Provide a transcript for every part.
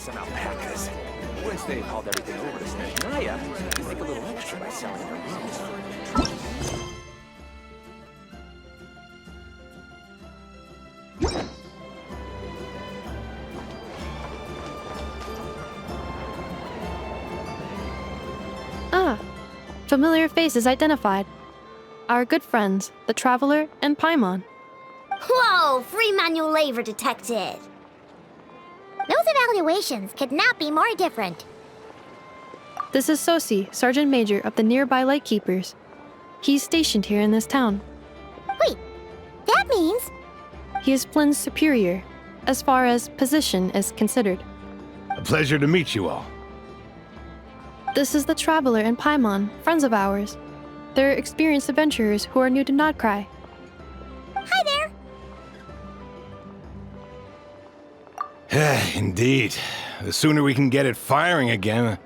some alpacas. Once they've hauled everything over to Snezhnaya, you make a little extra by selling their house. Ah, familiar faces identified. Our good friends, the Traveler and Paimon. Whoa, free manual labor detected. Those evaluations could not be more different. This is Sosi, Sergeant Major of the nearby Lightkeepers. He's stationed here in this town. Wait, that means... He is Flynn's superior, as far as position is considered. A pleasure to meet you all. This is the Traveler and Paimon, friends of ours. They're experienced adventurers who are new to Krai. Hi there! Indeed. The sooner we can get it firing again,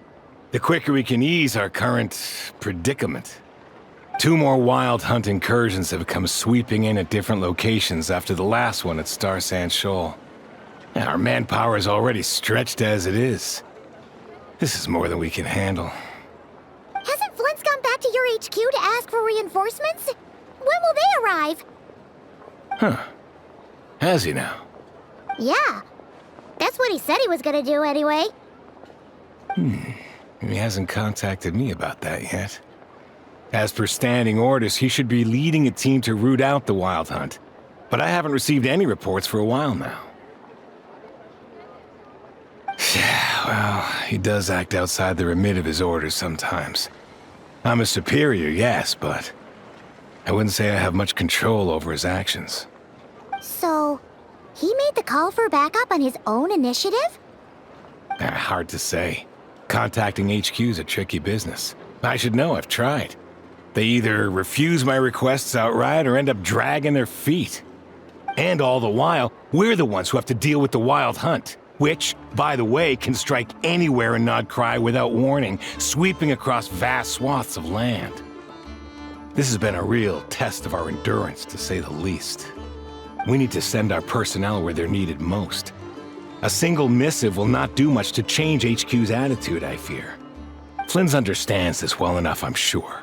the quicker we can ease our current predicament. 2 more wild hunt incursions have come sweeping in at different locations after the last one at Star Sand Shoal. Our manpower is already stretched as it is. This is more than we can handle. Hasn't Flint gone back to your HQ to ask for reinforcements? When will they arrive? Huh. Has he now? Yeah. That's what he said he was gonna do anyway. He hasn't contacted me about that yet. As per standing orders, he should be leading a team to root out the wild hunt. But I haven't received any reports for a while now. Well, he does act outside the remit of his orders sometimes. I'm a superior, yes, but I wouldn't say I have much control over his actions. So, he made the call for backup on his own initiative? Hard to say. Contacting HQ's a tricky business. I should know, I've tried. They either refuse my requests outright or end up dragging their feet. And all the while, we're the ones who have to deal with the wild hunt, which, by the way, can strike anywhere in Krai without warning, sweeping across vast swaths of land. This has been a real test of our endurance, to say the least. We need to send our personnel where they're needed most. A single missive will not do much to change HQ's attitude, I fear. Flynn's understands this well enough, I'm sure.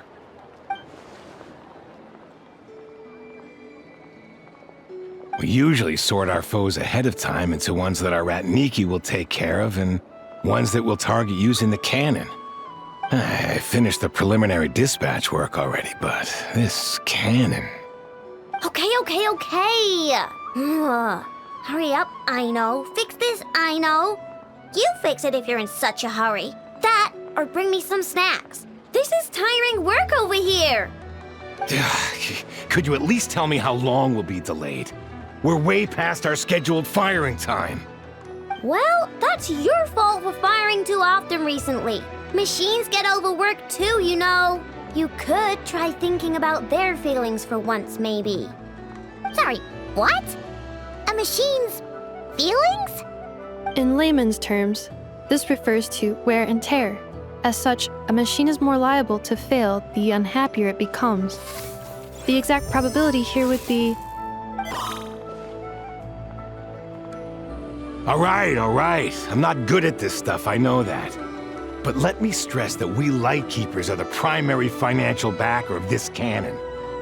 We usually sort our foes ahead of time into ones that our Ratniki will take care of and ones that we'll target using the cannon. I finished the preliminary dispatch work already, but this cannon... Okay. Hurry up, I know. Fix this, I know. You fix it if you're in such a hurry. That, or bring me some snacks. This is tiring work over here. Could you at least tell me how long we'll be delayed? We're way past our scheduled firing time. Well, that's your fault for firing too often recently. Machines get overworked too, you know. You could try thinking about their feelings for once, maybe. Sorry, what? A machine's feelings? In layman's terms, this refers to wear and tear. As such, a machine is more liable to fail the unhappier it becomes. The exact probability here would be... All right. I'm not good at this stuff, I know that. But let me stress that we Lightkeepers are the primary financial backer of this cannon.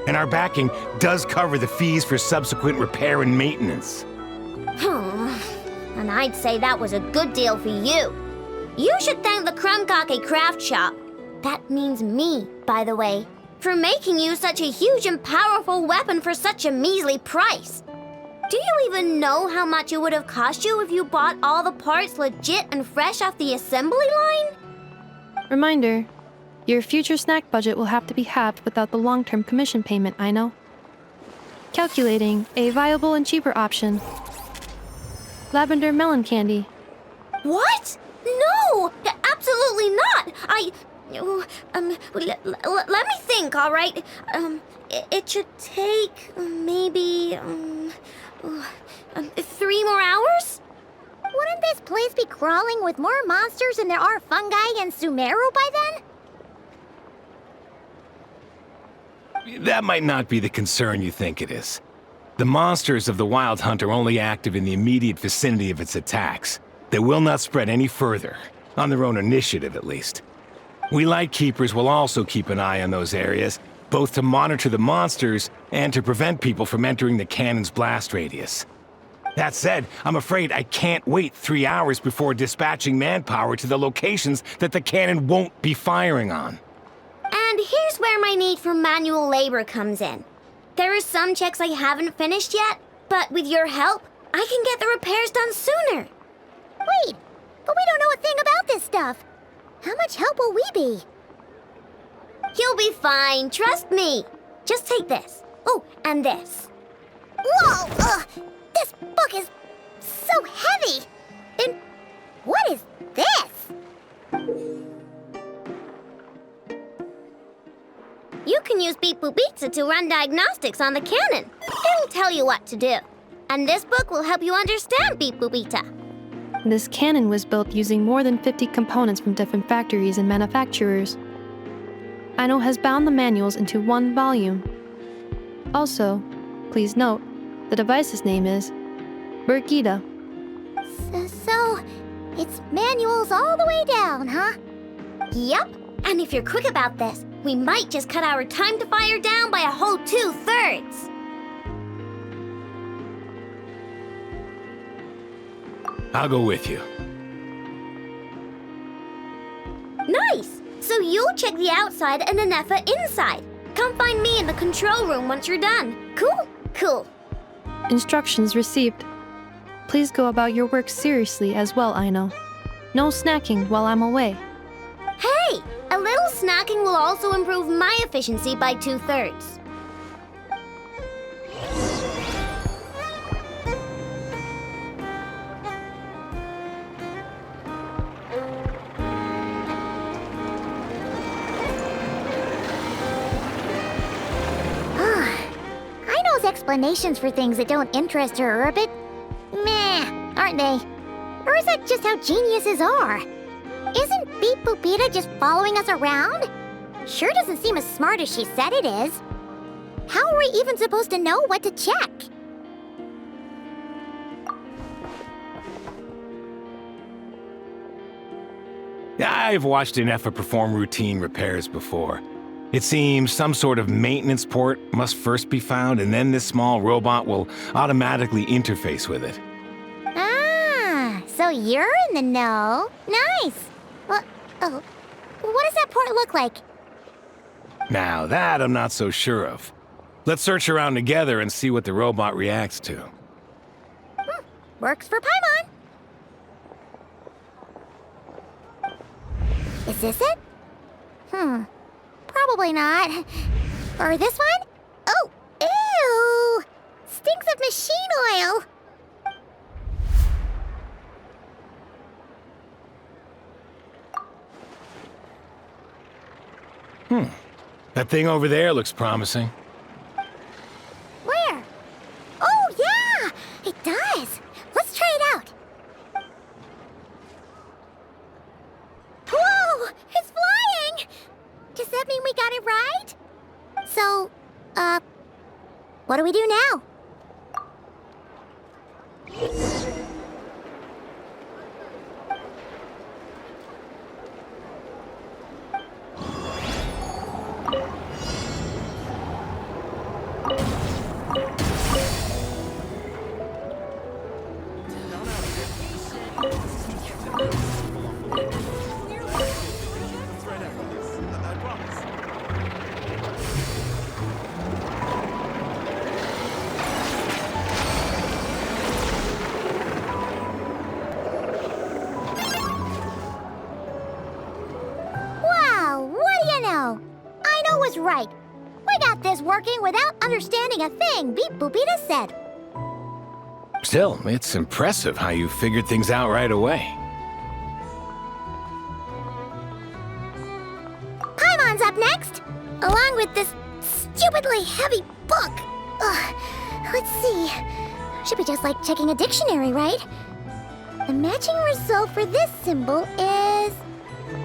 And our backing does cover the fees for subsequent repair and maintenance. And I'd say that was a good deal for you. You should thank the Krumkake craft shop. That means me, by the way, for making you such a huge and powerful weapon for such a measly price. Do you even know how much it would have cost you if you bought all the parts legit and fresh off the assembly line? Reminder, your future snack budget will have to be halved without the long-term commission payment, I know. Calculating a viable and cheaper option. Lavender melon candy. What? No! Absolutely not! Let me think, all right? It should take maybe 3 more hours? Wouldn't this place be crawling with more monsters than there are fungi and Sumeru by then? That might not be the concern you think it is. The monsters of the Wild Hunt are only active in the immediate vicinity of its attacks. They will not spread any further, on their own initiative at least. We Lightkeepers will also keep an eye on those areas, both to monitor the monsters and to prevent people from entering the cannon's blast radius. That said, I'm afraid I can't wait 3 hours before dispatching manpower to the locations that the cannon won't be firing on. And here's where my need for manual labor comes in. There are some checks I haven't finished yet, but with your help, I can get the repairs done sooner. Wait, but we don't know a thing about this stuff. How much help will we be? You'll be fine, trust me. Just take this. Oh, and this. Whoa! This book is so heavy! And what is this? You can use Beep-Boop-Pizza to run diagnostics on the cannon. It'll tell you what to do. And this book will help you understand Beep-Boop-Pizza. This cannon was built using more than 50 components from different factories and manufacturers. Aino has bound the manuals into one volume. Also, please note, the device's name is Burkida. So, it's manuals all the way down, huh? Yup. And if you're quick about this, we might just cut our time to fire down by a whole 2/3. I'll go with you. Nice! So you'll check the outside and Anefa inside. Come find me in the control room once you're done. Cool? Cool. Instructions received. Please go about your work seriously as well, Aino. No snacking while I'm away. Hey! A little snacking will also improve my efficiency by 2/3. Aino's explanations for things that don't interest her are a bit meh, aren't they? Or is that just how geniuses are? Isn't Beep-Boop-Pizza just following us around? Sure doesn't seem as smart as she said it is. How are we even supposed to know what to check? I've watched Anefa perform routine repairs before. It seems some sort of maintenance port must first be found, and then this small robot will automatically interface with it. Ah, so you're in the know. Nice. Well, oh, what does that port look like? Now that I'm not so sure of. Let's search around together and see what the robot reacts to. Works for Paimon. Is this it? Probably not. Or this one? Oh, ew! Stinks of machine oil. That thing over there looks promising. Where? Oh, yeah! It does. Let's try it out. Whoa! It's flying! Does that mean we got it right? So, what do we do now? Was right. We got this working without understanding a thing Beep-Boop-Pizza said. Still, it's impressive how you figured things out right away. Paimon's up next, along with this stupidly heavy book. Ugh. Let's see. Should be just like checking a dictionary, right? The matching result for this symbol is...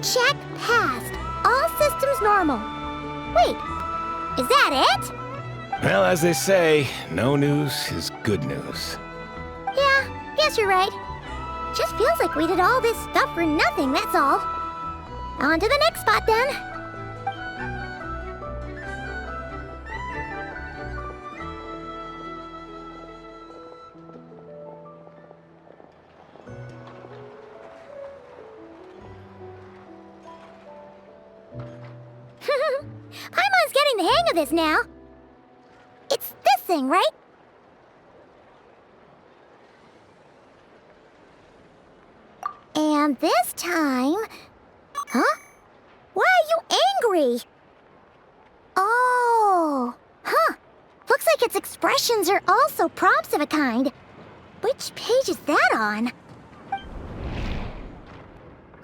check passed. All systems normal. Wait, is that it? Well, as they say, no news is good news. Yeah, guess you're right. Just feels like we did all this stuff for nothing, that's all. On to the next spot, then. Paimon's getting the hang of this now. It's this thing, right? And this time... Huh? Why are you angry? Oh... Huh. Looks like its expressions are also prompts of a kind. Which page is that on?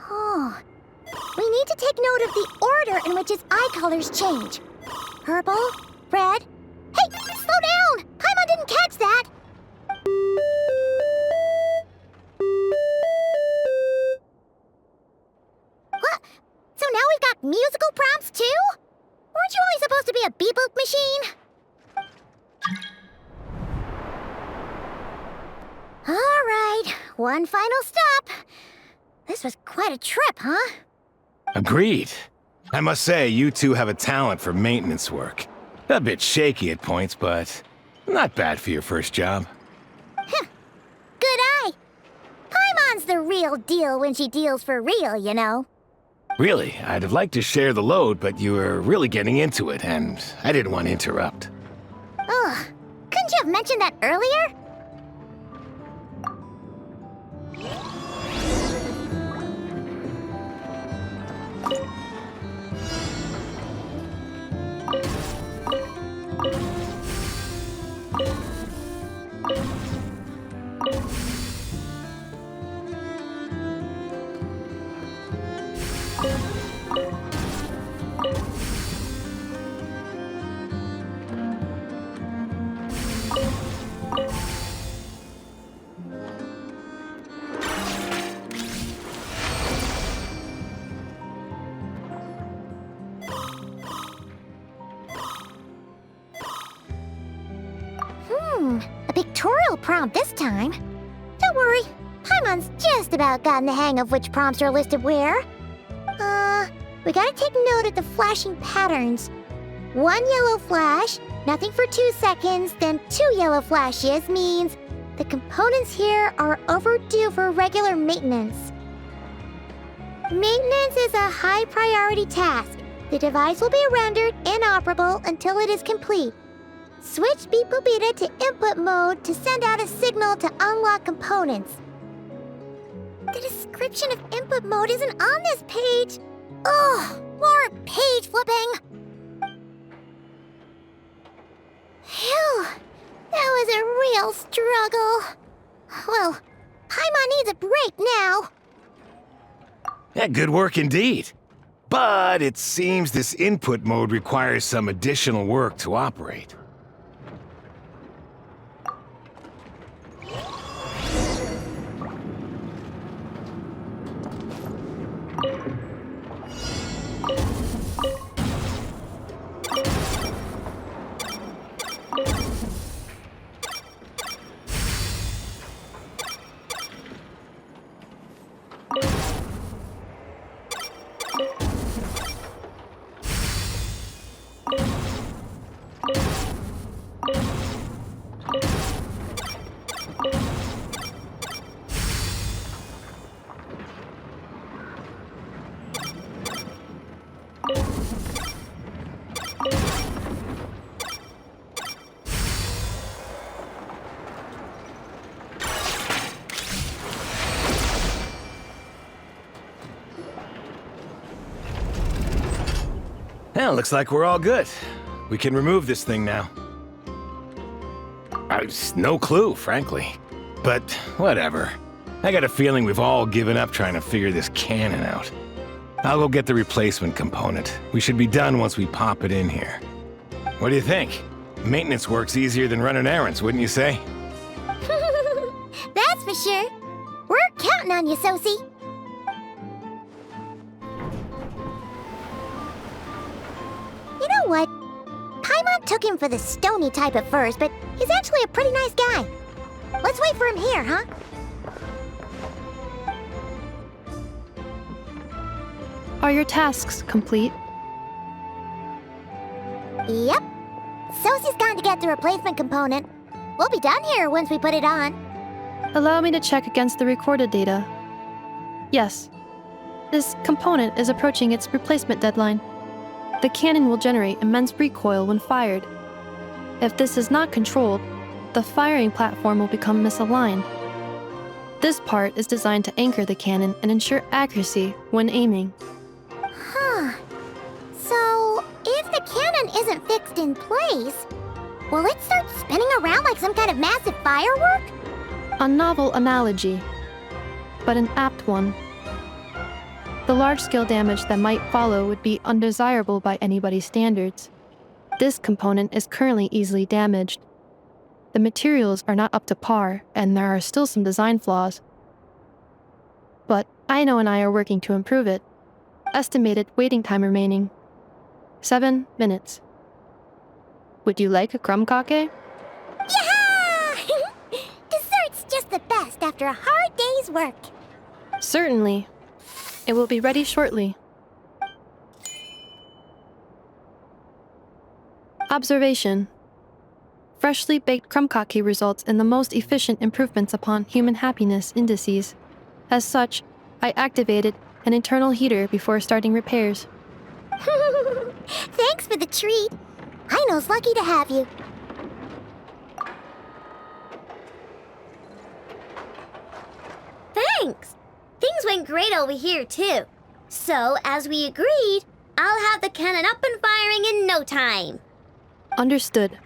Oh... We need to take note of the order in which its eye colors change. Purple, red... Hey! Slow down! Paimon didn't catch that! What? So now we've got musical prompts too? Weren't you only supposed to be a beep-boop machine? Alright, one final stop. This was quite a trip, huh? Agreed. I must say, you two have a talent for maintenance work. A bit shaky at points, but not bad for your first job. Huh. Good eye. Paimon's the real deal when she deals for real, you know. Really, I'd have liked to share the load, but you were really getting into it, and I didn't want to interrupt. Ugh. Couldn't you have mentioned that earlier? A pictorial prompt this time. Don't worry, Paimon's just about gotten the hang of which prompts are listed where. We gotta take note of the flashing patterns. One yellow flash, nothing for 2 seconds, then 2 yellow flashes means the components here are overdue for regular maintenance. Maintenance is a high priority task. The device will be rendered inoperable until it is complete. Switch Beep Boopita to input mode to send out a signal to unlock components. The description of input mode isn't on this page. Ugh, more page flipping. Phew, that was a real struggle. Well, Paimon needs a break now. Yeah, good work indeed. But it seems this input mode requires some additional work to operate. Well, looks like we're all good. We can remove this thing now. No clue, frankly. But whatever. I got a feeling we've all given up trying to figure this cannon out. I'll go get the replacement component. We should be done once we pop it in here. What do you think? Maintenance work's easier than running errands, wouldn't you say? That's for sure. We're counting on you, Sosie. You know what? Paimon took him for the stony type at first, but he's actually a pretty nice guy. Let's wait for him here, huh? Are your tasks complete? Yep. Sosie's gone to get the replacement component. We'll be done here once we put it on. Allow me to check against the recorded data. Yes. This component is approaching its replacement deadline. The cannon will generate immense recoil when fired. If this is not controlled, the firing platform will become misaligned. This part is designed to anchor the cannon and ensure accuracy when aiming. Huh. So, if the cannon isn't fixed in place, will it start spinning around like some kind of massive firework? A novel analogy, but an apt one. The large-scale damage that might follow would be undesirable by anybody's standards. This component is currently easily damaged. The materials are not up to par, and there are still some design flaws. But Aino and I are working to improve it. Estimated waiting time remaining: 7 minutes. Would you like a crumb cake? Yeah! Dessert's just the best after a hard day's work. Certainly. It will be ready shortly. Observation. Freshly baked crumb cake results in the most efficient improvements upon human happiness indices. As such, I activated an internal heater before starting repairs. Thanks for the treat. Aino's lucky to have you. Thanks! Things went great over here, too. So, as we agreed, I'll have the cannon up and firing in no time. Understood.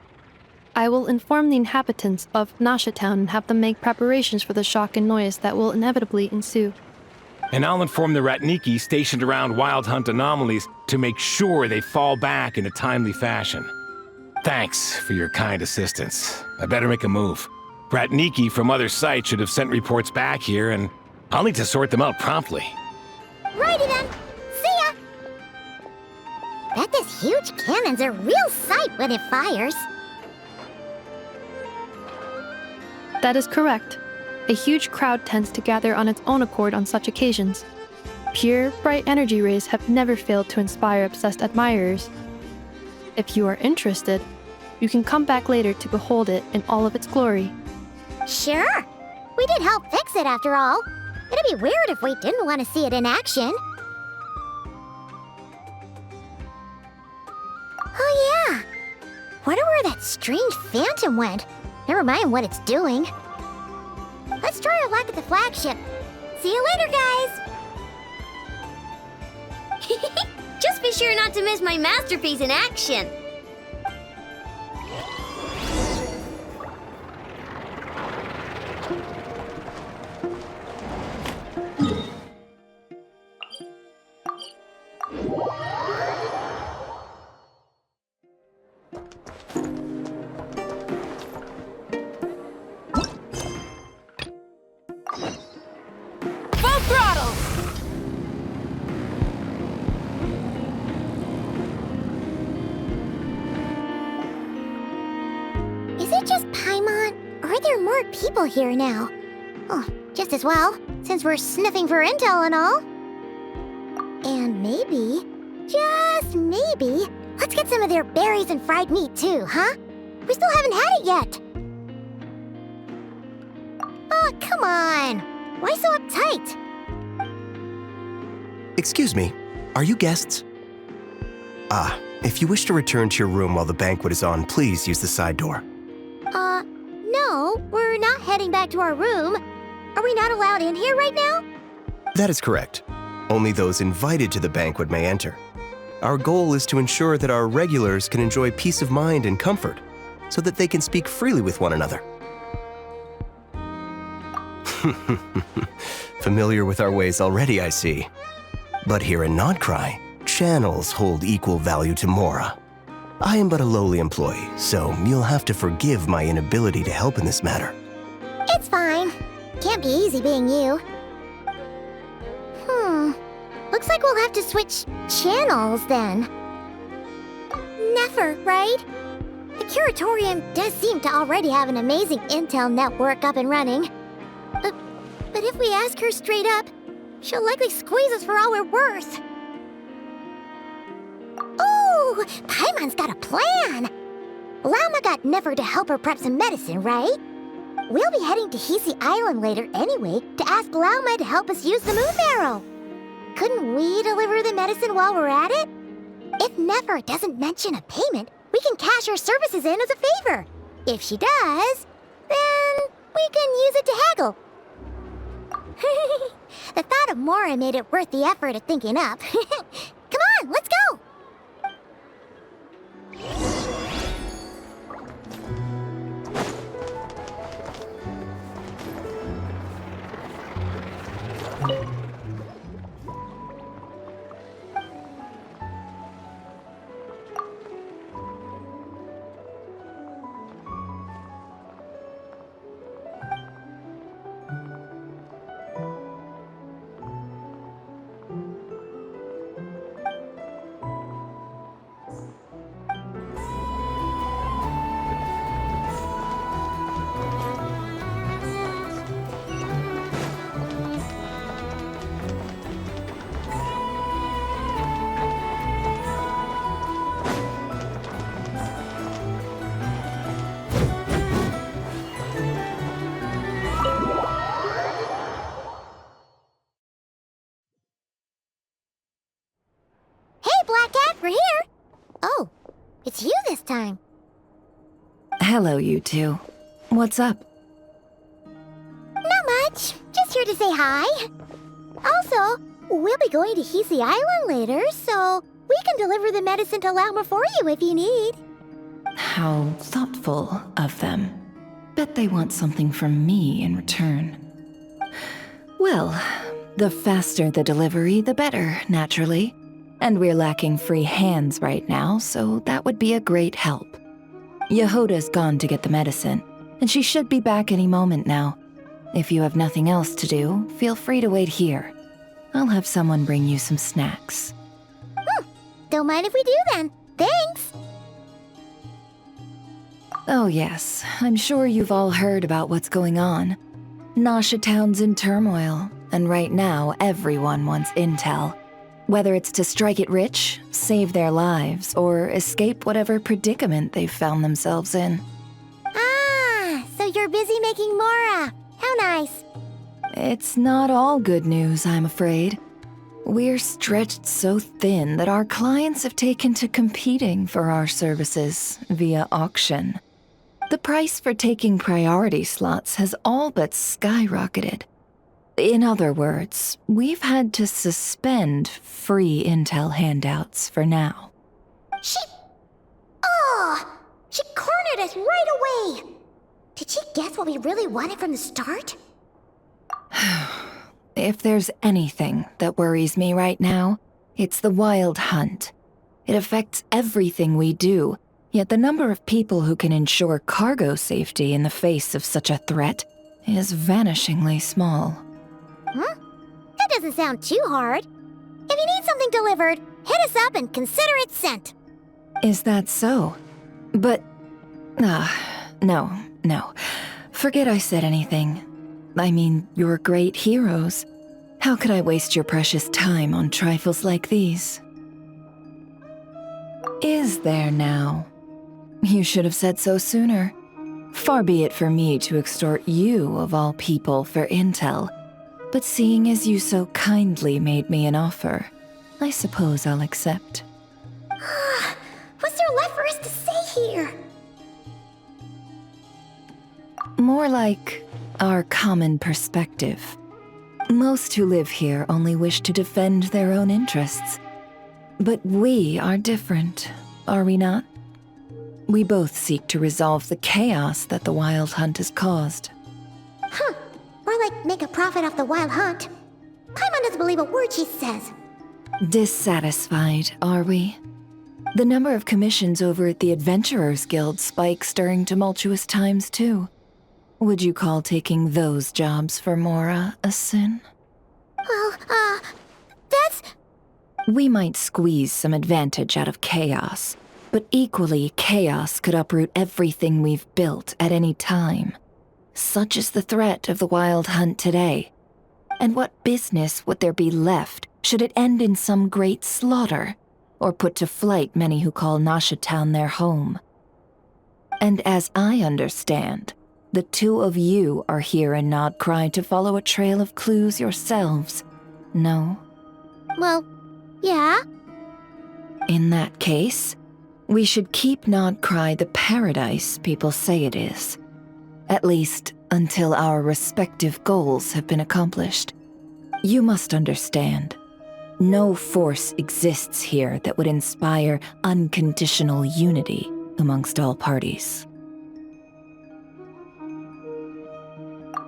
I will inform the inhabitants of Nasha Town and have them make preparations for the shock and noise that will inevitably ensue. And I'll inform the Ratniki stationed around Wild Hunt anomalies to make sure they fall back in a timely fashion. Thanks for your kind assistance. I better make a move. Ratniki from other sites should have sent reports back here, and I'll need to sort them out promptly. Righty then. See ya! Bet this huge cannon's a real sight when it fires. That is correct. A huge crowd tends to gather on its own accord on such occasions. Pure, bright energy rays have never failed to inspire obsessed admirers. If you are interested, you can come back later to behold it in all of its glory. Sure. We did help fix it after all. It'd be weird if we didn't want to see it in action. Oh yeah. Wonder where that strange phantom went. Never mind what it's doing. Let's try our luck at the flagship. See you later, guys! Just be sure not to miss my masterpiece in action. Full throttle! Is it just Paimon, or are there more people here now? Oh, just as well, since we're sniffing for intel and all. And maybe, just maybe, let's get some of their berries and fried meat too, huh? We still haven't had it yet. Oh, come on. Why so uptight? Excuse me, are you guests? If you wish to return to your room while the banquet is on, please use the side door. No, we're not heading back to our room. Are we not allowed in here right now? That is correct. Only those invited to the banquet may enter. Our goal is to ensure that our regulars can enjoy peace of mind and comfort, so that they can speak freely with one another. Familiar with our ways already, I see. But here in Krai, channels hold equal value to Mora. I am but a lowly employee, so you'll have to forgive my inability to help in this matter. It's fine. Can't be easy being you. Looks like we'll have to switch channels then. Never, right? The Curatorium does seem to already have an amazing intel network up and running. But if we ask her straight up, she'll likely squeeze us for all we're worth. Ooh, Paimon's got a plan! Lauma got Never to help her prep some medicine, right? We'll be heading to Hisi Island later anyway to ask Lauma to help us use the moon marrow. Couldn't we deliver the medicine while we're at it? If Never doesn't mention a payment, we can cash our services in as a favor. If she does, then we can use it to haggle. The thought of Mora made it worth the effort of thinking up. Come on, let's go! We're here! Oh, it's you this time. Hello, you two. What's up? Not much. Just here to say hi. Also, we'll be going to Hisi Island later, so we can deliver the medicine to Lauma for you if you need. How thoughtful of them. Bet they want something from me in return. Well, the faster the delivery, the better, naturally. And we're lacking free hands right now, so that would be a great help. Yehoda's gone to get the medicine, and she should be back any moment now. If you have nothing else to do, feel free to wait here. I'll have someone bring you some snacks. Don't mind if we do then. Thanks! Oh yes, I'm sure you've all heard about what's going on. Nasha Town's in turmoil, and right now everyone wants intel. Whether it's to strike it rich, save their lives, or escape whatever predicament they've found themselves in. Ah, so you're busy making Mora. How nice. It's not all good news, I'm afraid. We're stretched so thin that our clients have taken to competing for our services via auction. The price for taking priority slots has all but skyrocketed. In other words, we've had to suspend free intel handouts for now. She cornered us right away! Did she guess what we really wanted from the start? If there's anything that worries me right now, it's the wild hunt. It affects everything we do, yet the number of people who can ensure cargo safety in the face of such a threat is vanishingly small. That doesn't sound too hard. If you need something delivered, hit us up and consider it sent. Is that so? But... no. Forget I said anything. I mean, you're great heroes. How could I waste your precious time on trifles like these? Is there now? You should have said so sooner. Far be it for me to extort you, of all people, for intel. But seeing as you so kindly made me an offer, I suppose I'll accept. What's there left for us to say here? More like our common perspective. Most who live here only wish to defend their own interests. But we are different, are we not? We both seek to resolve the chaos that the Wild Hunt has caused. More like make a profit off the Wild Hunt. Paimon doesn't believe a word she says. Dissatisfied, are we? The number of commissions over at the Adventurers Guild spikes during tumultuous times, too. Would you call taking those jobs for Mora a sin? Well, that's... We might squeeze some advantage out of chaos, but equally, chaos could uproot everything we've built at any time. Such is the threat of the Wild Hunt today. And what business would there be left should it end in some great slaughter? or put to flight many who call Nasha Town their home. And as I understand, the two of you are here in Krai to follow a trail of clues yourselves, no? Well, yeah. In that case, we should keep Krai the paradise people say it is. At least until our respective goals have been accomplished. You must understand, no force exists here that would inspire unconditional unity amongst all parties.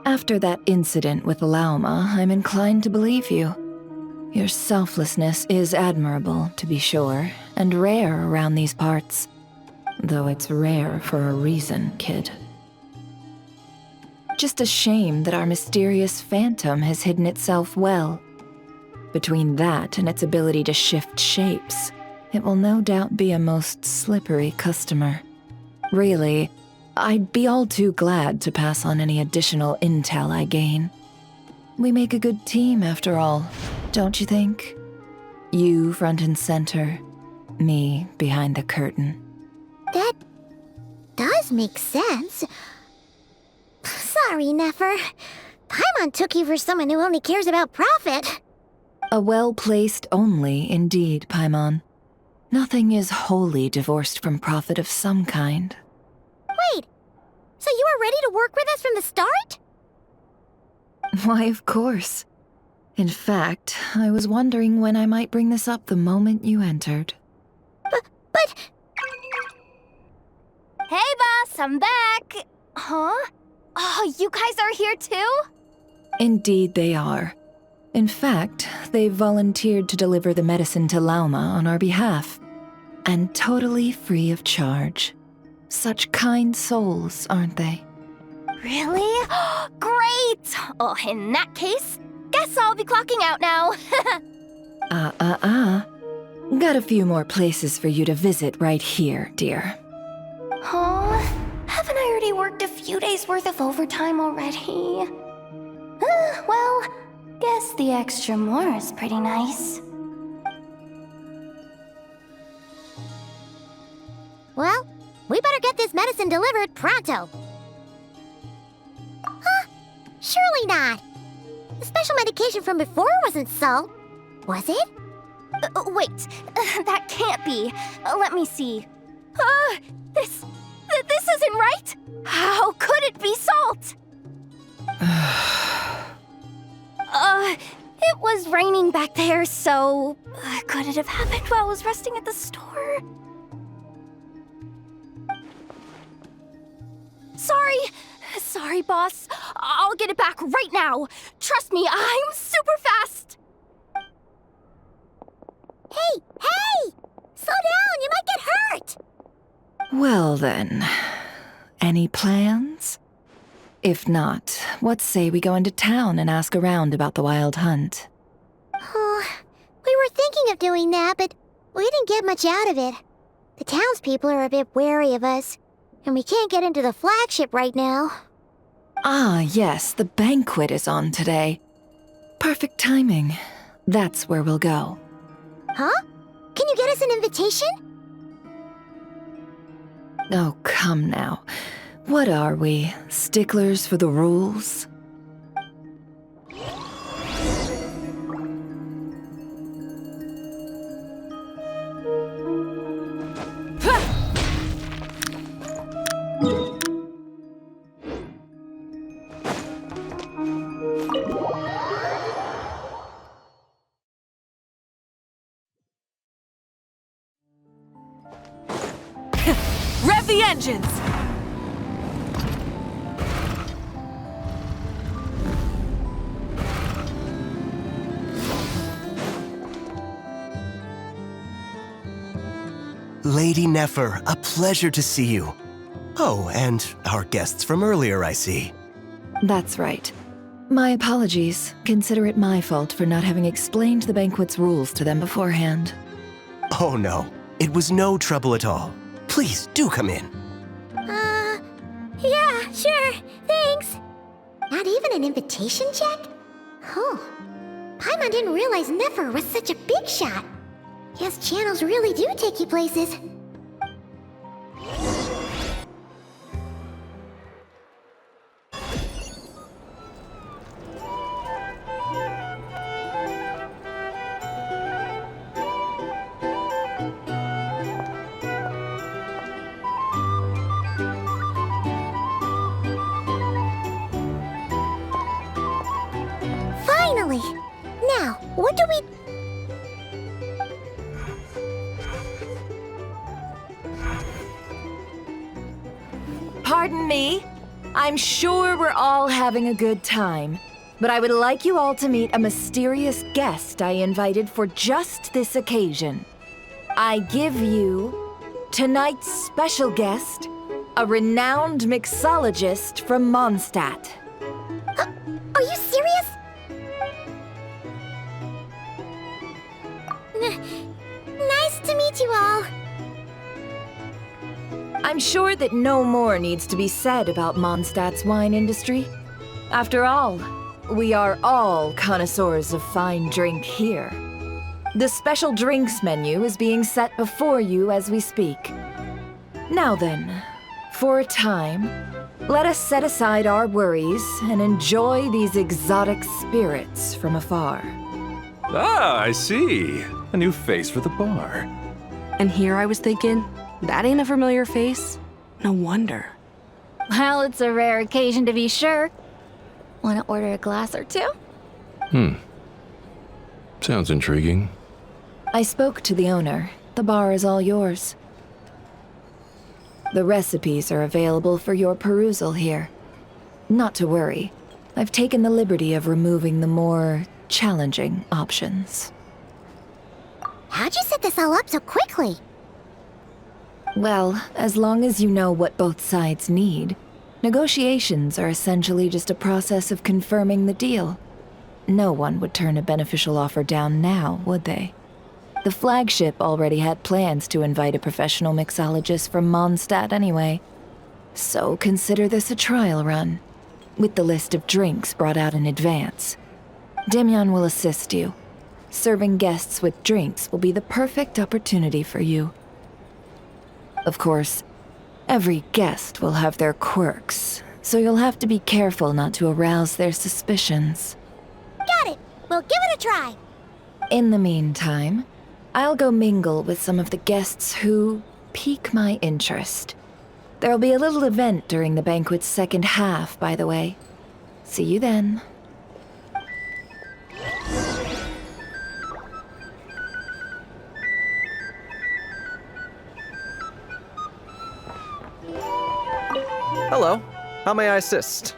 After that incident with Lauma, I'm inclined to believe you. Your selflessness is admirable, to be sure, and rare around these parts. Though it's rare for a reason, kid. Just a shame that our mysterious phantom has hidden itself well. Between that and its ability to shift shapes, it will no doubt be a most slippery customer. Really, I'd be all too glad to pass on any additional intel I gain. We make a good team, after all, don't you think? You front and center, me behind the curtain. That does make sense. Sorry, Nefer. Paimon took you for someone who only cares about profit. A well-placed only, indeed, Paimon. Nothing is wholly divorced from profit of some kind. Wait, so you were ready to work with us from the start? Why, of course. In fact, I was wondering when I might bring this up the moment you entered. But... Hey, boss, I'm back. Huh? Oh, you guys are here too? Indeed they are. In fact, they've volunteered to deliver the medicine to Lauma on our behalf. And totally free of charge. Such kind souls, aren't they? Really? Great! Oh, in that case, guess I'll be clocking out now. Got a few more places for you to visit right here, dear. Huh? Haven't I already worked a few days worth of overtime already? Well, guess the extra more is pretty nice. Well, we better get this medicine delivered pronto. Huh? Surely not. The special medication from before wasn't salt, was it? Wait, that can't be. Let me see. This isn't right. How could it be salt? It was raining back there, so could it have happened while I was resting at the store? Sorry, boss. I'll get it back right now. Trust me, I'm super fast. Hey! Slow down, you might get hurt! Well then, any plans? If not, what say we go into town and ask around about the wild hunt? Oh, we were thinking of doing that, but we didn't get much out of it. The townspeople are a bit wary of us, and we can't get into the flagship right now. Ah, yes, the banquet is on today. Perfect timing. That's where we'll go. Huh? Can you get us an invitation? Oh, come now. What are we, sticklers for the rules? Rev the engines! Lady Nefer, a pleasure to see you. Oh, and our guests from earlier, I see. That's right. My apologies. Consider it my fault for not having explained the banquet's rules to them beforehand. Oh no, it was no trouble at all. Please, do come in. Yeah, sure, thanks. Not even an invitation check? Oh, Paimon didn't realize Nefer was such a big shot. Guess channels really do take you places. Finally! Now, what do we... Pardon me. I'm sure we're all having a good time, but I would like you all to meet a mysterious guest I invited for just this occasion. I give you tonight's special guest, a renowned mixologist from Mondstadt. Are you serious? Nice to meet you all. I'm sure that no more needs to be said about Mondstadt's wine industry. After all, we are all connoisseurs of fine drink here. The special drinks menu is being set before you as we speak. Now then, for a time, let us set aside our worries and enjoy these exotic spirits from afar. Ah, I see. A new face for the bar. And here I was thinking, that ain't a familiar face. No wonder. Well, it's a rare occasion to be sure. Want to order a glass or two? Sounds intriguing. I spoke to the owner. The bar is all yours. The recipes are available for your perusal here. Not to worry. I've taken the liberty of removing the more challenging options. How'd you set this all up so quickly? Well, as long as you know what both sides need, negotiations are essentially just a process of confirming the deal. No one would turn a beneficial offer down now, would they? The flagship already had plans to invite a professional mixologist from Mondstadt anyway. So consider this a trial run, with the list of drinks brought out in advance. Demyon will assist you. Serving guests with drinks will be the perfect opportunity for you. Of course, every guest will have their quirks, so you'll have to be careful not to arouse their suspicions. Got it! We'll give it a try! In the meantime, I'll go mingle with some of the guests who pique my interest. There'll be a little event during the banquet's second half, by the way. See you then. Hello. How may I assist?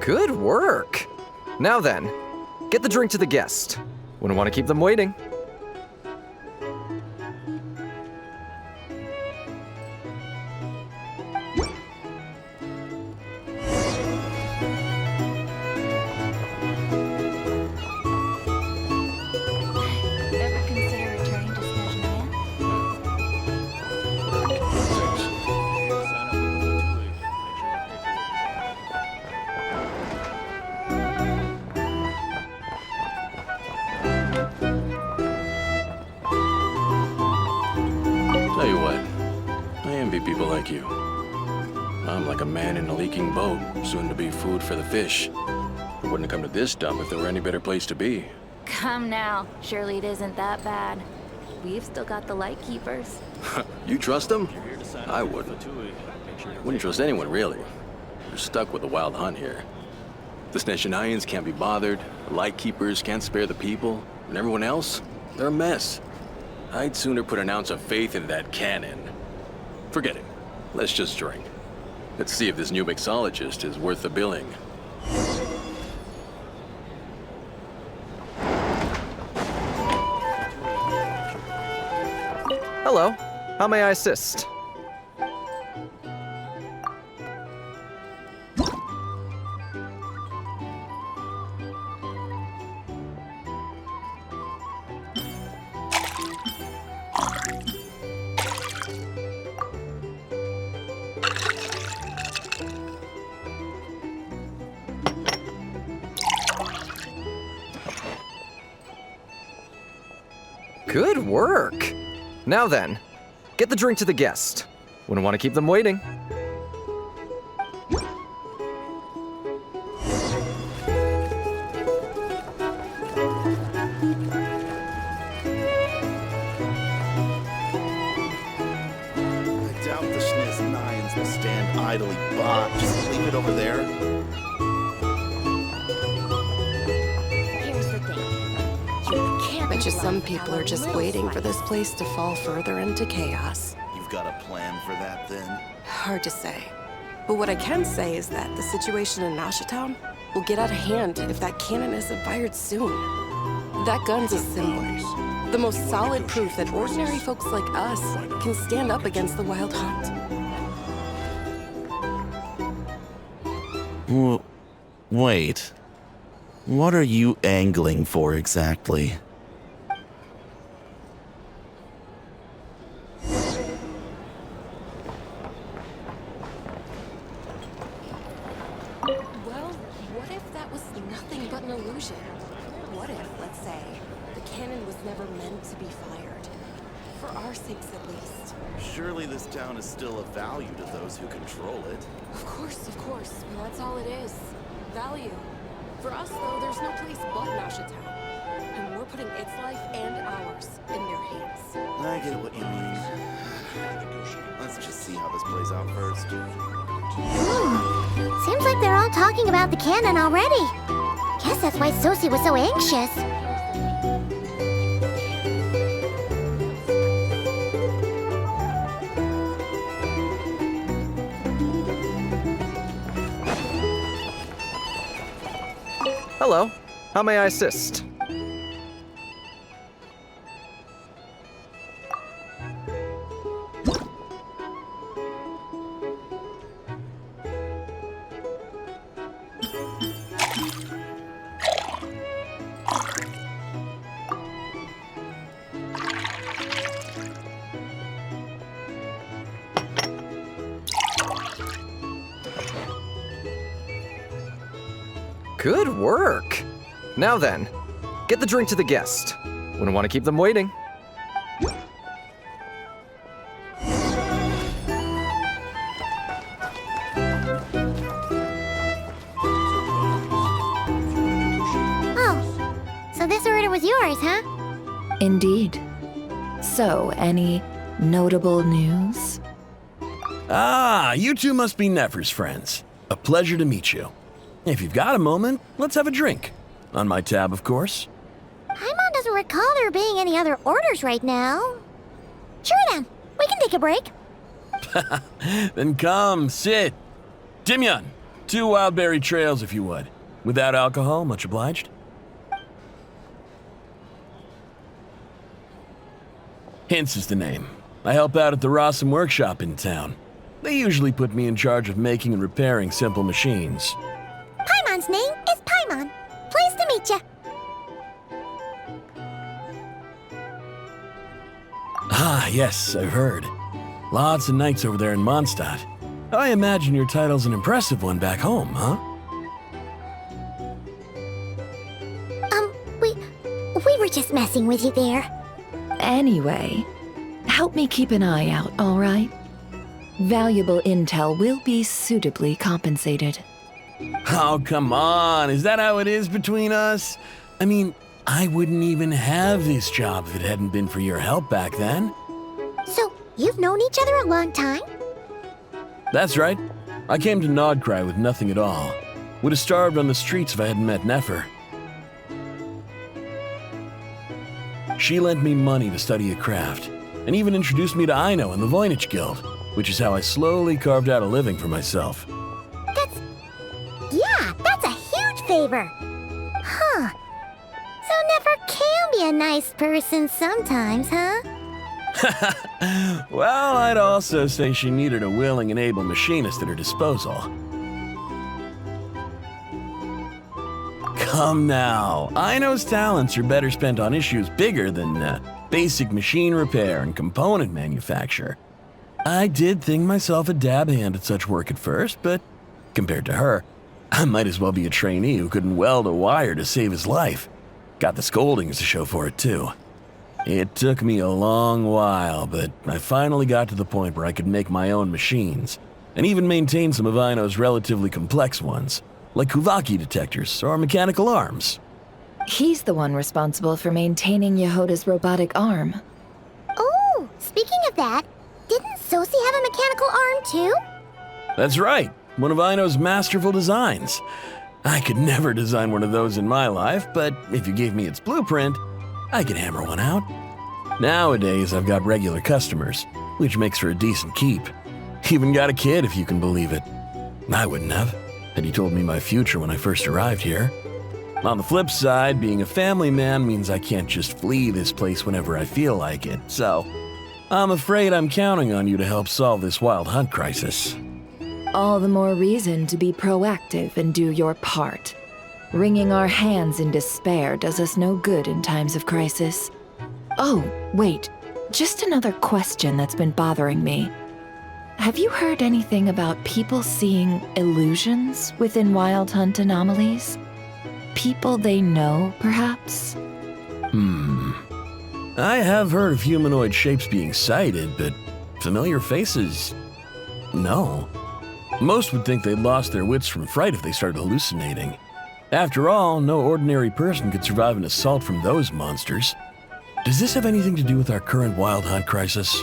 Good work! Now then, get the drink to the guest. Wouldn't want to keep them waiting. Ever consider returning to Snezhnaya? Tell you what, I envy people like you. I'm like a man in a leaking boat, soon to be food for the fish. I wouldn't have come to this dump if there were any better place to be. Come now. Surely it isn't that bad. We've still got the light keepers. You trust them? I wouldn't. Wouldn't trust anyone, really. You're stuck with the wild hunt here. The Snezhnayans can't be bothered, the Lightkeepers can't spare the people, and everyone else, they're a mess. I'd sooner put an ounce of faith in that cannon. Forget it. Let's just drink. Let's see if this new mixologist is worth the billing. Hello. How may I assist? Good work! Now then, get the drink to the guest. Wouldn't want to keep them waiting. I doubt the Schniz Nines will stand idly by. Just leave it over there. Here's the thing. You can't. Bet you some people are just waiting for this place to fall further into chaos. You've got a plan for that, then? Hard to say. But what I can say is that the situation in Nasha Town will get out of hand if that cannon isn't fired soon. That gun's a symbol. The most solid proof that ordinary folks like us can stand up against the Wild Hunt. Wait. What are you angling for exactly? Well, what if that was nothing but an illusion? What if, let's say, the cannon was never meant to be fired? For our sakes, at least. Surely this town is still of value to those who control it. Of course. Well, that's all it is. Value. For us, though, there's no place but Nasha Town. And we're putting its life and ours in their hands. I get what you mean. Let's just see how this plays out first. Seems like they're all talking about the cannon already. Guess that's why Sosie was so anxious. Hello. How may I assist? Good work! Now then, get the drink to the guest. Wouldn't want to keep them waiting. Oh, so this order was yours, huh? Indeed. So, any notable news? Ah, you two must be Nefer's friends. A pleasure to meet you. If you've got a moment, let's have a drink. On my tab, of course. Paimon doesn't recall there being any other orders right now. Sure then, we can take a break. Then come, sit. Dimyon, 2 wildberry trails if you would. Without alcohol, much obliged. Hints is the name. I help out at the Rossum workshop in town. They usually put me in charge of making and repairing simple machines. Paimon's name is Paimon. Pleased to meet you. Ah, yes, I've heard. Lots of knights over there in Mondstadt. I imagine your title's an impressive one back home, huh? We were just messing with you there. Anyway, help me keep an eye out, all right? Valuable intel will be suitably compensated. Oh, come on. Is that how it is between us? I mean, I wouldn't even have this job if it hadn't been for your help back then. So, you've known each other a long time? That's right. I came to Krai with nothing at all. Would have starved on the streets if I hadn't met Nefer. She lent me money to study a craft, and even introduced me to Aino and the Voynich Guild, which is how I slowly carved out a living for myself. That's a huge favor. Huh. So Nefer can be a nice person sometimes, huh? Well, I'd also say she needed a willing and able machinist at her disposal. Come now, Aino's talents are better spent on issues bigger than basic machine repair and component manufacture. I did think myself a dab hand at such work at first, but compared to her, I might as well be a trainee who couldn't weld a wire to save his life. Got the scoldings to show for it, too. It took me a long while, but I finally got to the point where I could make my own machines, and even maintain some of Aino's relatively complex ones, like Kuvaki detectors or mechanical arms. He's the one responsible for maintaining Yehoda's robotic arm. Oh, speaking of that, didn't Sosi have a mechanical arm too? That's right, one of Aino's masterful designs. I could never design one of those in my life, but if you gave me its blueprint, I could hammer one out. Nowadays, I've got regular customers, which makes for a decent keep. Even got a kid, if you can believe it. I wouldn't have, had he told me my future when I first arrived here. On the flip side, being a family man means I can't just flee this place whenever I feel like it, so I'm afraid I'm counting on you to help solve this wild hunt crisis. All the more reason to be proactive and do your part. Wringing our hands in despair does us no good in times of crisis. Oh, wait. Just another question that's been bothering me. Have you heard anything about people seeing illusions within Wild Hunt anomalies? People they know, perhaps? I have heard of humanoid shapes being sighted, but familiar faces? No. Most would think they'd lost their wits from fright if they started hallucinating. After all, no ordinary person could survive an assault from those monsters. Does this have anything to do with our current Wild Hunt crisis?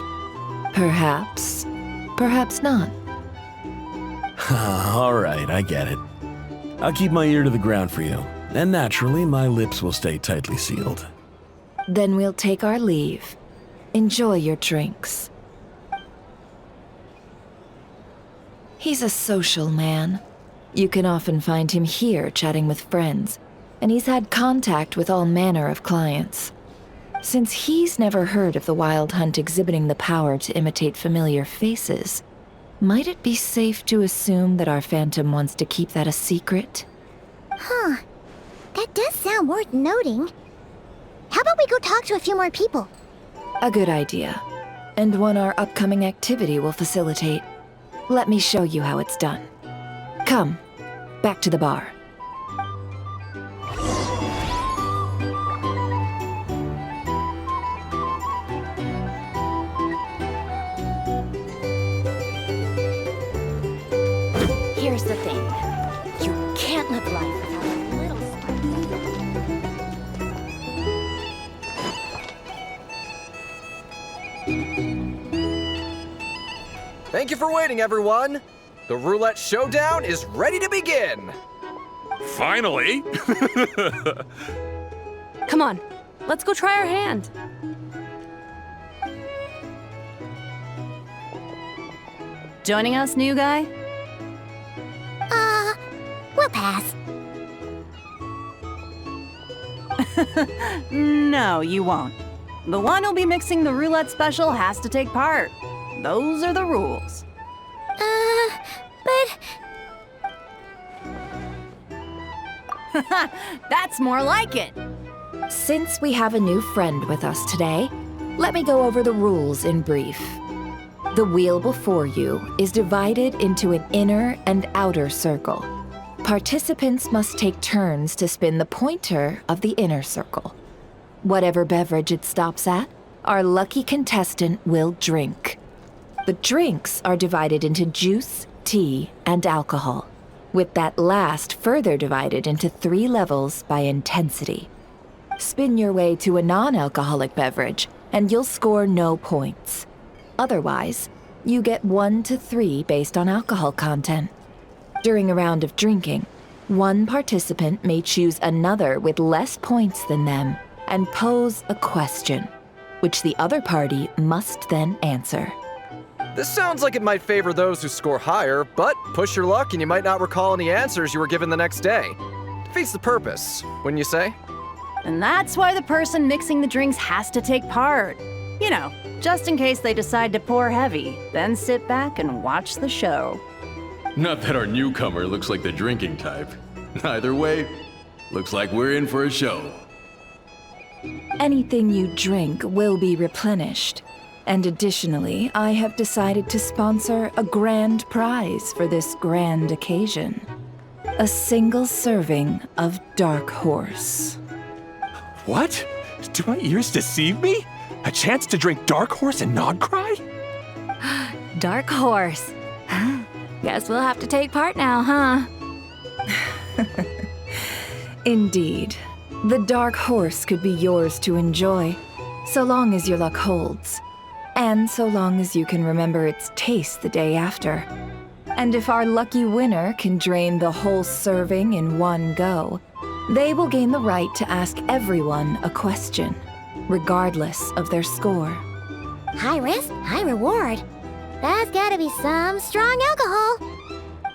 Perhaps. Perhaps not. All right, I get it. I'll keep my ear to the ground for you, and naturally, my lips will stay tightly sealed. Then we'll take our leave. Enjoy your drinks. He's a social man. You can often find him here chatting with friends, and he's had contact with all manner of clients. Since he's never heard of the Wild Hunt exhibiting the power to imitate familiar faces, might it be safe to assume that our Phantom wants to keep that a secret? Huh. That does sound worth noting. How about we go talk to a few more people? A good idea, and one our upcoming activity will facilitate. Let me show you how it's done. Come, back to the bar. Here's the thing. You can't live life without a little Thank you for waiting, everyone. The roulette showdown is ready to begin. Finally! Come on, let's go try our hand. Joining us, new guy? We'll pass. No, you won't. The one who'll be mixing the roulette special has to take part. Those are the rules. But... That's more like it. Since we have a new friend with us today, let me go over the rules in brief. The wheel before you is divided into an inner and outer circle. Participants must take turns to spin the pointer of the inner circle. Whatever beverage it stops at, our lucky contestant will drink. The drinks are divided into juice, tea, and alcohol, with that last further divided into 3 levels by intensity. Spin your way to a non-alcoholic beverage, and you'll score no points. Otherwise, you get 1 to 3 based on alcohol content. During a round of drinking, one participant may choose another with less points than them and pose a question, which the other party must then answer. This sounds like it might favor those who score higher, but push your luck and you might not recall any answers you were given the next day. Defeats the purpose, wouldn't you say? And that's why the person mixing the drinks has to take part. You know, just in case they decide to pour heavy, then sit back and watch the show. Not that our newcomer looks like the drinking type. Either way, looks like we're in for a show. Anything you drink will be replenished. And additionally, I have decided to sponsor a grand prize for this grand occasion. A single serving of Dark Horse. What? Do my ears deceive me? A chance to drink Dark Horse and not cry? Dark Horse. Guess we'll have to take part now, huh? Indeed. The Dark Horse could be yours to enjoy, so long as your luck holds. And so long as you can remember its taste the day after. And if our lucky winner can drain the whole serving in one go, they will gain the right to ask everyone a question, regardless of their score. High risk, high reward. That's gotta be some strong alcohol.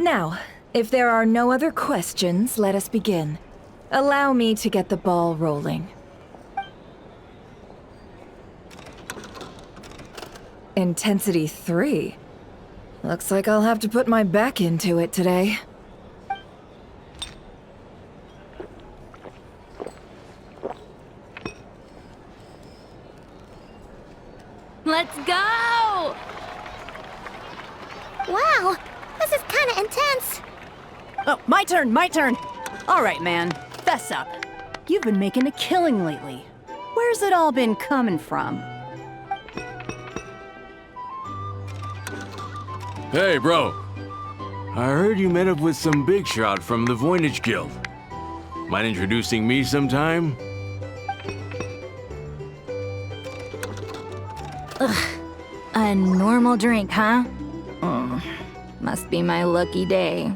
Now, if there are no other questions, let us begin. Allow me to get the ball rolling. Intensity 3. Looks like I'll have to put my back into it today. Let's go! Wow, this is kinda intense. Oh, my turn, my turn. All right, man, fess up. You've been making a killing lately. Where's it all been coming from? Hey, bro. I heard you met up with some big shot from the Voynich Guild. Mind introducing me sometime? Ugh, a normal drink, huh? Must be my lucky day.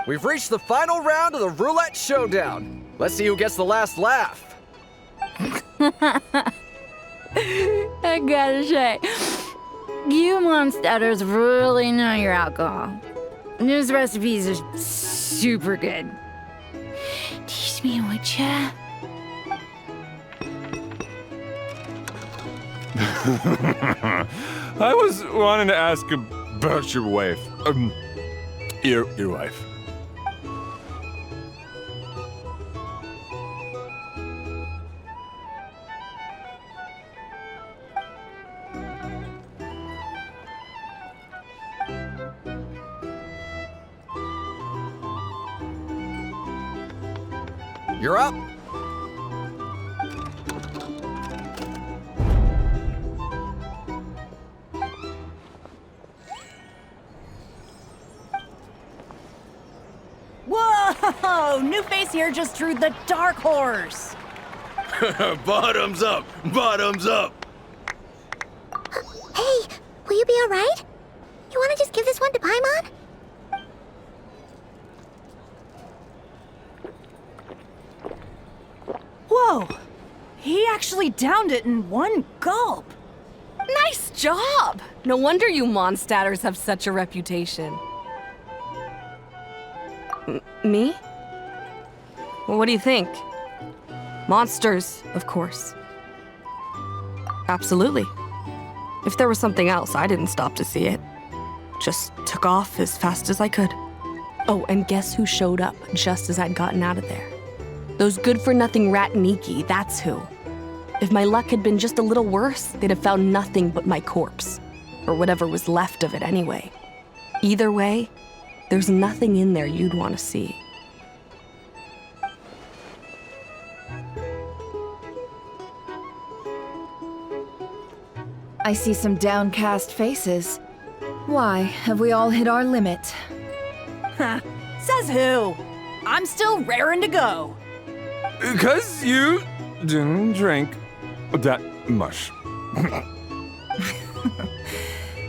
We've reached the final round of the roulette showdown. Let's see who gets the last laugh. I gotta say, you Mondstatters really know your alcohol. These recipes are super good. Teach me, would ya? I was wanting to ask about your wife. Your wife. You're up. Whoa! New face here just drew the Dark Horse. Bottoms up! Bottoms up! Hey, will you be alright? You wanna just give this one to Paimon? Whoa! He actually downed it in one gulp. Nice job! No wonder you Mondstatters have such a reputation. Me? Well, what do you think? Monsters, of course. Absolutely. If there was something else, I didn't stop to see it. Just took off as fast as I could. Oh, and guess who showed up just as I'd gotten out of there? Those good-for-nothing rat Niki, that's who. If my luck had been just a little worse, they'd have found nothing but my corpse. Or whatever was left of it anyway. Either way, there's nothing in there you'd want to see. I see some downcast faces. Why, have we all hit our limit? Ha! Says who? I'm still raring to go. 'Cause you didn't drink that much.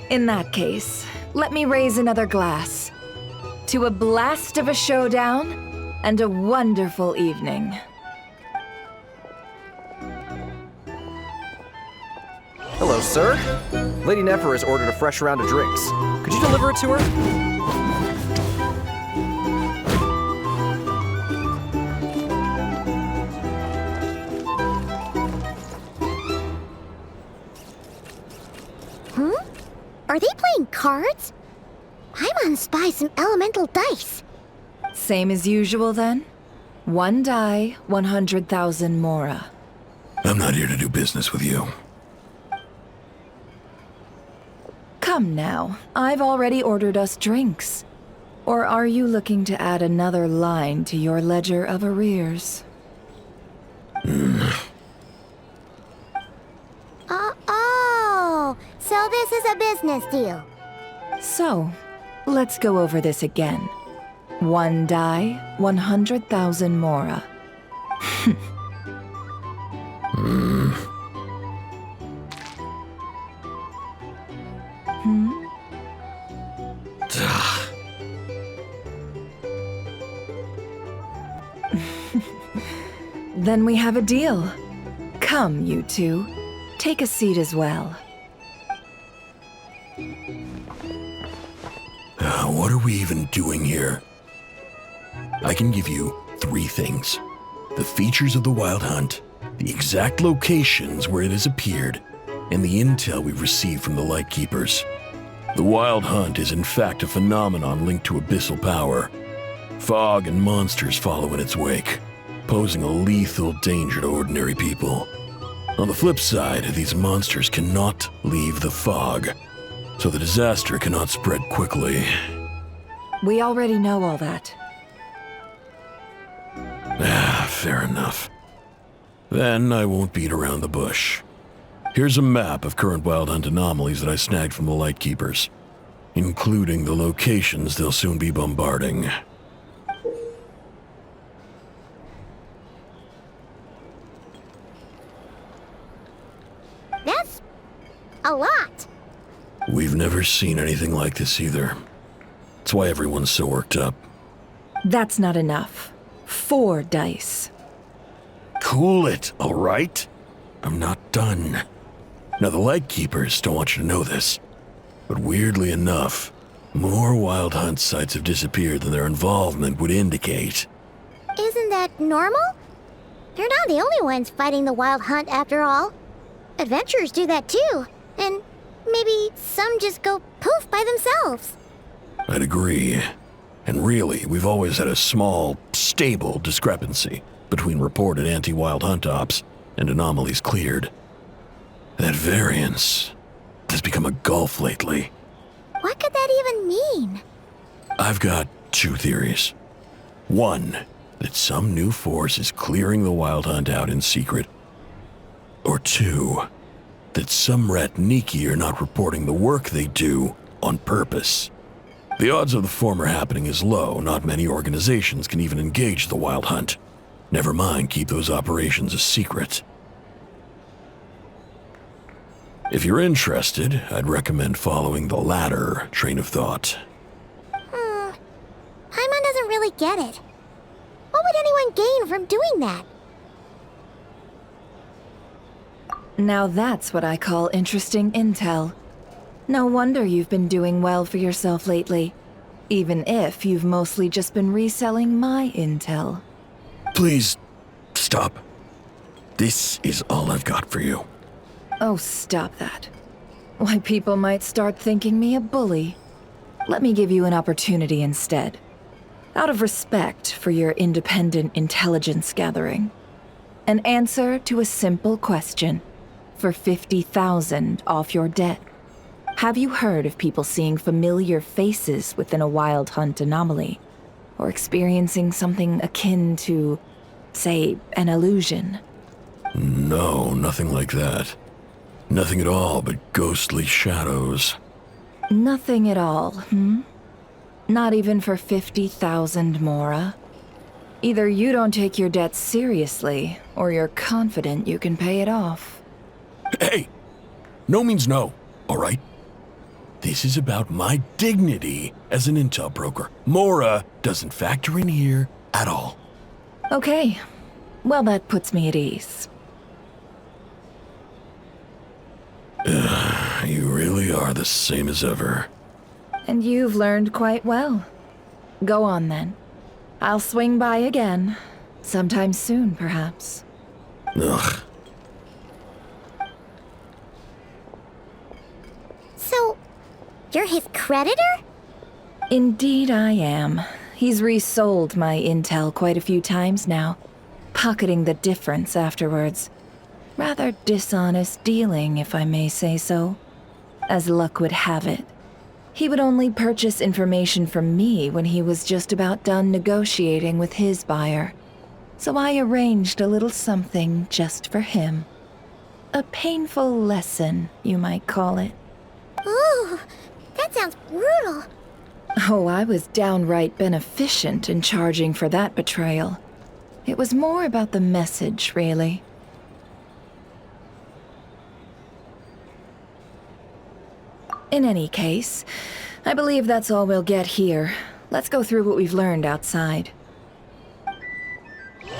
In that case, let me raise another glass. To a blast of a showdown and a wonderful evening. Hello, sir. Lady Nefer has ordered a fresh round of drinks. Could you deliver it to her? cards? Paimon spies some elemental dice. Same as usual then? 1 die, 100,000 mora. I'm not here to do business with you. Come now, I've already ordered us drinks. Or are you looking to add another line to your ledger of arrears? Oh, so this is a business deal. So, let's go over this again. 1 die, 100,000 mora. Then we have a deal. Come, you two. Take a seat as well. What are we even doing here? I can give you 3 things. The features of the Wild Hunt, the exact locations where it has appeared, and the intel we've received from the Lightkeepers. The Wild Hunt is in fact a phenomenon linked to abyssal power. Fog and monsters follow in its wake, posing a lethal danger to ordinary people. On the flip side, these monsters cannot leave the fog, so the disaster cannot spread quickly. We already know all that. Fair enough. Then I won't beat around the bush. Here's a map of current Wild Hunt anomalies that I snagged from the Lightkeepers, including the locations they'll soon be bombarding. That's a lot. We've never seen anything like this either. That's why everyone's so worked up. That's not enough. 4 dice. Cool it, all right? I'm not done. Now, the Lightkeepers don't want you to know this, but weirdly enough, more Wild Hunt sites have disappeared than their involvement would indicate. Isn't that normal? They're not the only ones fighting the Wild Hunt after all. Adventurers do that too, and maybe some just go poof by themselves. I'd agree. And really, we've always had a small, stable discrepancy between reported anti-Wild Hunt ops and anomalies cleared. That variance has become a gulf lately. What could that even mean? I've got 2 theories. 1, that some new force is clearing the Wild Hunt out in secret. Or 2, that some Ratniki are not reporting the work they do on purpose. The odds of the former happening is low. Not many organizations can even engage the Wild Hunt. Never mind keep those operations a secret. If you're interested, I'd recommend following the latter train of thought. Paimon doesn't really get it. What would anyone gain from doing that? Now that's what I call interesting intel. No wonder you've been doing well for yourself lately, even if you've mostly just been reselling my intel. Please, stop. This is all I've got for you. Oh, stop that. Why, people might start thinking me a bully. Let me give you an opportunity instead. Out of respect for your independent intelligence gathering. An answer to a simple question for 50,000 off your debt. Have you heard of people seeing familiar faces within a Wild Hunt anomaly? Or experiencing something akin to, say, an illusion? No, nothing like that. Nothing at all but ghostly shadows. Nothing at all, Not even for 50,000 mora? Either you don't take your debt seriously, or you're confident you can pay it off. Hey! No means no, all right? This is about my dignity as an intel broker. Mora doesn't factor in here at all. Okay. Well, that puts me at ease. You really are the same as ever. And you've learned quite well. Go on, then. I'll swing by again. Sometime soon, perhaps. Ugh. So, You're his creditor? Indeed I am. He's resold my intel quite a few times now, pocketing the difference afterwards. Rather dishonest dealing, if I may say so. As luck would have it, he would only purchase information from me when he was just about done negotiating with his buyer. So I arranged a little something just for him. A painful lesson, you might call it. Ooh, that sounds brutal. Oh, I was downright beneficent in charging for that betrayal. It was more about the message, really. In any case, I believe that's all we'll get here. Let's go through what we've learned outside. You're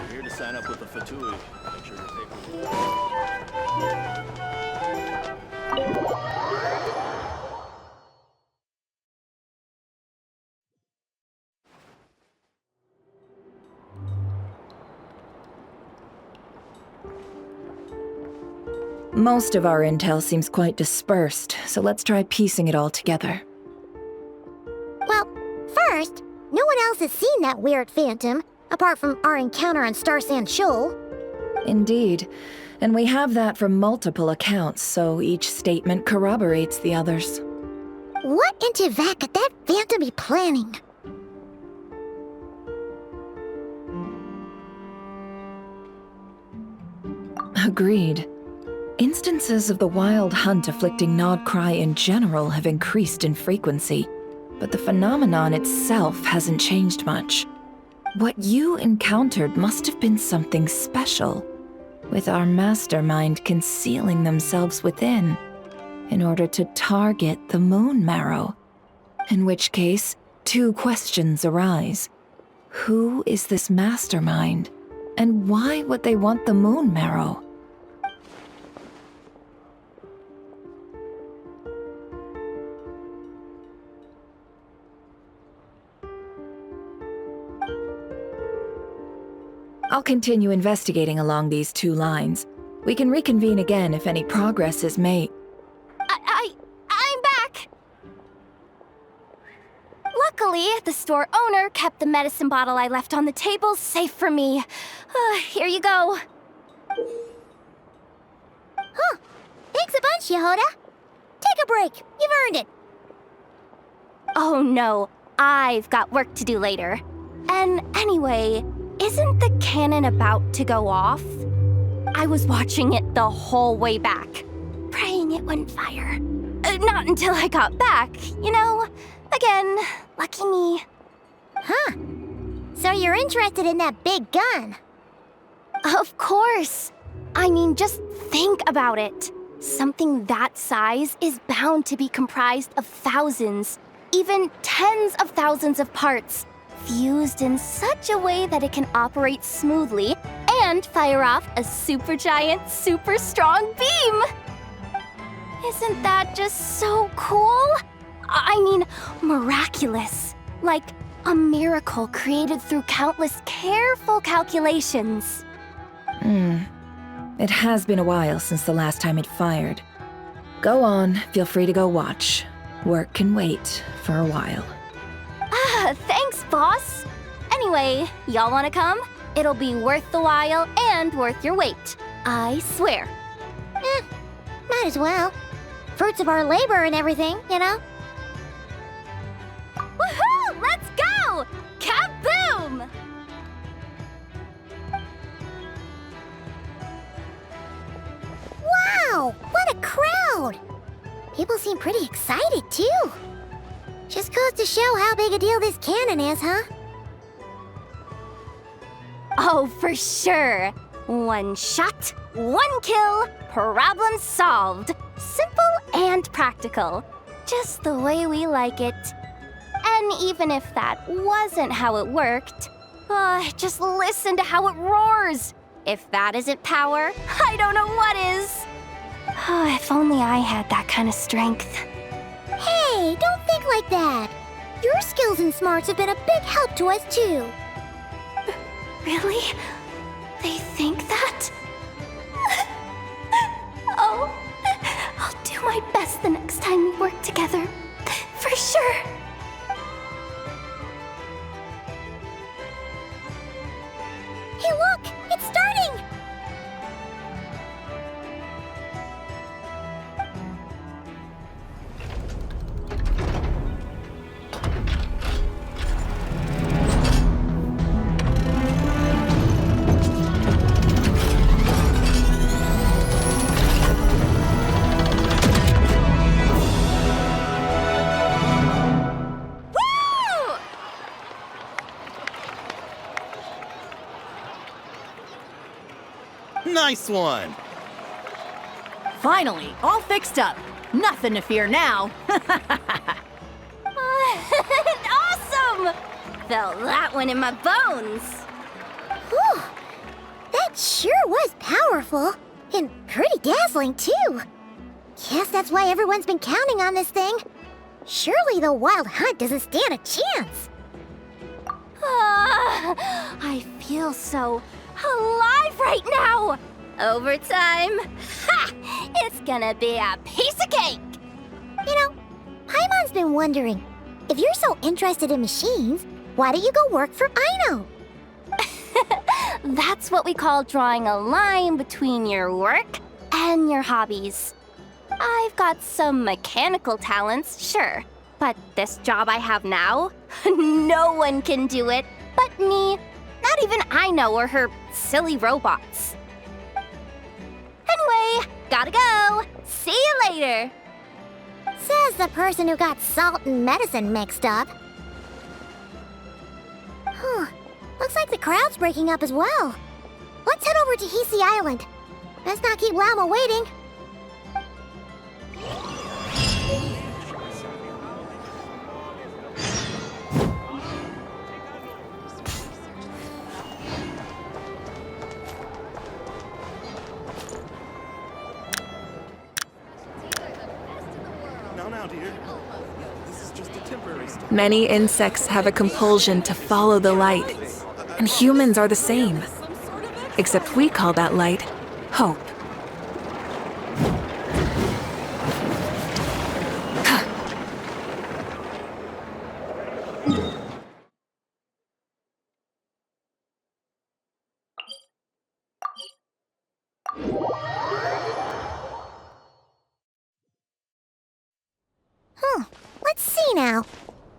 here to sign up with the Fatui. Make sure your paperwork. Most of our intel seems quite dispersed, so let's try piecing it all together. Well, first, no one else has seen that weird phantom, apart from our encounter on Star Sand Shoal. Indeed, and we have that from multiple accounts, so each statement corroborates the others. What in Teyvat could that phantom be planning? Agreed. Instances of the wild hunt afflicting Krai in general have increased in frequency, but the phenomenon itself hasn't changed much. What you encountered must have been something special, with our mastermind concealing themselves within, in order to target the Moon Marrow. In which case, two questions arise. Who is this mastermind, and why would they want the Moon Marrow? I'll continue investigating along these two lines. We can reconvene again if any progress is made. I'm back! Luckily, the store owner kept the medicine bottle I left on the table safe for me. Here you go. Huh. Thanks a bunch, Yehoda. Take a break. You've earned it. Oh no, I've got work to do later. And anyway, isn't the cannon about to go off? I was watching it the whole way back, praying it wouldn't fire. Not until I got back, you know? Again, lucky me. Huh. So you're interested in that big gun? Of course. I mean, just think about it. Something that size is bound to be comprised of thousands, even tens of thousands of parts, fused in such a way that it can operate smoothly and fire off a supergiant, super strong beam! Isn't that just so cool? I mean, miraculous. Like a miracle created through countless careful calculations. It has been a while since the last time it fired. Go on, feel free to go watch. Work can wait for a while. Thanks, boss. Anyway, y'all wanna come? It'll be worth the while and worth your wait. I swear. Might as well. Fruits of our labor and everything, you know? Woohoo! Let's go! Kaboom! Wow! What a crowd! People seem pretty excited, too. Just goes to show how big a deal this cannon is, huh? Oh, for sure. One shot, one kill, problem solved. Simple and practical. Just the way we like it. And even if that wasn't how it worked, just listen to how it roars. If that isn't power, I don't know what is. If only I had that kind of strength. Hey, don't think like that. Your skills and smarts have been a big help to us, too. Really? They think that? the next time we work together. For sure. Hey, look! It's starting! Nice one! Finally, all fixed up. Nothing to fear now. Awesome! Felt that one in my bones. Whew! That sure was powerful. And pretty dazzling, too. Guess that's why everyone's been counting on this thing. Surely the Wild Hunt doesn't stand a chance. I feel so alive right now. Overtime. Ha! It's gonna be a piece of cake. You know, Paimon's been wondering, if you're so interested in machines, why don't you go work for Aino? That's what we call drawing a line between your work and your hobbies. I've got some mechanical talents, sure, but this job I have now, no one can do it but me. Not even Aino or her silly robots. Anyway, gotta go. See you later. Says the person who got salt and medicine mixed up. Huh. Looks like the crowd's breaking up as well. Let's head over to Hisi Island. Let's not keep Lauma waiting. Now, dear. This is just a temporary stop. Many insects have a compulsion to follow the light, and humans are the same. Except we call that light hope. Let's see now.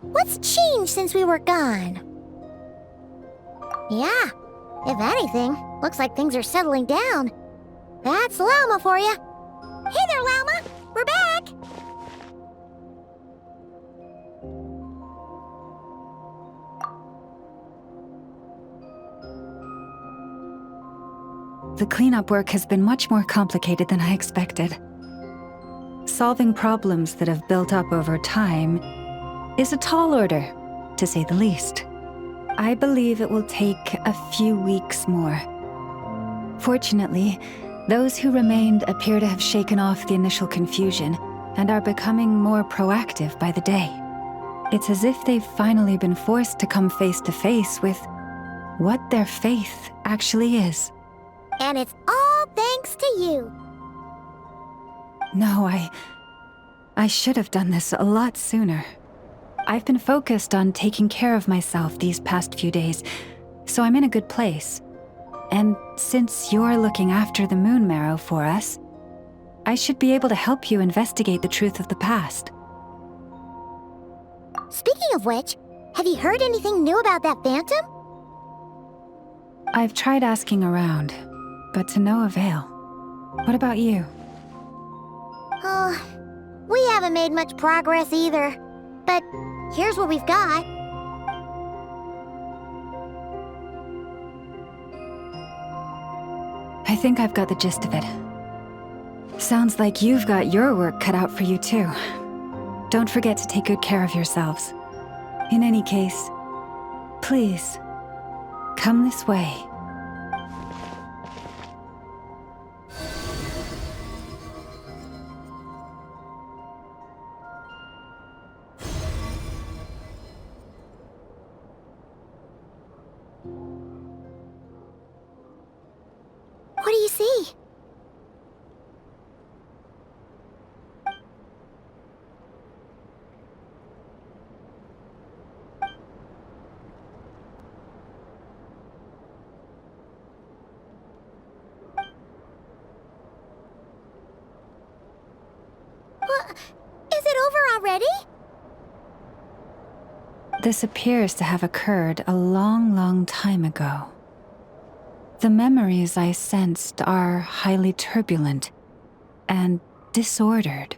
What's changed since we were gone? Yeah, if anything, looks like things are settling down. That's Lauma for you. Hey there, Lauma! We're back! The cleanup work has been much more complicated than I expected. Solving problems that have built up over time is a tall order, to say the least. I believe it will take a few weeks more. Fortunately, those who remained appear to have shaken off the initial confusion and are becoming more proactive by the day. It's as if they've finally been forced to come face to face with what their faith actually is. And it's all thanks to you. No, I should have done this a lot sooner. I've been focused on taking care of myself these past few days, so I'm in a good place. And since you're looking after the moon marrow for us, I should be able to help you investigate the truth of the past. Speaking of which, have you heard anything new about that phantom? I've tried asking around, but to no avail. What about you? We haven't made much progress either. But here's what we've got. I think I've got the gist of it. Sounds like you've got your work cut out for you too. Don't forget to take good care of yourselves. In any case, please, come this way. What do you see? already? This appears to have occurred a long, long time ago. The memories I sensed are highly turbulent and disordered.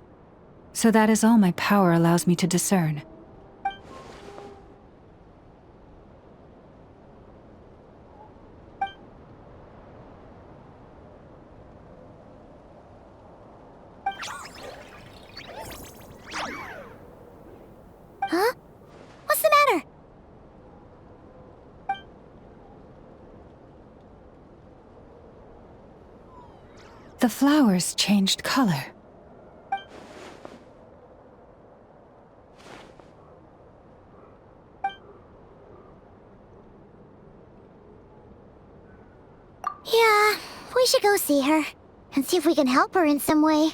So that is all my power allows me to discern. Huh? What's the matter? The flowers changed color. Yeah, we should go see her and see if we can help her in some way.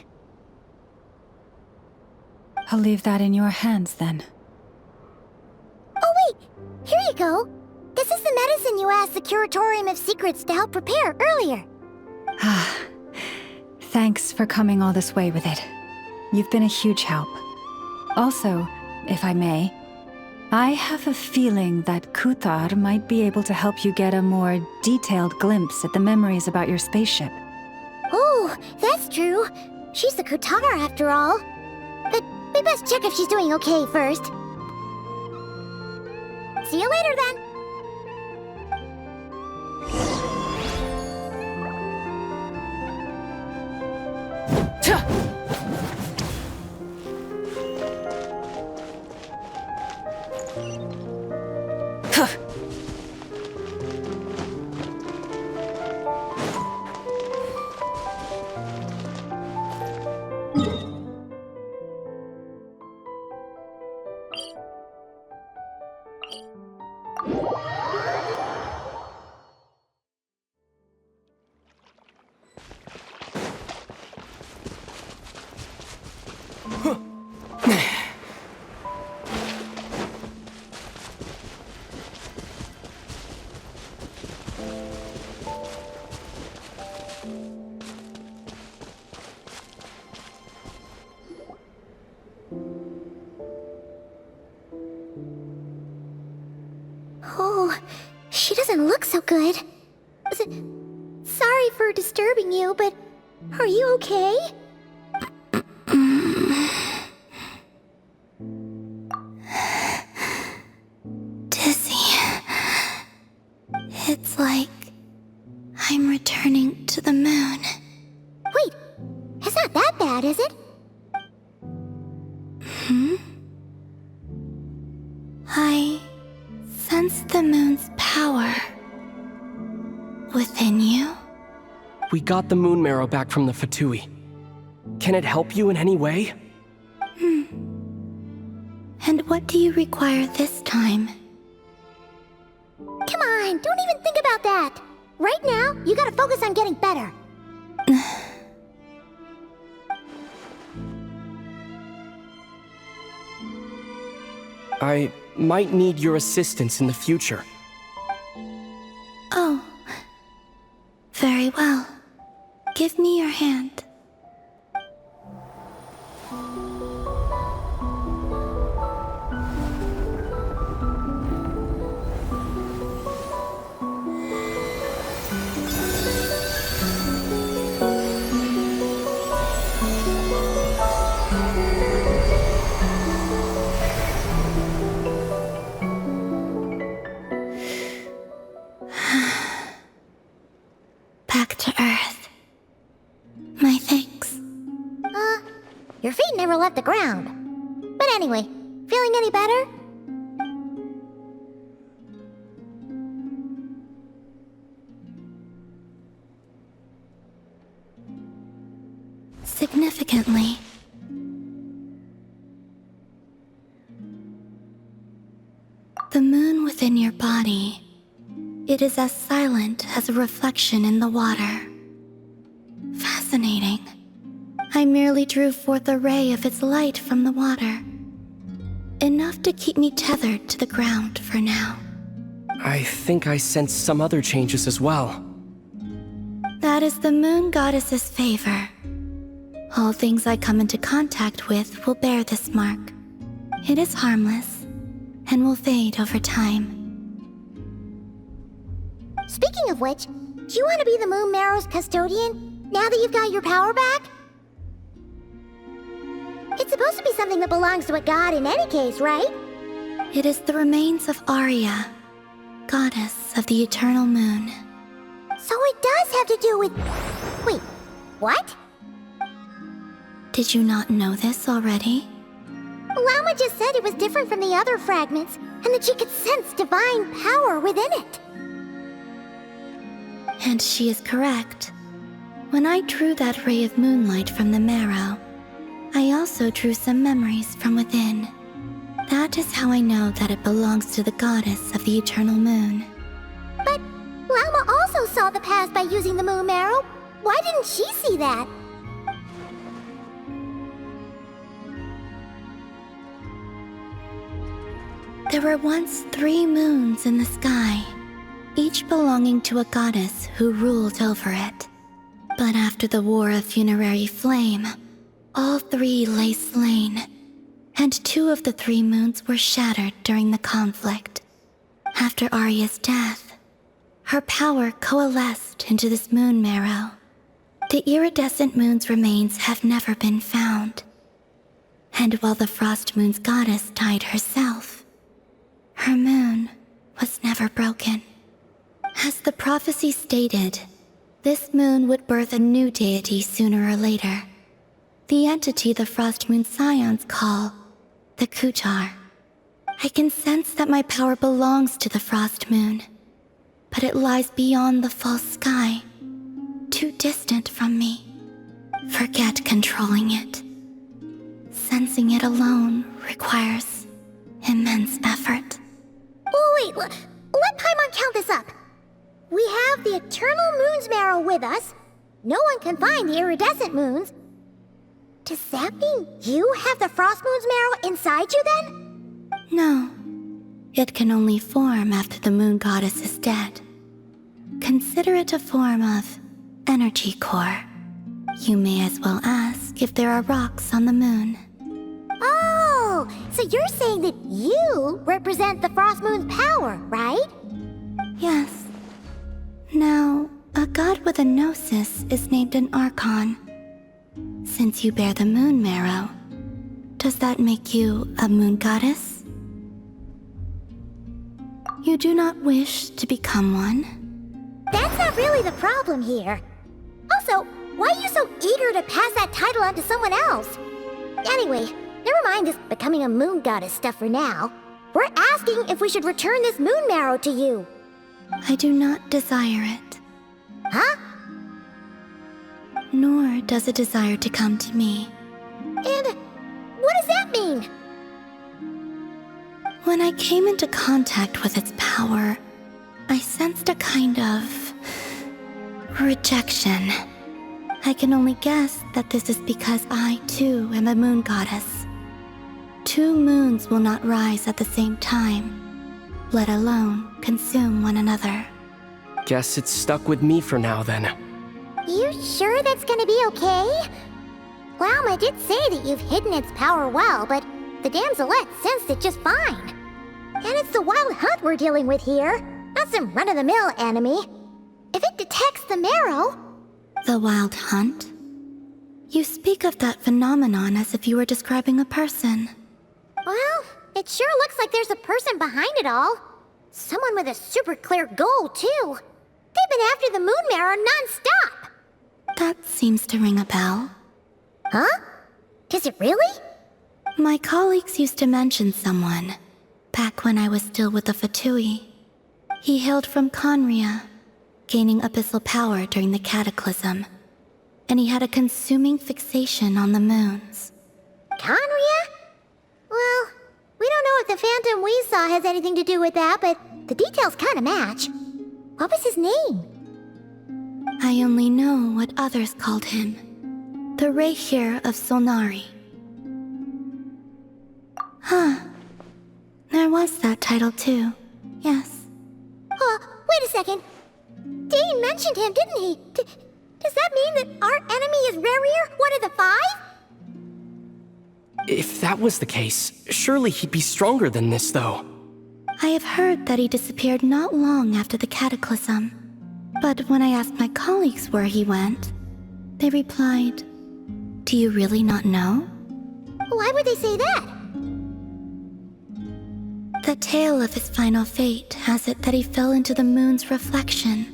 I'll leave that in your hands then. Oh wait, here you go. This is the medicine you asked the Curatorium of Secrets to help prepare earlier. Ah, thanks for coming all this way with it. You've been a huge help. Also, if I may, I have a feeling that Kuthar might be able to help you get a more detailed glimpse at the memories about your spaceship. Oh, that's true. She's the Kuthar after all. But we best check if she's doing okay first. See you later then. Oh, she doesn't look so good. Sorry for disturbing you, but are you okay? Dizzy. It's like I'm returning to the moon. Wait, it's not that bad, is it? I sense the moon's power within you. We got the moon marrow back from the Fatui. Can it help you in any way? And what do you require this time? Come on, don't even think about that. Right now, you gotta focus on getting better. I might need your assistance in the future. Oh. Very well. Give me your hand. Back to Earth. My thanks. Your feet never left the ground. But anyway, feeling any better? Significantly. The moon within your body, it is as silent as a reflection in the water. Fascinating. I merely drew forth a ray of its light from the water. Enough to keep me tethered to the ground for now. I think I sense some other changes as well. That is the moon goddess's favor. All things I come into contact with will bear this mark. It is harmless and will fade over time. Speaking of which, do you want to be the Moon Marrow's custodian now that you've got your power back? It's supposed to be something that belongs to a god in any case, right? It is the remains of Arya, goddess of the eternal moon. So it does have to do with... Wait, what? Did you not know this already? Lauma just said it was different from the other fragments, and that she could sense divine power within it. And she is correct. When I drew that ray of moonlight from the marrow, I also drew some memories from within. That is how I know that it belongs to the goddess of the eternal moon. But Lauma also saw the past by using the moon marrow. Why didn't she see that? There were once 3 moons in the sky, each belonging to a goddess who ruled over it. But after the War of Funerary Flame, all 3 lay slain, and 2 of the 3 moons were shattered during the conflict. After Arya's death, her power coalesced into this moon marrow. The iridescent moon's remains have never been found. And while the Frost Moon's goddess died herself, her moon was never broken. As the prophecy stated, this moon would birth a new deity sooner or later. The entity the Frost Moon Scions call the Kutar. I can sense that my power belongs to the Frost Moon, but it lies beyond the false sky, too distant from me. Forget controlling it. Sensing it alone requires immense effort. Oh wait, let Paimon count this up. We have the Eternal Moon's marrow with us. No one can find the iridescent moons. Does that mean you have the Frost Moon's marrow inside you then? No. It can only form after the moon goddess is dead. Consider it a form of energy core. You may as well ask if there are rocks on the moon. Oh, so you're saying that you represent the Frost Moon's power, right? Yes. Now, a god with a gnosis is named an Archon. Since you bear the moon marrow, does that make you a moon goddess? You do not wish to become one? That's not really the problem here. Also, why are you so eager to pass that title on to someone else? Anyway, never mind this becoming a moon goddess stuff for now. We're asking if we should return this moon marrow to you. I do not desire it. Huh? Nor does it desire to come to me. And what does that mean? When I came into contact with its power, I sensed a kind of rejection. I can only guess that this is because I, too, am a moon goddess. 2 moons will not rise at the same time, let alone consume one another. Guess it's stuck with me for now, then. You sure that's gonna be okay? Lauma did say that you've hidden its power well, but the damselette sensed it just fine. And it's the wild hunt we're dealing with here, not some run-of-the-mill enemy. If it detects the marrow... The wild hunt? You speak of that phenomenon as if you were describing a person. Well, it sure looks like there's a person behind it all. Someone with a super clear goal, too. They've been after the moon marrow non-stop. That seems to ring a bell. Huh? Does it really? My colleagues used to mention someone, back when I was still with the Fatui. He hailed from Conria, gaining abyssal power during the Cataclysm, and he had a consuming fixation on the moons. Conria? Well, we don't know if the phantom we saw has anything to do with that, but the details kinda match. What was his name? I only know what others called him. The Rehir of Solnari. Huh. There was that title too. Yes. Wait a second. Dane mentioned him, didn't he? Does that mean that our enemy is Rehir, one of the 5? If that was the case, surely he'd be stronger than this, though. I have heard that he disappeared not long after the cataclysm. But when I asked my colleagues where he went, they replied, "Do you really not know?" Why would they say that? The tale of his final fate has it that he fell into the moon's reflection,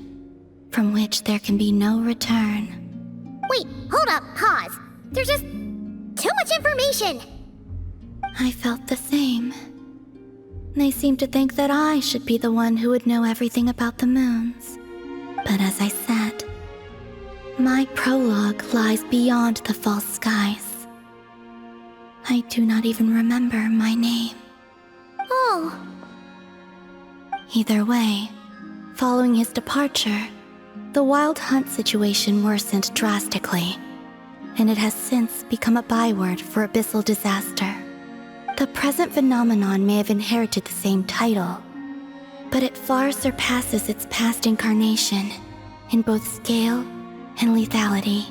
from which there can be no return. Wait, hold up, pause. There's just too much information. I felt the same. They seemed to think that I should be the one who would know everything about the moons. But as I said, my prologue lies beyond the false skies. I do not even remember my name. Oh. Either way, following his departure, the wild hunt situation worsened drastically, and it has since become a byword for abyssal disaster. The present phenomenon may have inherited the same title, but it far surpasses its past incarnation in both scale and lethality.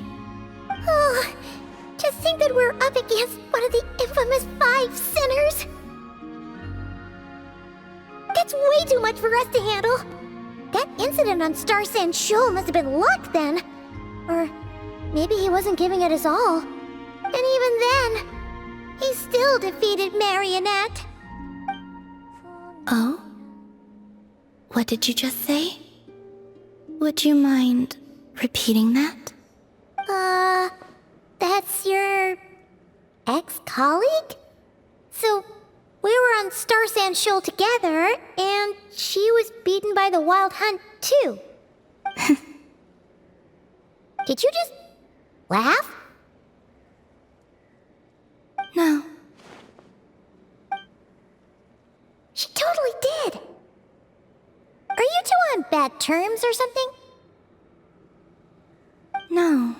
Oh, to think that we're up against one of the infamous 5 sinners. That's way too much for us to handle. That incident on Star Sand Shoal must have been luck then. Or maybe he wasn't giving it his all. And even then, he still defeated Marionette. Oh? What did you just say? Would you mind repeating that? That's your ex-colleague? So, we were on Star Sand Shoal together, and she was beaten by the Wild Hunt, too. Did you just laugh? No. She totally did. Are you two on bad terms or something? No.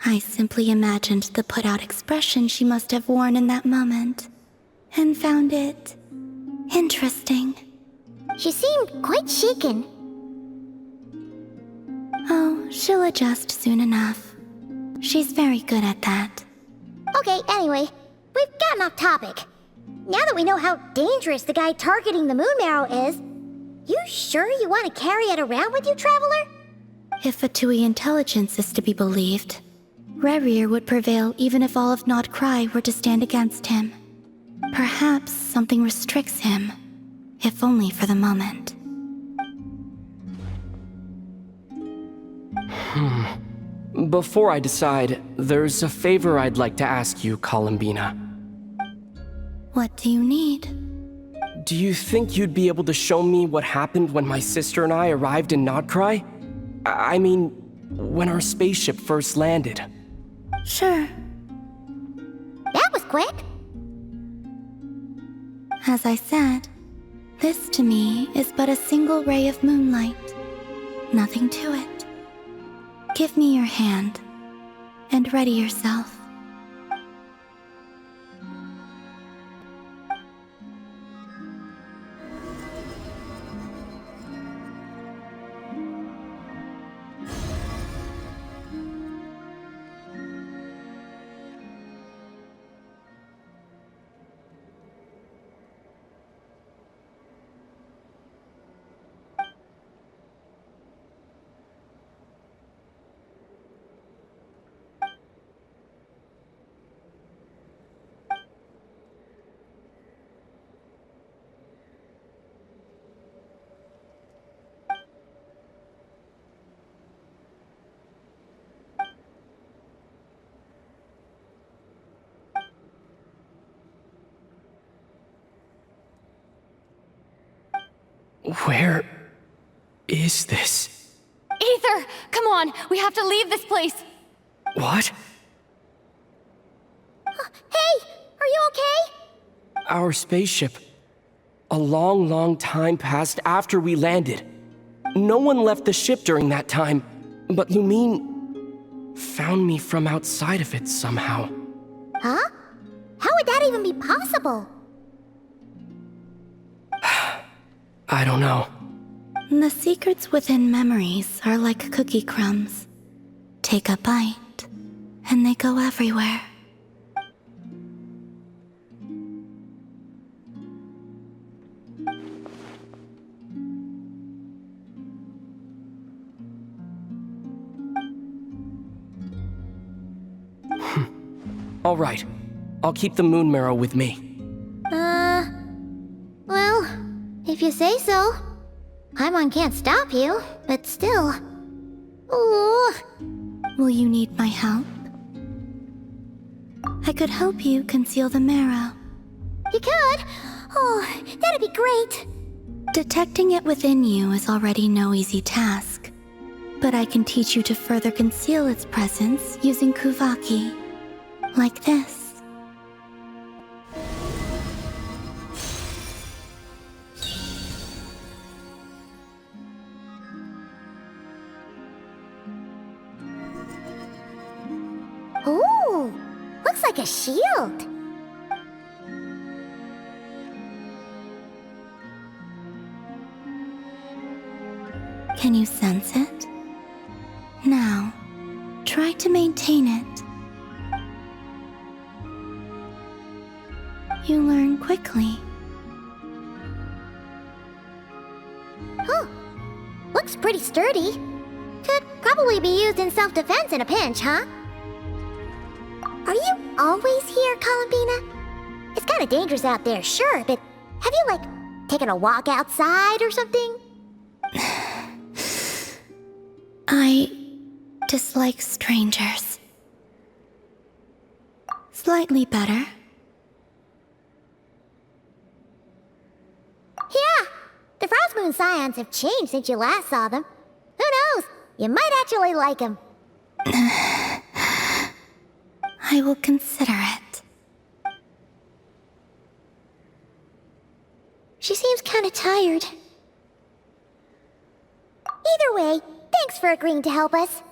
I simply imagined the put-out expression she must have worn in that moment, and found it interesting. She seemed quite shaken. Oh, she'll adjust soon enough. She's very good at that. Okay, anyway, we've gotten off topic. Now that we know how dangerous the guy targeting the moon marrow is, you sure you want to carry it around with you, Traveler? If Fatui intelligence is to be believed, Rerir would prevail even if all of Nod Krai were to stand against him. Perhaps something restricts him, if only for the moment. Before I decide, there's a favor I'd like to ask you, Columbina. What do you need? Do you think you'd be able to show me what happened when my sister and I arrived in Nod Krai? I mean, when our spaceship first landed. Sure. That was quick. As I said, this to me is but a single ray of moonlight. Nothing to it. Give me your hand, and ready yourself. Where is this? Aether! Come on! We have to leave this place! What? Hey! Are you okay? Our spaceship. A long, long time passed after we landed. No one left the ship during that time, but Lumine found me from outside of it somehow. Huh? How would that even be possible? I don't know. The secrets within memories are like cookie crumbs. Take a bite, and they go everywhere. All right. I'll keep the moon marrow with me. Well, if you say so. Paimon can't stop you, but still. Ooh. Will you need my help? I could help you conceal the marrow. You could? Oh, that'd be great. Detecting it within you is already no easy task. But I can teach you to further conceal its presence using Kuvaki. Like this. Ooh, looks like a shield. Can you sense it? Now, try to maintain it. You learn quickly. Oh, looks pretty sturdy. Could probably be used in self-defense in a pinch, huh? Are you always here, Columbina? It's kind of dangerous out there, sure, but have you, like, taken a walk outside or something? I dislike strangers. Slightly better. Yeah, the Frost Moon Scions have changed since you last saw them. Who knows? You might actually like them. I will consider it. She seems kind of tired. Either way, thanks for agreeing to help us.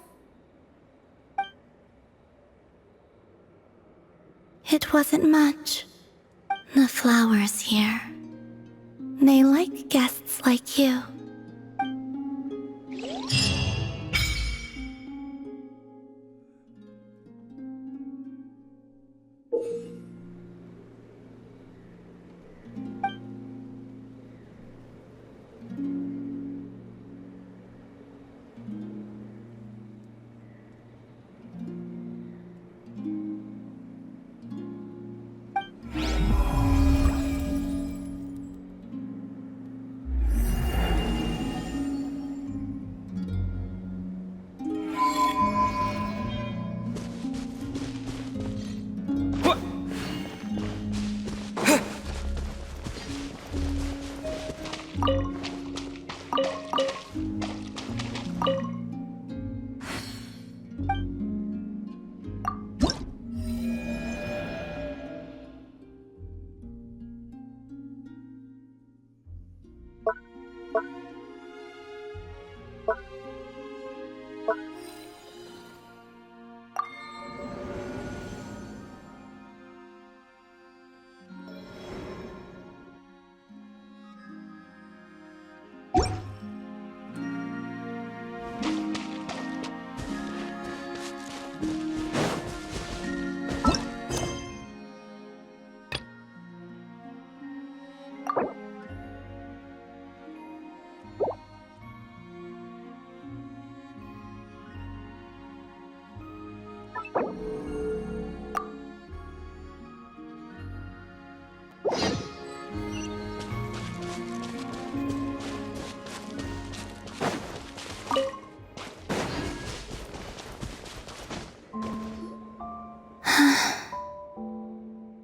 It wasn't much. The flowers here. They like guests like you.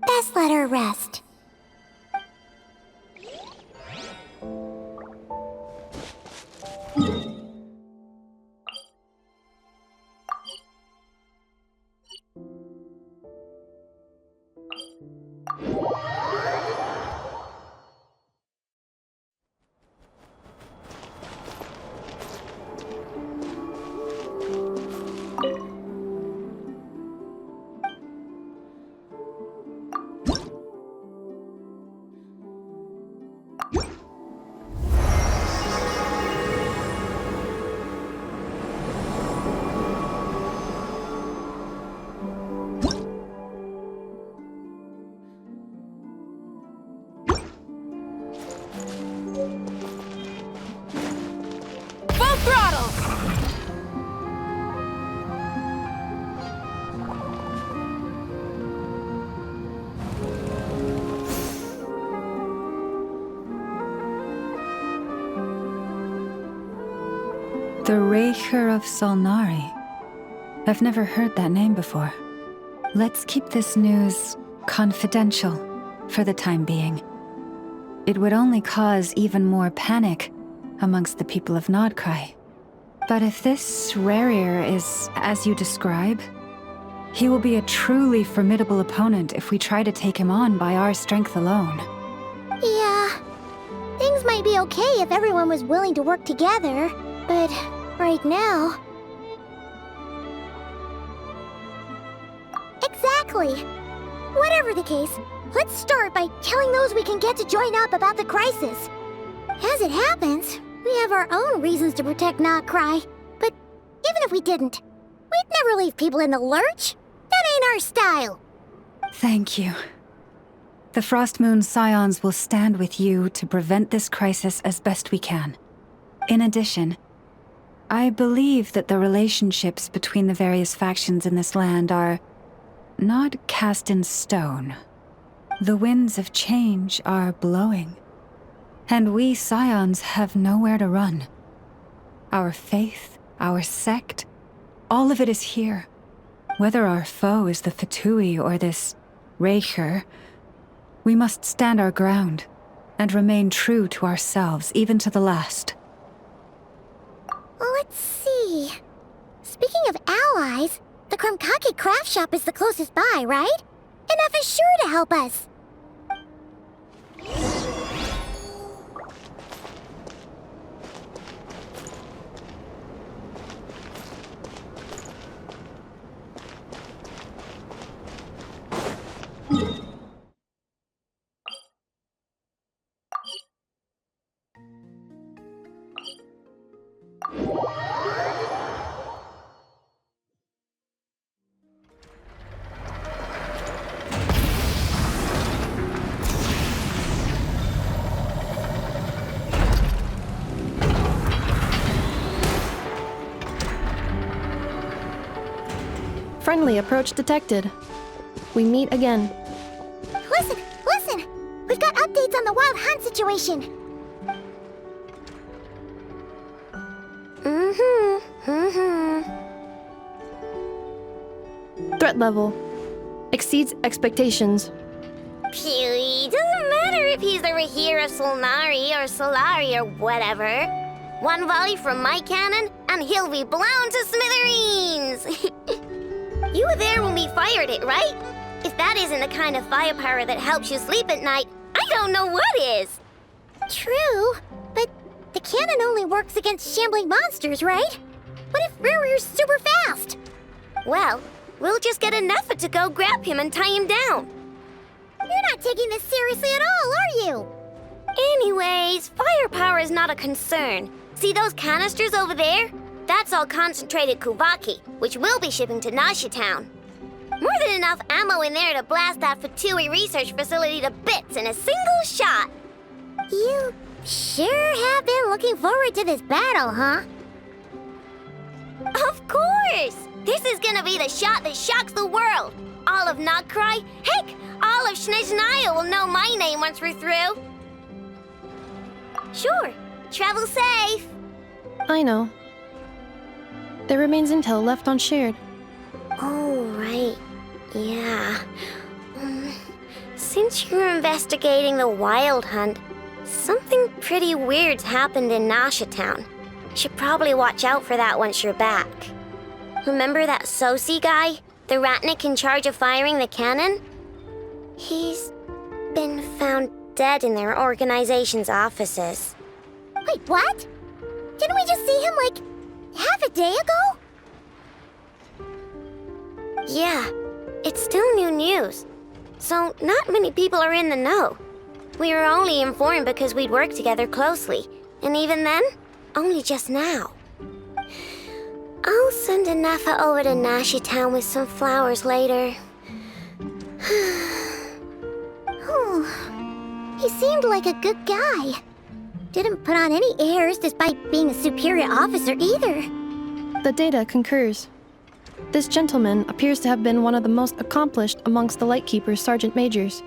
Best let her rest. The Raker of Solnari. I've never heard that name before. Let's keep this news confidential for the time being. It would only cause even more panic amongst the people of Krai. But if this Rarir is as you describe, he will be a truly formidable opponent if we try to take him on by our strength alone. Yeah, things might be okay if everyone was willing to work together, but right now... Exactly! Whatever the case, let's start by telling those we can get to join up about the crisis. As it happens, we have our own reasons to protect Krai, but even if we didn't, we'd never leave people in the lurch. That ain't our style. Thank you. The Frostmoon Scions will stand with you to prevent this crisis as best we can. In addition, I believe that the relationships between the various factions in this land are not cast in stone. The winds of change are blowing, and we Scions have nowhere to run. Our faith, our sect, all of it is here. Whether our foe is the Fatui or this Raker, we must stand our ground and remain true to ourselves, even to the last. Let's see. Speaking of allies, the Krumkake craft shop is the closest by, right? Enough is sure to help us. Friendly approach detected. We meet again. Listen! We've got updates on the Wild Hunt situation. Threat level exceeds expectations. Phew, doesn't matter if he's the Rahir of Solnari or Solari or whatever. One volley from my cannon, and he'll be blown to smithereens! You were there when we fired it, right? If that isn't the kind of firepower that helps you sleep at night, I don't know what is! True, but the cannon only works against shambling monsters, right? What if Rarir's super fast? Well, we'll just get enough to go grab him and tie him down. You're not taking this seriously at all, are you? Anyways, firepower is not a concern. See those canisters over there? That's all concentrated Kuvaki, which we'll be shipping to Nashitown. More than enough ammo in there to blast that Fatui research facility to bits in a single shot. You sure have been looking forward to this battle, huh? Of course! This is gonna be the shot that shocks the world. All of Krai, heck, all of Snezhnaya will know my name once we're through. Sure, travel safe. I know. There remains intel left unshared. Oh, right. Yeah. Since you're investigating the Wild Hunt, something pretty weird's happened in Nashitown. Should probably watch out for that once you're back. Remember that Sosi guy? The Ratnik in charge of firing the cannon? He's been found dead in their organization's offices. Wait, what? Didn't we just see him, like, half a day ago? Yeah, it's still new news. So not many people are in the know. We were only informed because we'd worked together closely. And even then, only just now. I'll send Anafa over to Nashitown with some flowers later. Oh, he seemed like a good guy. Didn't put on any airs despite being a superior officer either. The data concurs. This gentleman appears to have been one of the most accomplished amongst the Lightkeeper's sergeant majors.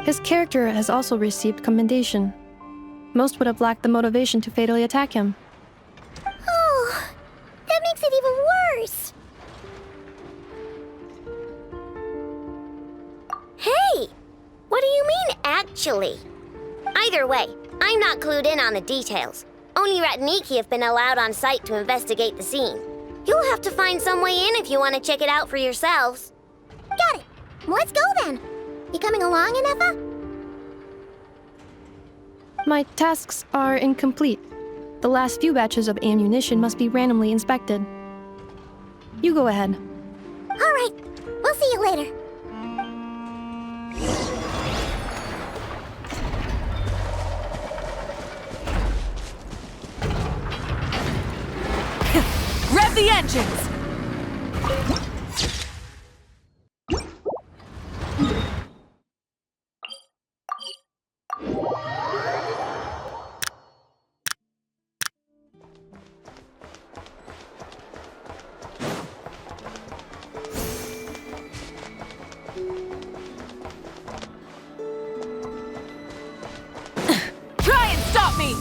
His character has also received commendation. Most would have lacked the motivation to fatally attack him. Oh, course! Hey! What do you mean, actually? Either way, I'm not clued in on the details. Only Ratniki have been allowed on site to investigate the scene. You'll have to find some way in if you want to check it out for yourselves. Got it! Let's go then! You coming along, Inefa? My tasks are incomplete. The last few batches of ammunition must be randomly inspected. You go ahead. Alright, we'll see you later. Rev the engines! Try and stop me!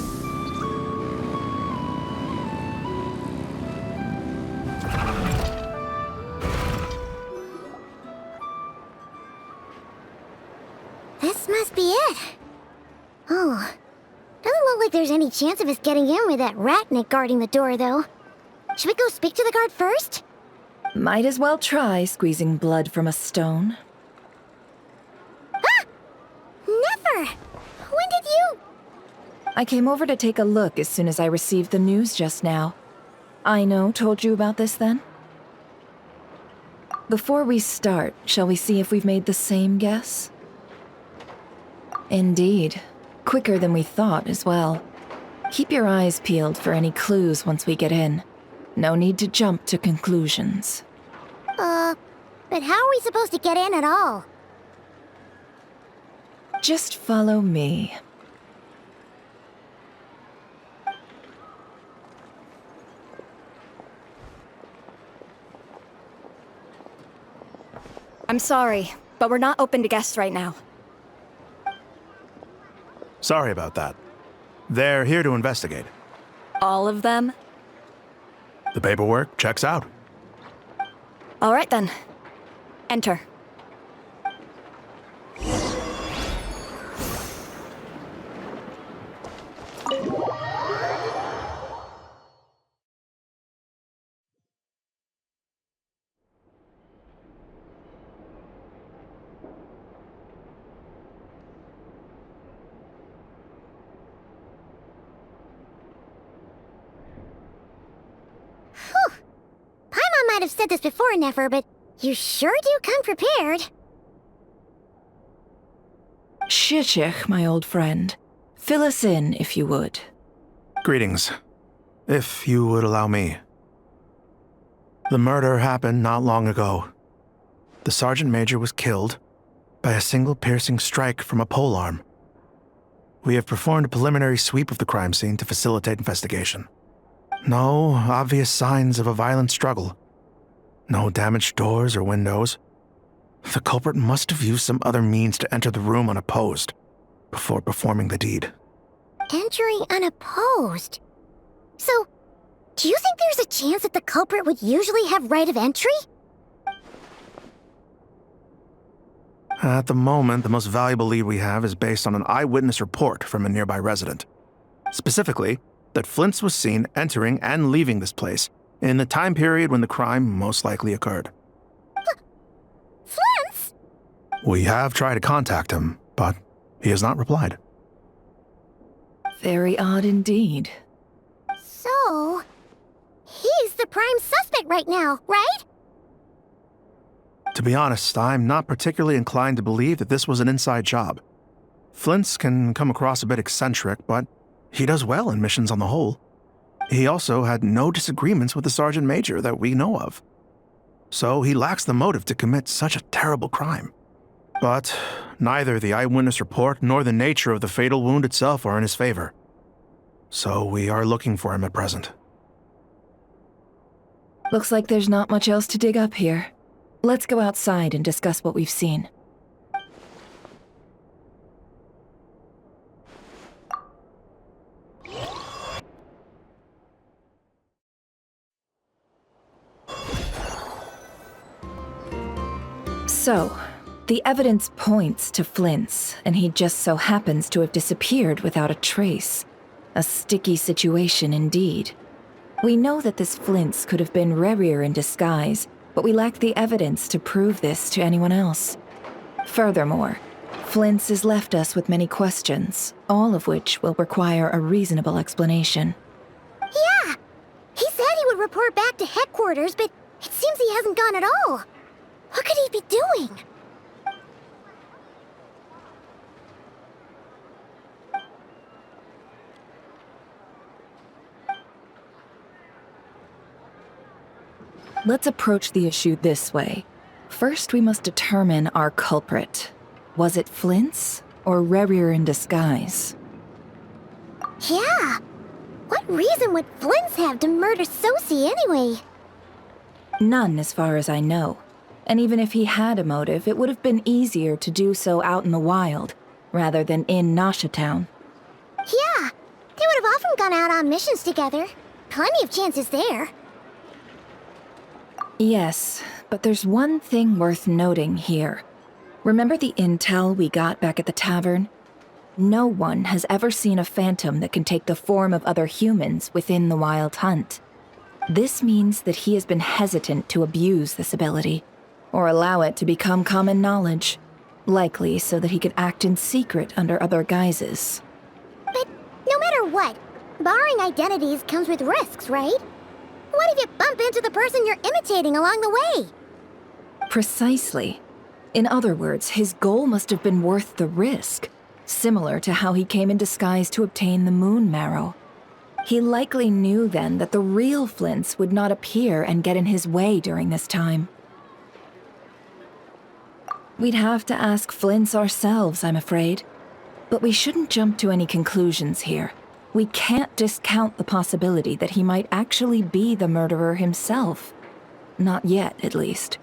This must be it. Oh, doesn't look like there's any chance of us getting in with that Ratnik guarding the door, though. Should we go speak to the guard first? Might as well try squeezing blood from a stone. Ah! Never! When did you... I came over to take a look as soon as I received the news just now. Aino told you about this then? Before we start, shall we see if we've made the same guess? Indeed. Quicker than we thought as well. Keep your eyes peeled for any clues once we get in. No need to jump to conclusions. But how are we supposed to get in at all? Just follow me. I'm sorry, but we're not open to guests right now. Sorry about that. They're here to investigate. All of them? The paperwork checks out. All right then. Enter. Paimon might have said this before, Nefer, but you sure do come prepared. Shishich, my old friend. Fill us in, if you would. Greetings. If you would allow me. The murder happened not long ago. The Sergeant Major was killed by a single piercing strike from a polearm. We have performed a preliminary sweep of the crime scene to facilitate investigation. No obvious signs of a violent struggle. No damaged doors or windows. The culprit must have used some other means to enter the room unopposed before performing the deed. Entering unopposed? So, do you think there's a chance that the culprit would usually have right of entry? At the moment, the most valuable lead we have is based on an eyewitness report from a nearby resident. Specifically, that Flint was seen entering and leaving this place in the time period when the crime most likely occurred. Flint? We have tried to contact him, but he has not replied. Very odd indeed. So, he's the prime suspect right now, right? To be honest, I'm not particularly inclined to believe that this was an inside job. Flint's can come across a bit eccentric, but he does well in missions on the whole. He also had no disagreements with the Sergeant Major that we know of. So he lacks the motive to commit such a terrible crime. But neither the eyewitness report nor the nature of the fatal wound itself are in his favor. So we are looking for him at present. Looks like there's not much else to dig up here. Let's go outside and discuss what we've seen. So, the evidence points to Flint's, and he just so happens to have disappeared without a trace. A sticky situation indeed. We know that this Flint's could have been Rerir in disguise, but we lack the evidence to prove this to anyone else. Furthermore, Flint's has left us with many questions, all of which will require a reasonable explanation. Yeah! He said he would report back to headquarters, but it seems he hasn't gone at all. What could he be doing? Let's approach the issue this way. First, we must determine our culprit. Was it Flint's or Rerir in disguise? Yeah! What reason would Flint's have to murder Sosie anyway? None, as far as I know. And even if he had a motive, it would have been easier to do so out in the wild, rather than in Nasha Town. Yeah! They would have often gone out on missions together. Plenty of chances there. Yes, but there's one thing worth noting here. Remember the intel we got back at the tavern? No one has ever seen a phantom that can take the form of other humans within the Wild Hunt. This means that he has been hesitant to abuse this ability, or allow it to become common knowledge, likely so that he could act in secret under other guises. But no matter what, barring identities comes with risks, right? What if you bump into the person you're imitating along the way? Precisely. In other words, his goal must have been worth the risk, similar to how he came in disguise to obtain the moon marrow. He likely knew then that the real Flint's would not appear and get in his way during this time. We'd have to ask Flint's ourselves, I'm afraid. But we shouldn't jump to any conclusions here. We can't discount the possibility that he might actually be the murderer himself. Not yet, at least.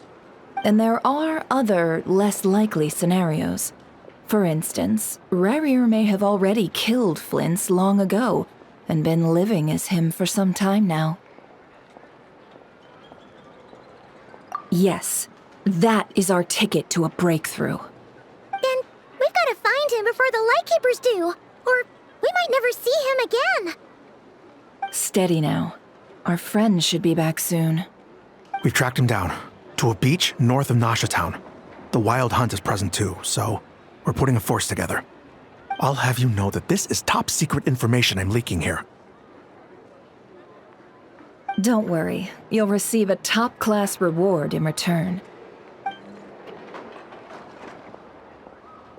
And there are other, less likely scenarios. For instance, Rerir may have already killed Flint's long ago, and been living as him for some time now. Yes, that is our ticket to a breakthrough. Then we've got to find him before the Lightkeepers do, or we might never see him again. Steady now. Our friend should be back soon. We've tracked him down to a beach north of Nasha Town. The Wild Hunt is present too, so we're putting a force together. I'll have you know that this is top secret information I'm leaking here. Don't worry. You'll receive a top-class reward in return.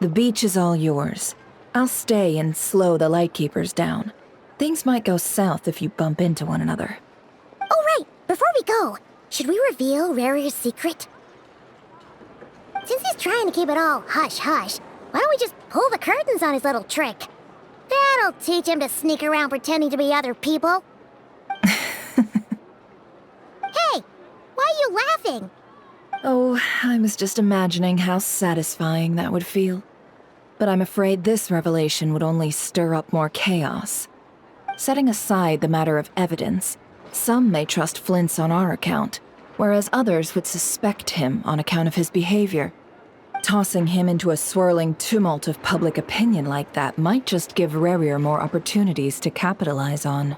The beach is all yours. I'll stay and slow the Lightkeepers down. Things might go south if you bump into one another. Oh, right. Before we go, should we reveal Rerir's secret? Since he's trying to keep it all hush-hush, why don't we just pull the curtains on his little trick? That'll teach him to sneak around pretending to be other people. Hey, why are you laughing? Oh, I was just imagining how satisfying that would feel. But I'm afraid this revelation would only stir up more chaos. Setting aside the matter of evidence, some may trust Flint's on our account, whereas others would suspect him on account of his behavior. Tossing him into a swirling tumult of public opinion like that might just give Rerir more opportunities to capitalize on.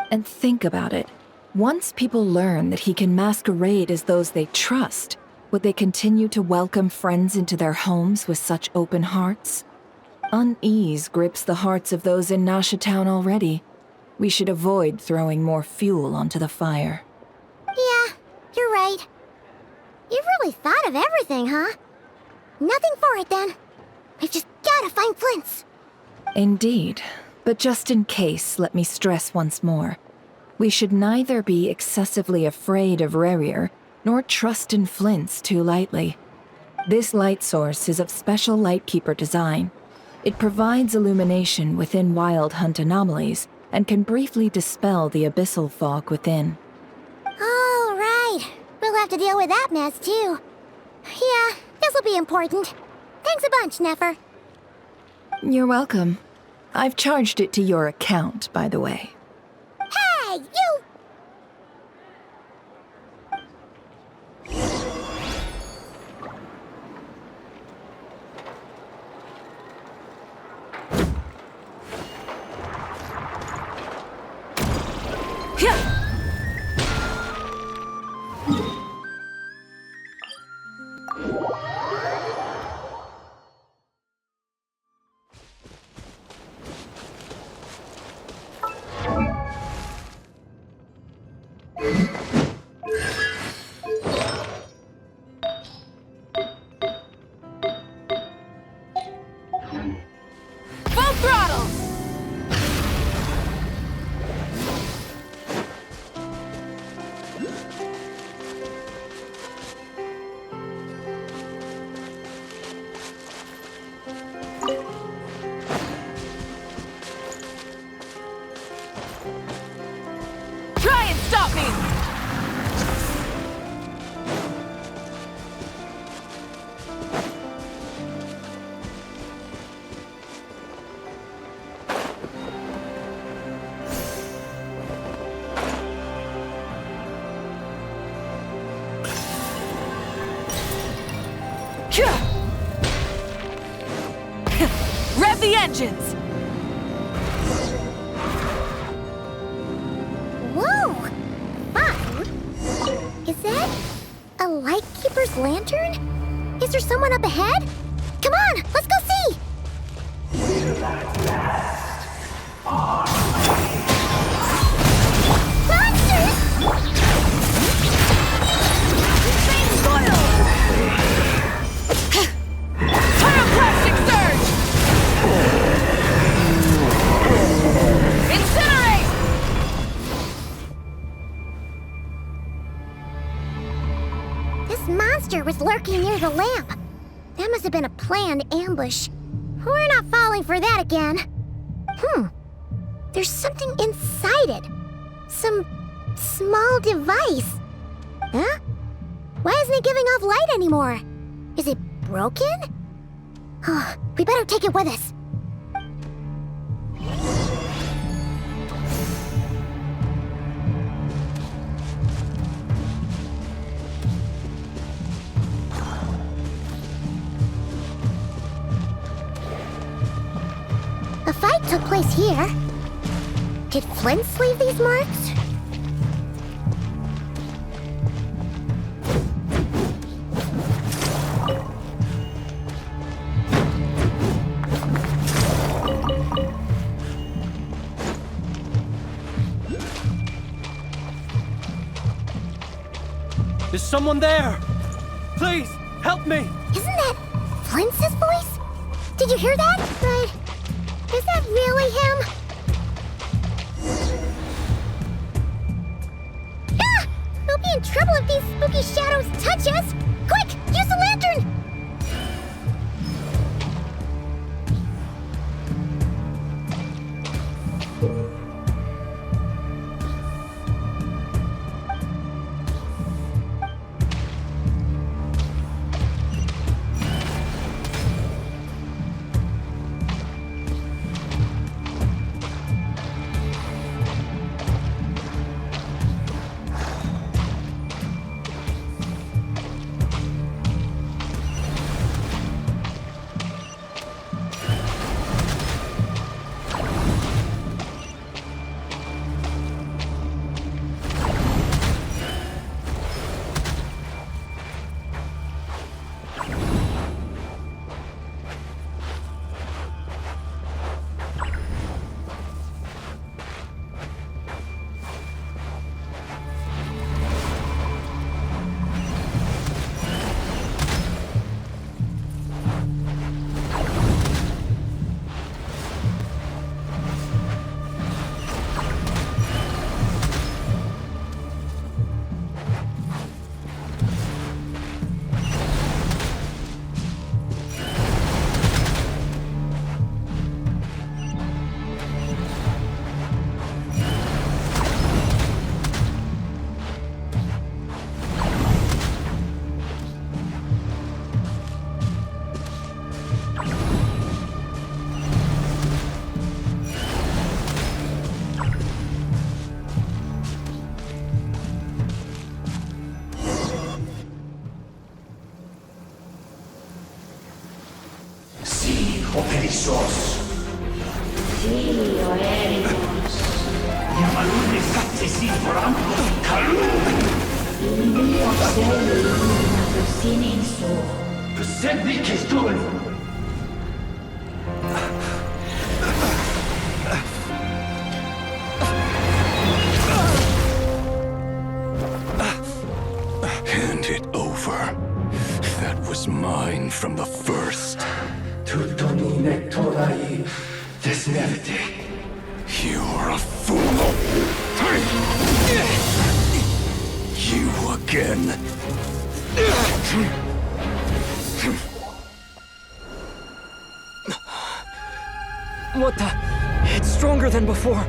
And think about it. Once people learn that he can masquerade as those they trust, would they continue to welcome friends into their homes with such open hearts? Unease grips the hearts of those in Nasha Town already. We should avoid throwing more fuel onto the fire. Yeah, you're right. You've really thought of everything, huh? Nothing for it, then. We've just gotta find Flint's. Indeed. But just in case, let me stress once more. We should neither be excessively afraid of Rerir, nor trust in Flint's too lightly. This light source is of special Lightkeeper design. It provides illumination within Wild Hunt anomalies, and can briefly dispel the abyssal fog within. Oh, right. We'll have to deal with that mess, too. Yeah, this'll be important. Thanks a bunch, Nefer. You're welcome. I've charged it to your account, by the way. Hey, you! Full throttle! Try and stop me! Rev the engines! Whoa! Fun! Is that a Lightkeeper's lantern? Is there someone up ahead? Come on, let's go see! Monsters! Pyroclastic surge! Incinerate! This monster was lurking near the lamp. That must have been a planned ambush. We're not falling for that again. There's something inside it. Some small device. Huh? Why isn't it giving off light anymore? Is it broken? Oh, we better take it with us. A fight took place here. Did Flint leave these marks? Is someone there? Please, help me! Isn't that Flint's voice? Did you hear that? But is that really him? Ah! We'll be in trouble if these spooky shadows touch us! Quick, use the lantern! Hand it over. That was mine from the first. You're a fool. You again. What the? It's stronger than before.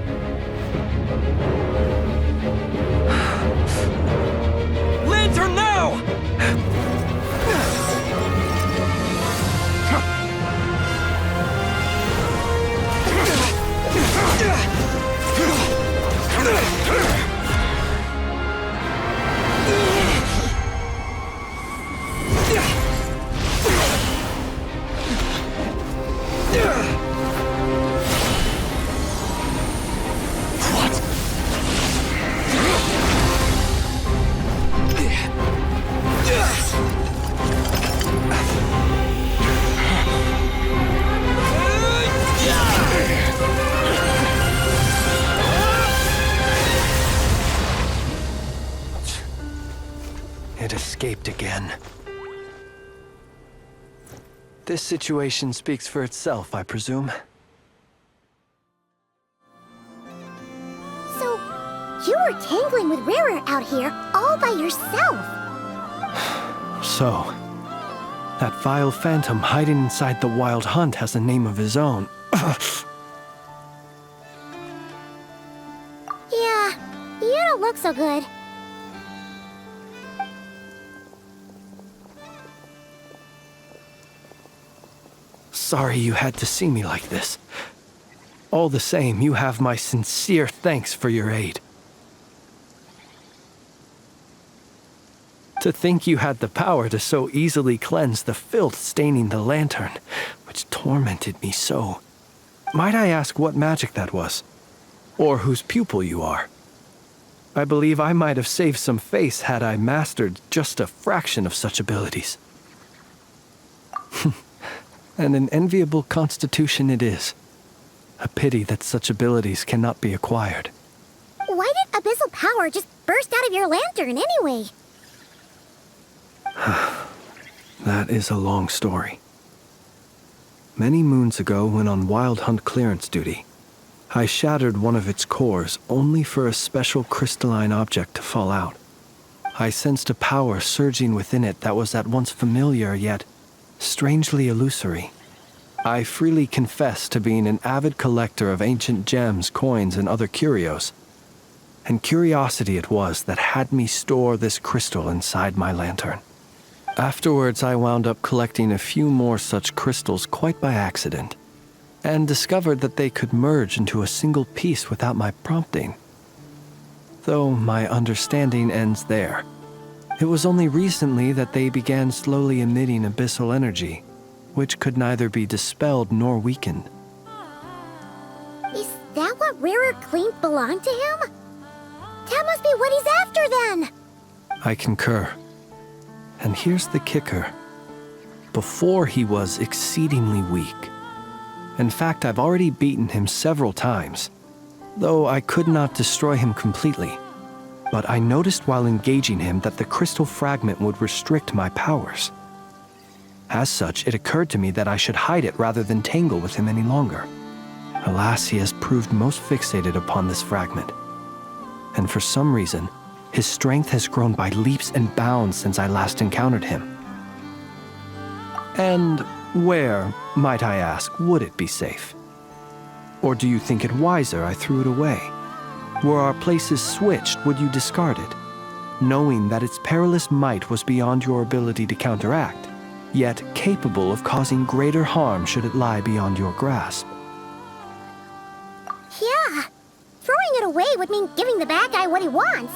Lantern now! It escaped again. This situation speaks for itself, I presume. So, you were tangling with Rarer out here all by yourself. So, that vile phantom hiding inside the Wild Hunt has a name of his own. Yeah, you don't look so good. Sorry you had to see me like this. All the same, you have my sincere thanks for your aid. To think you had the power to so easily cleanse the filth staining the lantern, which tormented me so. Might I ask what magic that was? Or whose pupil you are? I believe I might have saved some face had I mastered just a fraction of such abilities. And an enviable constitution it is. A pity that such abilities cannot be acquired. Why did abyssal power just burst out of your lantern anyway? That is a long story. Many moons ago, when on Wild Hunt clearance duty, I shattered one of its cores only for a special crystalline object to fall out. I sensed a power surging within it that was at once familiar yet strangely illusory. I freely confess to being an avid collector of ancient gems, coins, and other curios. And curiosity it was that had me store this crystal inside my lantern. Afterwards, I wound up collecting a few more such crystals quite by accident, and discovered that they could merge into a single piece without my prompting. Though my understanding ends there. It was only recently that they began slowly emitting abyssal energy, which could neither be dispelled nor weakened. Is that what Rarer claimed belonged to him? That must be what he's after then! I concur. And here's the kicker. Before he was exceedingly weak. In fact, I've already beaten him several times, though I could not destroy him completely. But I noticed while engaging him that the crystal fragment would restrict my powers. As such, it occurred to me that I should hide it rather than tangle with him any longer. Alas, he has proved most fixated upon this fragment. And for some reason, his strength has grown by leaps and bounds since I last encountered him. And where, might I ask, would it be safe? Or do you think it wiser I threw it away? Were our places switched, would you discard it, knowing that its perilous might was beyond your ability to counteract, yet capable of causing greater harm should it lie beyond your grasp? Yeah, throwing it away would mean giving the bad guy what he wants.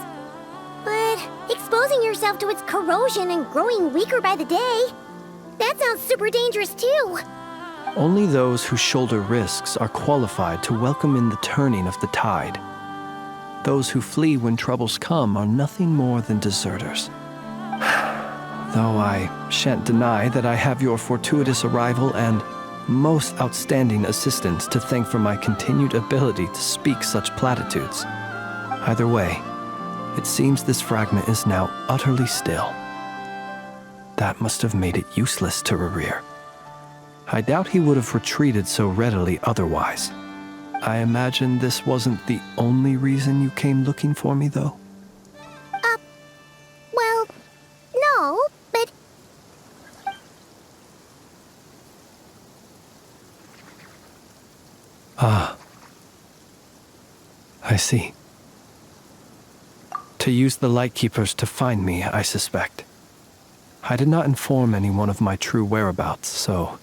But exposing yourself to its corrosion and growing weaker by the day, that sounds super dangerous too. Only those who shoulder risks are qualified to welcome in the turning of the tide. Those who flee when troubles come are nothing more than deserters. Though I shan't deny that I have your fortuitous arrival and most outstanding assistance to thank for my continued ability to speak such platitudes. Either way, it seems this fragment is now utterly still. That must have made it useless to Rerir. I doubt he would have retreated so readily otherwise. I imagine this wasn't the only reason you came looking for me, though? Well, no, but... Ah. I see. To use the Lightkeepers to find me, I suspect. I did not inform anyone of my true whereabouts, so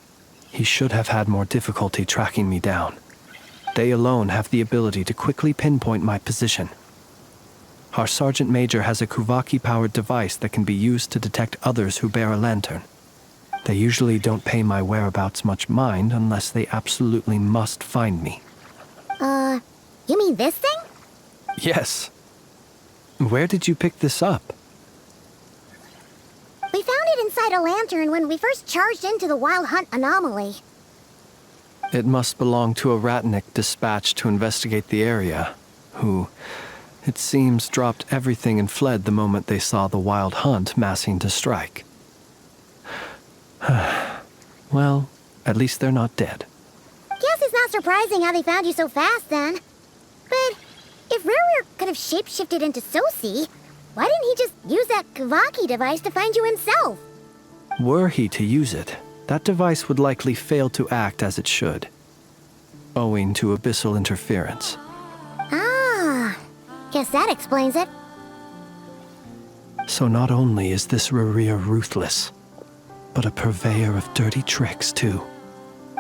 he should have had more difficulty tracking me down. They alone have the ability to quickly pinpoint my position. Our Sergeant Major has a Kuvaki-powered device that can be used to detect others who bear a lantern. They usually don't pay my whereabouts much mind unless they absolutely must find me. You mean this thing? Yes. Where did you pick this up? We found it inside a lantern when we first charged into the Wild Hunt anomaly. It must belong to a Ratnik dispatched to investigate the area, who, it seems, dropped everything and fled the moment they saw the Wild Hunt massing to strike. Well, at least they're not dead. Guess it's not surprising how they found you so fast, then. But if Rerir could have shapeshifted into Sosi, why didn't he just use that Kuvaki device to find you himself? Were he to use it, that device would likely fail to act as it should, owing to abyssal interference. Ah, guess that explains it. So not only is this Rerir ruthless, but a purveyor of dirty tricks, too.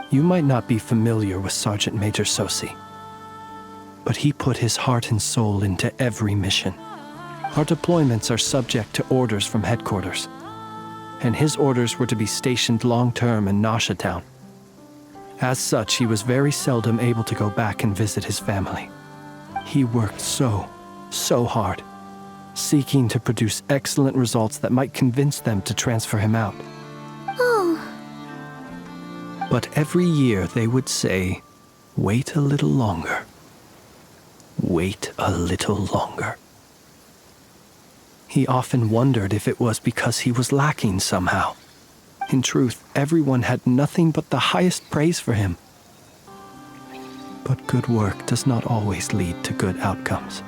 You might not be familiar with Sergeant Major Sosi, but he put his heart and soul into every mission. Our deployments are subject to orders from headquarters, and his orders were to be stationed long-term in Nasha Town. As such, he was very seldom able to go back and visit his family. He worked so hard, seeking to produce excellent results that might convince them to transfer him out. Oh. But every year they would say, "Wait a little longer. Wait a little longer." He often wondered if it was because he was lacking somehow. In truth, everyone had nothing but the highest praise for him. But good work does not always lead to good outcomes.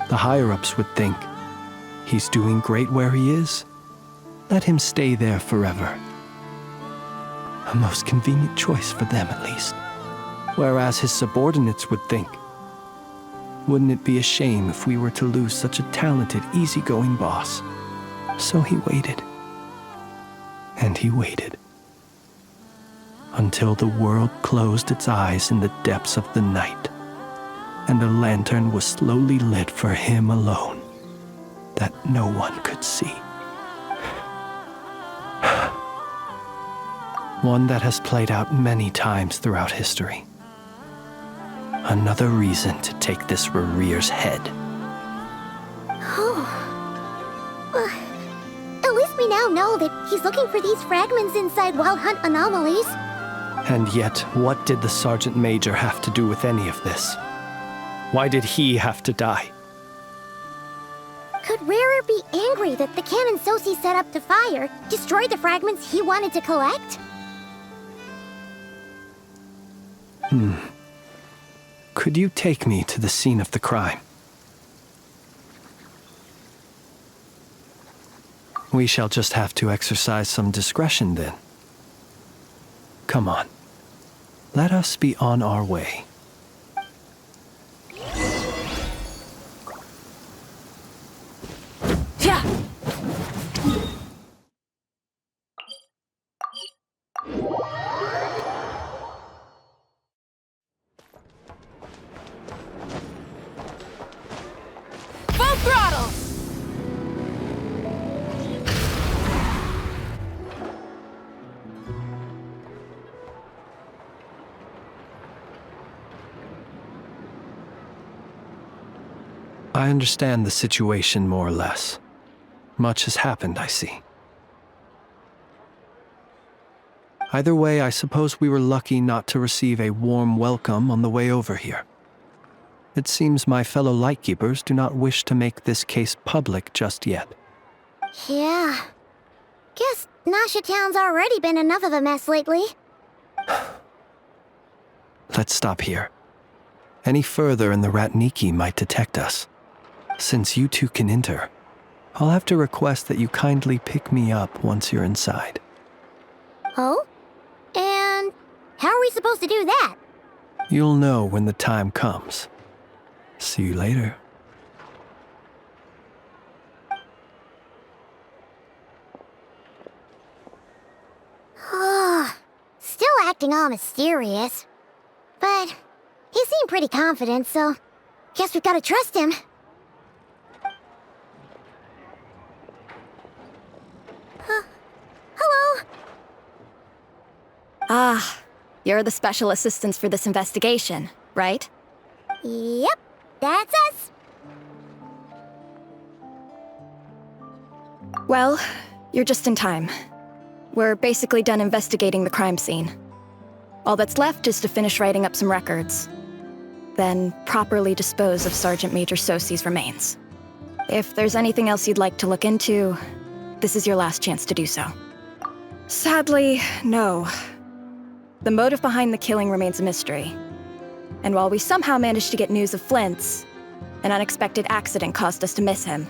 The higher-ups would think, he's doing great where he is. Let him stay there forever. A most convenient choice for them, at least. Whereas his subordinates would think, wouldn't it be a shame if we were to lose such a talented, easygoing boss? So he waited. And he waited. Until the world closed its eyes in the depths of the night, and a lantern was slowly lit for him alone, that no one could see. One that has played out many times throughout history. Another reason to take this Rerir's head. Oh. At least we now know that he's looking for these fragments inside Wild Hunt anomalies. And yet, what did the Sergeant Major have to do with any of this? Why did he have to die? Could Rerir be angry that the cannon Sosi set up to fire destroyed the fragments he wanted to collect? Could you take me to the scene of the crime? We shall just have to exercise some discretion then. Come on. Let us be on our way. Yeah. Full throttle! I understand the situation more or less. Much has happened, I see. Either way, I suppose we were lucky not to receive a warm welcome on the way over here. It seems my fellow Lightkeepers do not wish to make this case public just yet. Yeah. Guess Nasha Town's already been enough of a mess lately. Let's stop here. Any further and the Ratniki might detect us. Since you two can enter, I'll have to request that you kindly pick me up once you're inside. Oh? And how are we supposed to do that? You'll know when the time comes. See you later. Still acting all mysterious. But he seemed pretty confident, so guess we've got to trust him. Hello? Ah, you're the special assistants for this investigation, right? Yep, that's us. Well, you're just in time. We're basically done investigating the crime scene. All that's left is to finish writing up some records. Then properly dispose of Sergeant Major Sosi's remains. If there's anything else you'd like to look into, this is your last chance to do so. Sadly, no. The motive behind the killing remains a mystery. And while we somehow managed to get news of Flint's, an unexpected accident caused us to miss him.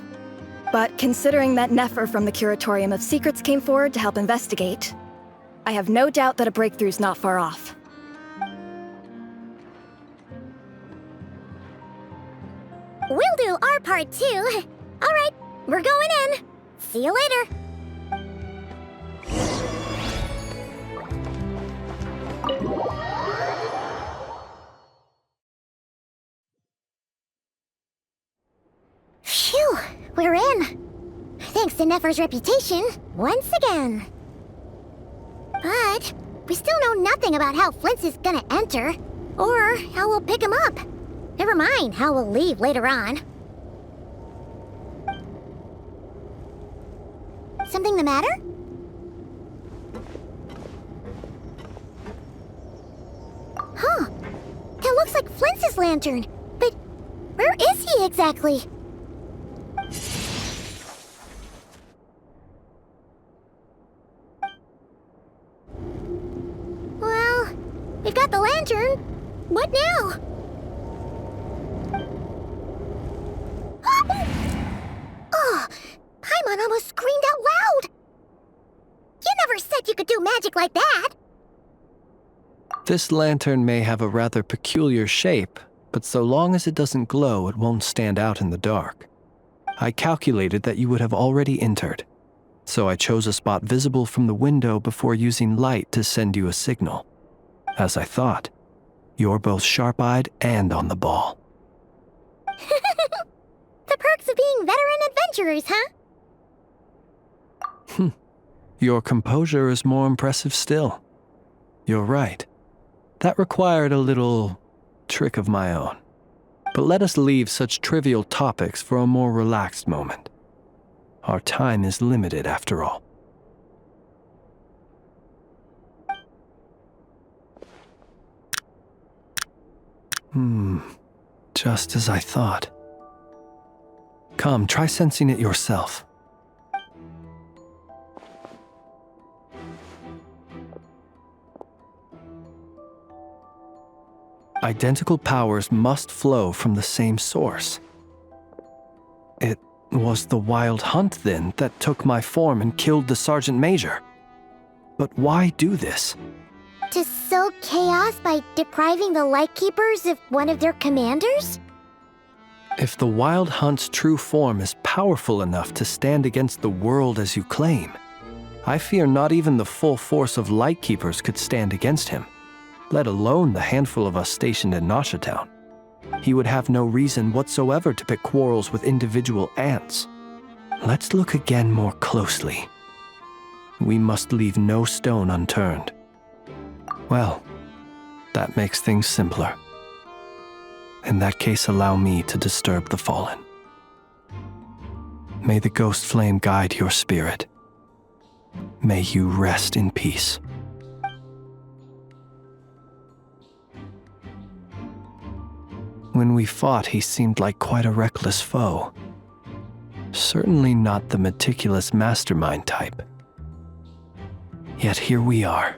But considering that Nefer from the Curatorium of Secrets came forward to help investigate, I have no doubt that a breakthrough's not far off. We'll do our part too. All right, we're going in. See you later. Phew, we're in. Thanks to Nefer's reputation, once again. But we still know nothing about how Flint is gonna enter, or how we'll pick him up. Never mind how we'll leave later on. Something the matter? Huh. That looks like Flint's lantern. But where is he exactly? Well, we've got the lantern. What now? Oh, Paimon almost screamed out loud. You never said you could do magic like that. This lantern may have a rather peculiar shape, but so long as it doesn't glow, it won't stand out in the dark. I calculated that you would have already entered, so I chose a spot visible from the window before using light to send you a signal. As I thought, you're both sharp-eyed and on the ball. The perks of being veteran adventurers, huh? Your composure is more impressive still. You're right. That required a little trick of my own. But let us leave such trivial topics for a more relaxed moment. Our time is limited after all. Just as I thought. Come, try sensing it yourself. Identical powers must flow from the same source. It was the Wild Hunt, then, that took my form and killed the Sergeant Major. But why do this? To sow chaos by depriving the Lightkeepers of one of their commanders? If the Wild Hunt's true form is powerful enough to stand against the world as you claim, I fear not even the full force of Lightkeepers could stand against him, let alone the handful of us stationed in Nasha Town. He would have no reason whatsoever to pick quarrels with individual ants. Let's look again more closely. We must leave no stone unturned. Well, that makes things simpler. In that case, allow me to disturb the fallen. May the ghost flame guide your spirit. May you rest in peace. When we fought, he seemed like quite a reckless foe. Certainly not the meticulous mastermind type. Yet here we are,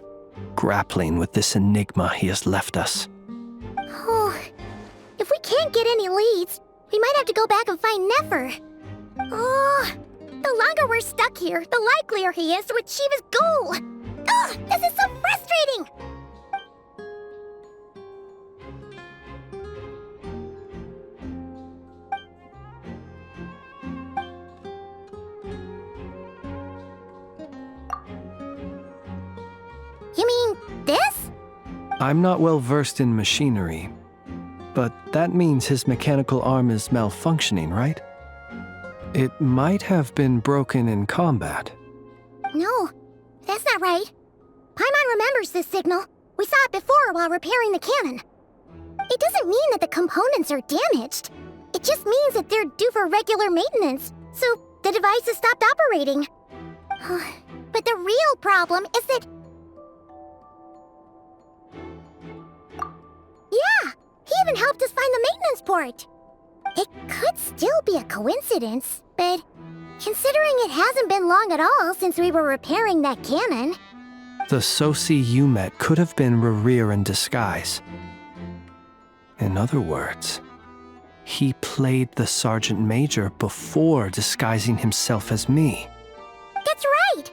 grappling with this enigma he has left us. Oh, if we can't get any leads, we might have to go back and find Nefer. Oh, the longer we're stuck here, the likelier he is to achieve his goal. Ugh, this is so frustrating! You mean this? I'm not well versed in machinery, but that means his mechanical arm is malfunctioning, right? It might have been broken in combat. No, that's not right. Paimon remembers this signal. We saw it before while repairing the cannon. It doesn't mean that the components are damaged. It just means that they're due for regular maintenance, so the device has stopped operating. But the real problem is that... Yeah, he even helped us find the maintenance port. It could still be a coincidence, but considering it hasn't been long at all since we were repairing that cannon... The Sosi you met could have been Rerir in disguise. In other words, he played the Sergeant Major before disguising himself as me. That's right!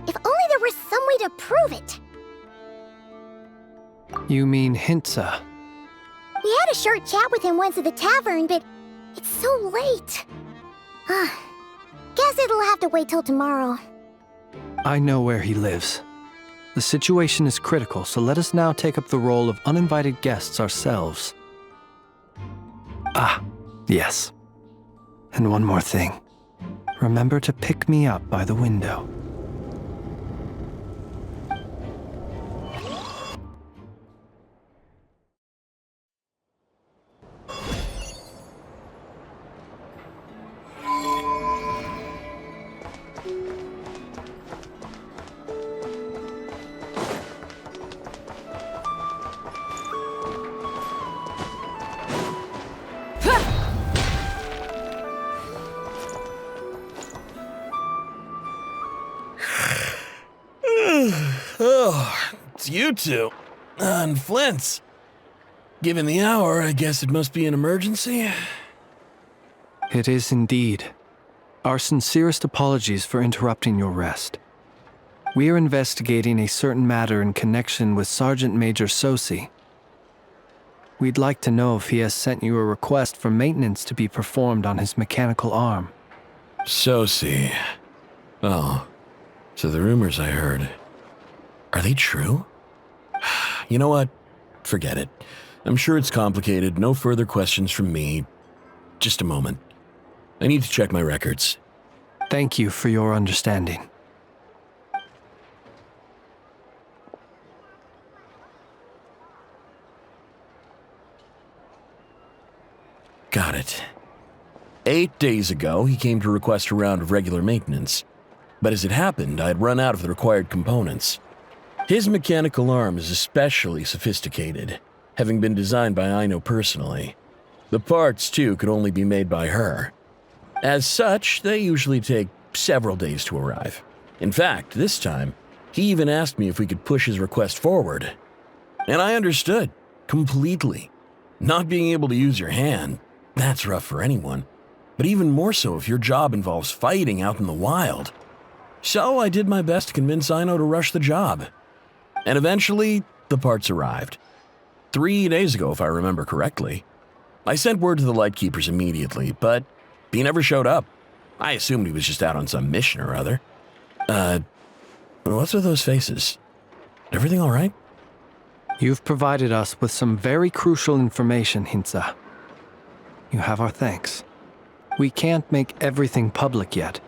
If only there were some way to prove it. You mean Hintsa? We had a short chat with him once at the tavern, but it's so late. Guess it'll have to wait till tomorrow. I know where he lives. The situation is critical, so let us now take up the role of uninvited guests ourselves. Ah, yes. And one more thing. Remember to pick me up by the window. Oh, it's you two. And Flint's. Given the hour, I guess it must be an emergency. It is indeed. Our sincerest apologies for interrupting your rest. We are investigating a certain matter in connection with Sergeant Major Sosi. We'd like to know if he has sent you a request for maintenance to be performed on his mechanical arm. Sosi. Oh, so the rumors I heard, are they true? You know what? Forget it. I'm sure it's complicated. No further questions from me. Just a moment. I need to check my records. Thank you for your understanding. Got it. 8 days ago, he came to request a round of regular maintenance. But as it happened, I had run out of the required components. His mechanical arm is especially sophisticated, having been designed by Aino personally. The parts, too, could only be made by her. As such, they usually take several days to arrive. In fact, this time, he even asked me if we could push his request forward. And I understood, completely. Not being able to use your hand, that's rough for anyone. But even more so if your job involves fighting out in the wild. So I did my best to convince Aino to rush the job. And eventually, the parts arrived. 3 days ago, if I remember correctly. I sent word to the Lightkeepers immediately, but he never showed up. I assumed he was just out on some mission or other. What's with those faces? Everything all right? You've provided us with some very crucial information, Hintsa. You have our thanks. We can't make everything public yet,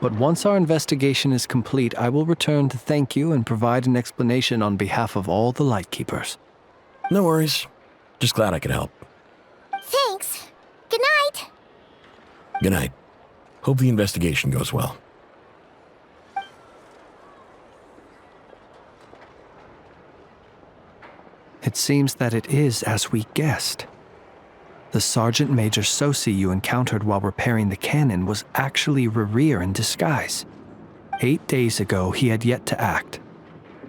but once our investigation is complete, I will return to thank you and provide an explanation on behalf of all the Lightkeepers. No worries. Just glad I could help. Thanks. Good night. Good night. Hope the investigation goes well. It seems that it is as we guessed. The Sergeant Major Sosi you encountered while repairing the cannon was actually Rerir in disguise. 8 days ago, he had yet to act.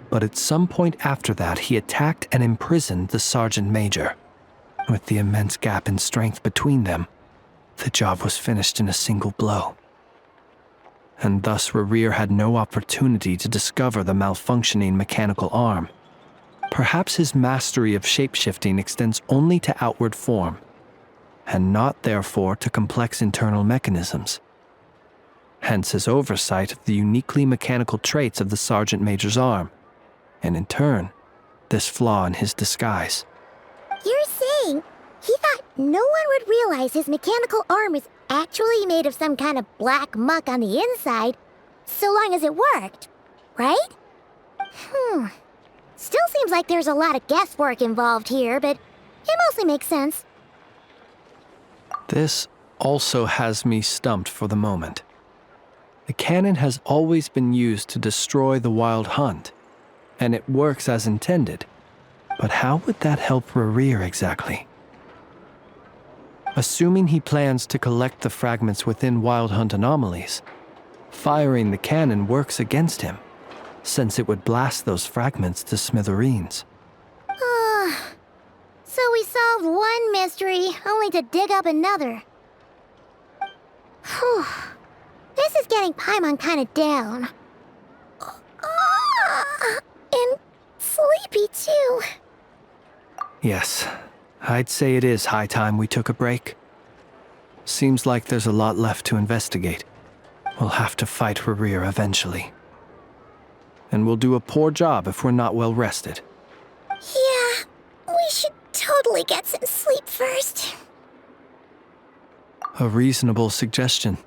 But at some point after that, he attacked and imprisoned the Sergeant Major. With the immense gap in strength between them, the job was finished in a single blow. And thus Rerir had no opportunity to discover the malfunctioning mechanical arm. Perhaps his mastery of shapeshifting extends only to outward form, and not therefore to complex internal mechanisms. Hence his oversight of the uniquely mechanical traits of the Sergeant Major's arm, and in turn, this flaw in his disguise. You're saying he thought no one would realize his mechanical arm was actually made of some kind of black muck on the inside, so long as it worked, right? Still seems like there's a lot of guesswork involved here, but it mostly makes sense. This also has me stumped for the moment. The cannon has always been used to destroy the Wild Hunt, and it works as intended. But how would that help Rerir exactly? Assuming he plans to collect the fragments within Wild Hunt anomalies, firing the cannon works against him, since it would blast those fragments to smithereens. So we solved one mystery, only to dig up another. Whew. This is getting Paimon kind of down. And sleepy, too. Yes, I'd say it is high time we took a break. Seems like there's a lot left to investigate. We'll have to fight Rerir eventually. And we'll do a poor job if we're not well rested. Yeah, we should totally get some sleep first. A reasonable suggestion.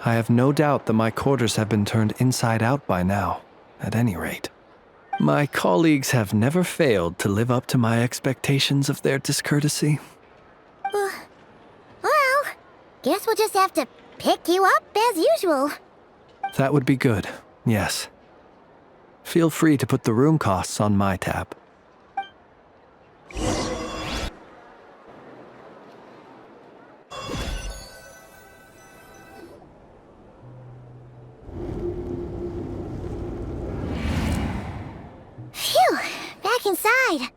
I have no doubt that my quarters have been turned inside out by now, at any rate. My colleagues have never failed to live up to my expectations of their discourtesy. Well, guess we'll just have to pick you up as usual. That would be good, yes. Feel free to put the room costs on my tab. Phew, back inside.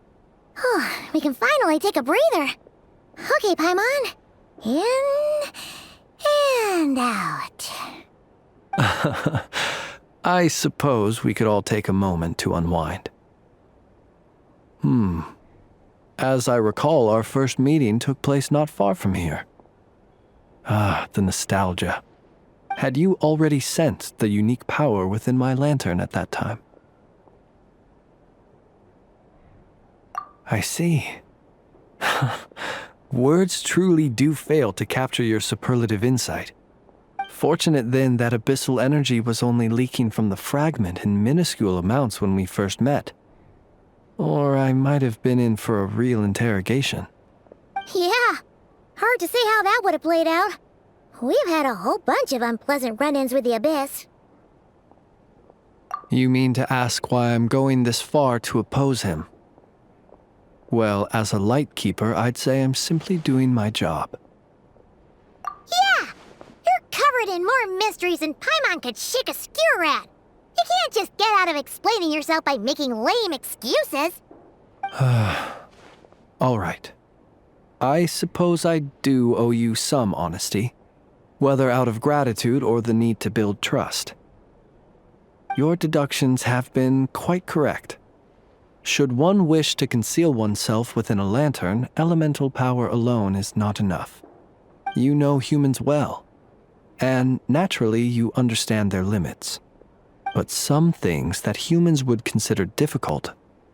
We can finally take a breather. Okay, Paimon. In and out. I suppose we could all take a moment to unwind. As I recall, our first meeting took place not far from here. The nostalgia. Had you already sensed the unique power within my lantern at that time? I see. Words truly do fail to capture your superlative insight. Fortunate then that abyssal energy was only leaking from the fragment in minuscule amounts when we first met. Or I might have been in for a real interrogation. Yeah, hard to say how that would have played out. We've had a whole bunch of unpleasant run-ins with the Abyss. You mean to ask why I'm going this far to oppose him? Well, as a light keeper, I'd say I'm simply doing my job. Yeah! You're covered in more mysteries than Paimon could shake a skewer at. You can't just get out of explaining yourself by making lame excuses. All right. I suppose I do owe you some honesty, whether out of gratitude or the need to build trust. Your deductions have been quite correct. Should one wish to conceal oneself within a lantern, elemental power alone is not enough. You know humans well, and naturally you understand their limits. But some things that humans would consider difficult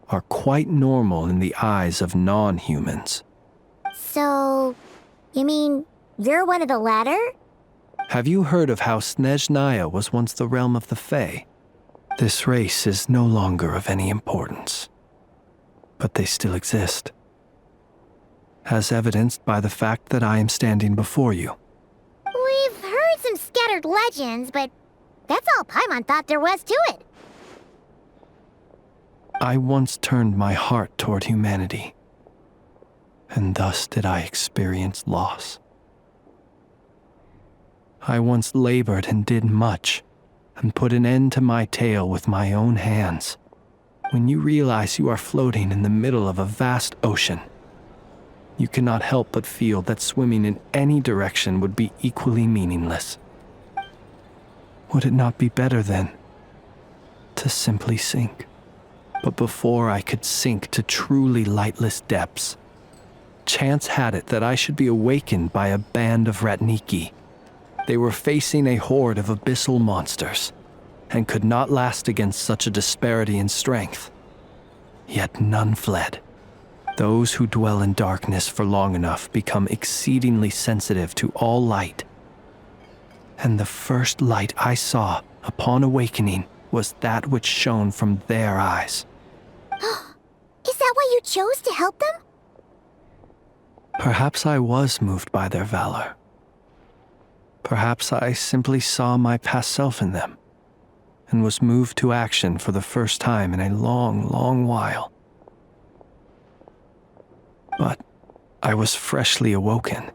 are quite normal in the eyes of non-humans. So, you mean you're one of the latter? Have you heard of how Snezhnaya was once the realm of the Fae? This race is no longer of any importance, but they still exist, as evidenced by the fact that I am standing before you. We scattered legends, but that's all Paimon thought there was to it. I once turned my heart toward humanity, and thus did I experience loss. I once labored and did much, and put an end to my tale with my own hands. When you realize you are floating in the middle of a vast ocean, you cannot help but feel that swimming in any direction would be equally meaningless. Would it not be better, then, to simply sink? But before I could sink to truly lightless depths, chance had it that I should be awakened by a band of Ratniki. They were facing a horde of abyssal monsters, and could not last against such a disparity in strength. Yet none fled. Those who dwell in darkness for long enough become exceedingly sensitive to all light. And the first light I saw upon awakening was that which shone from their eyes. Is that why you chose to help them? Perhaps I was moved by their valor. Perhaps I simply saw my past self in them, and was moved to action for the first time in a long, long while. But I was freshly awoken,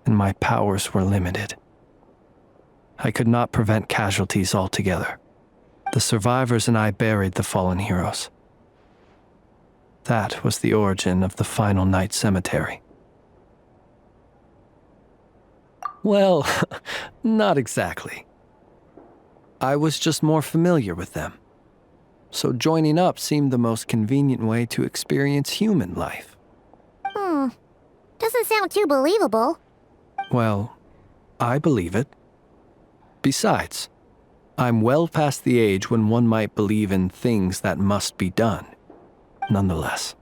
and my powers were limited. I could not prevent casualties altogether. The survivors and I buried the fallen heroes. That was the origin of the final night cemetery. Well, not exactly. I was just more familiar with them. So joining up seemed the most convenient way to experience human life. Doesn't sound too believable. Well, I believe it. Besides, I'm well past the age when one might believe in things that must be done. Nonetheless,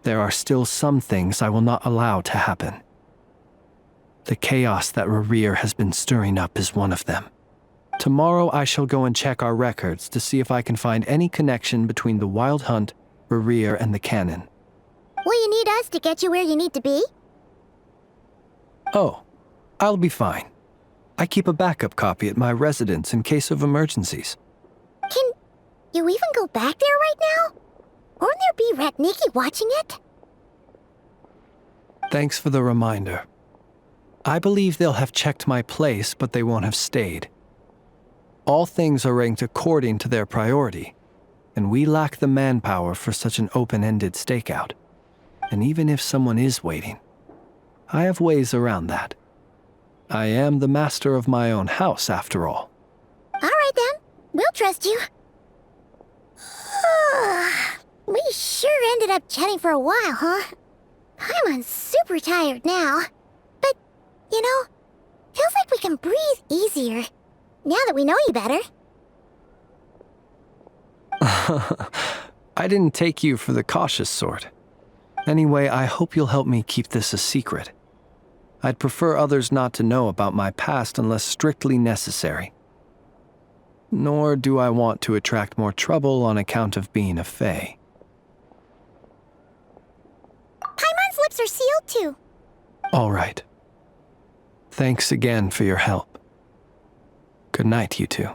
there are still some things I will not allow to happen. The chaos that Rerir has been stirring up is one of them. Tomorrow I shall go and check our records to see if I can find any connection between the Wild Hunt, Rerir, and the Canon. Will you need us to get you where you need to be? Oh, I'll be fine. I keep a backup copy at my residence in case of emergencies. Can you even go back there right now? Won't there be Ratniki watching it? Thanks for the reminder. I believe they'll have checked my place, but they won't have stayed. All things are ranked according to their priority, and we lack the manpower for such an open-ended stakeout. And even if someone is waiting, I have ways around that. I am the master of my own house, after all. All right then, we'll trust you. We sure ended up chatting for a while, huh? I'm super tired now. But, you know, feels like we can breathe easier, now that we know you better. I didn't take you for the cautious sort. Anyway, I hope you'll help me keep this a secret. I'd prefer others not to know about my past unless strictly necessary. Nor do I want to attract more trouble on account of being a fae. Paimon's lips are sealed too. All right. Thanks again for your help. Good night, you two.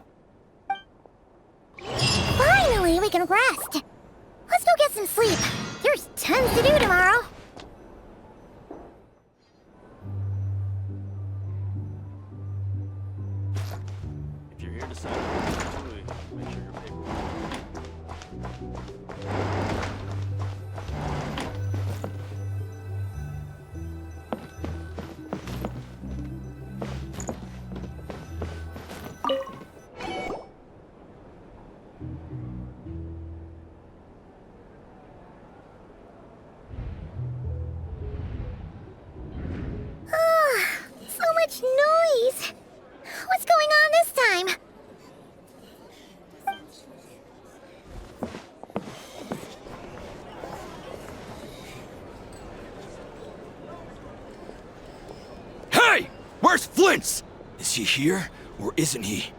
Finally, we can rest. Let's go get some sleep. There's tons to do tomorrow. If you're here to sign, make sure your paperwork. So much noise. What's going on this time? Hey! Where's Flint? Is he here, or isn't he?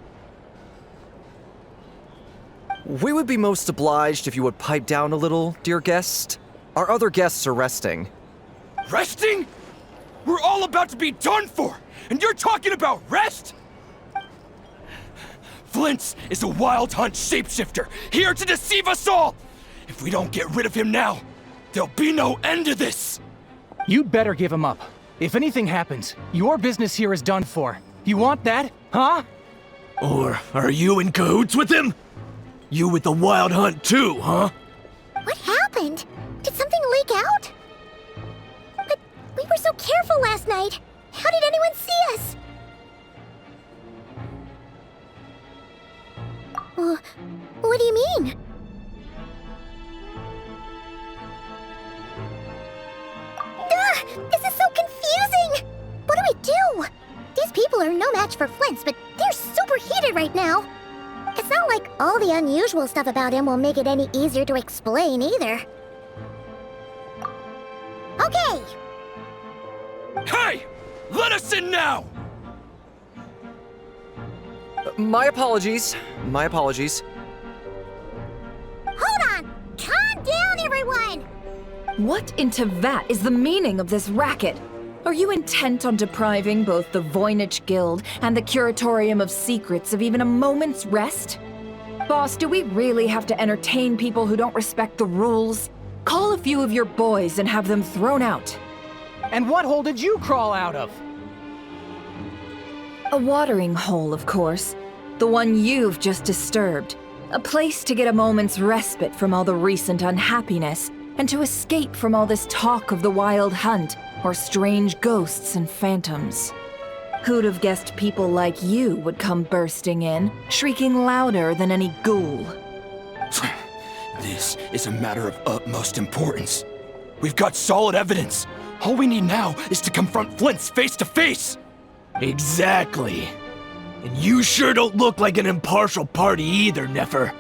We would be most obliged if you would pipe down a little, dear guest. Our other guests are resting. Resting? We're all about to be done for! and you're talking about rest? Flint is a wild hunt shapeshifter, here to deceive us all! If we don't get rid of him now, there'll be no end to this! You'd better give him up. If anything happens, your business here is done for. You want that, huh? Or are you in cahoots with him? You with the wild hunt too, huh? What happened? Did something leak out? But we were so careful last night. How did anyone see us? What do you mean? This is so confusing! What do we do? These people are no match for Flint's, but they're super heated right now. It's not like all the unusual stuff about him will make it any easier to explain either. Okay! Hey! Let us in now! My apologies. My apologies. Hold on! Calm down, everyone! What in Tevat is the meaning of this racket? Are you intent on depriving both the Voynich Guild and the Curatorium of Secrets of even a moment's rest? Boss, do we really have to entertain people who don't respect the rules? Call a few of your boys and have them thrown out. And what hole did you crawl out of? A watering hole, of course. The one you've just disturbed. A place to get a moment's respite from all the recent unhappiness, and to escape from all this talk of the wild hunt, or strange ghosts and phantoms. Who'd have guessed people like you would come bursting in, shrieking louder than any ghoul? This is a matter of utmost importance. We've got solid evidence. All we need now is to confront Flint face to face. Exactly. And you sure don't look like an impartial party either, Nefer.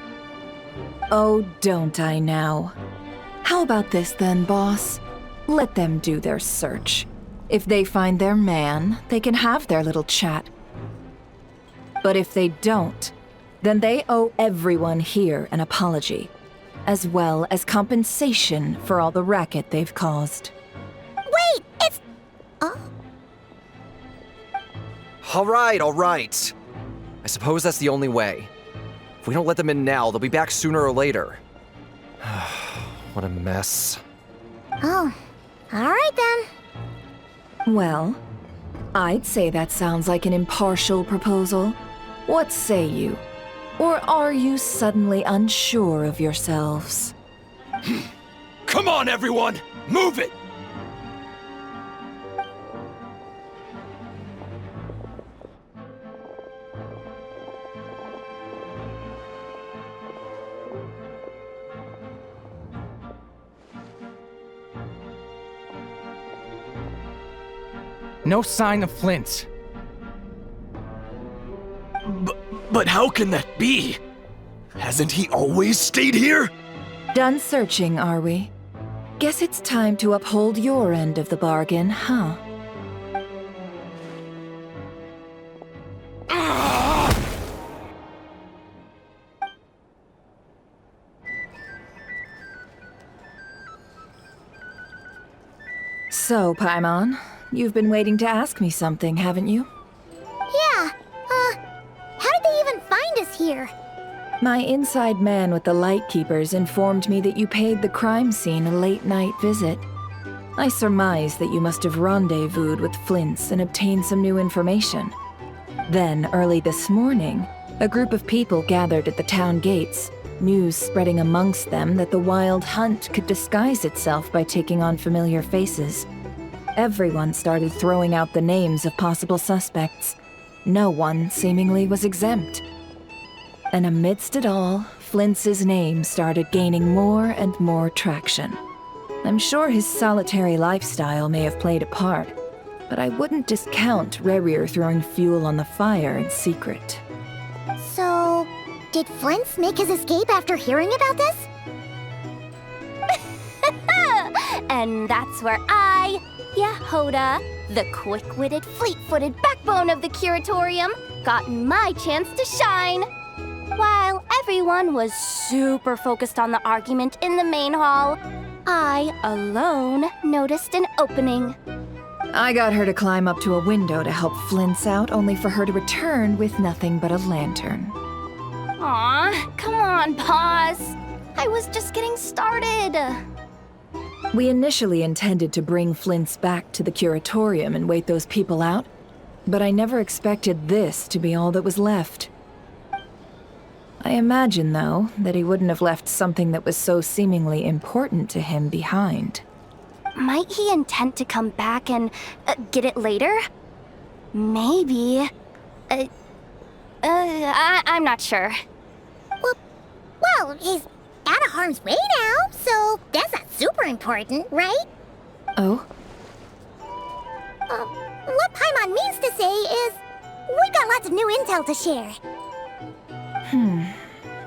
Oh, don't I now? How about this then, boss? Let them do their search. If they find their man, they can have their little chat. But if they don't, then they owe everyone here an apology, as well as compensation for all the racket they've caused. Wait, it's... Oh? All right. I suppose that's the only way. If we don't let them in now, they'll be back sooner or later. What a mess. Oh, all right then. Well, I'd say that sounds like an impartial proposal. What say you? Or are you suddenly unsure of yourselves? Come on, everyone! Move it! No sign of Flint. But how can that be? Hasn't he always stayed here? Done searching, are we? Guess it's time to uphold your end of the bargain, huh? So, Paimon, you've been waiting to ask me something, haven't you? Yeah, how did they even find us here? My inside man with the Lightkeepers informed me that you paid the crime scene a late-night visit. I surmise that you must have rendezvoused with Flint's and obtained some new information. Then, early this morning, a group of people gathered at the town gates, news spreading amongst them that the wild hunt could disguise itself by taking on familiar faces. Everyone started throwing out the names of possible suspects. No one, seemingly, was exempt. And amidst it all, Flint's name started gaining more and more traction. I'm sure his solitary lifestyle may have played a part, but I wouldn't discount Rerir throwing fuel on the fire in secret. So, did Flint's make his escape after hearing about this? And that's where I, Yehoda, the quick-witted, fleet-footed backbone of the Curatorium, got my chance to shine. While everyone was super focused on the argument in the main hall, I alone noticed an opening. I got her to climb up to a window to help Flint's out, only for her to return with nothing but a lantern. Aw, come on, pause. I was just getting started. We initially intended to bring Flint's back to the curatorium and wait those people out, but I never expected this to be all that was left. I imagine, though, that he wouldn't have left something that was so seemingly important to him behind. Might he intend to come back and get it later? Maybe. I'm not sure. Well, he's out of harm's way now, so that's not super important, right? Oh? What Paimon means to say is, we've got lots of new intel to share.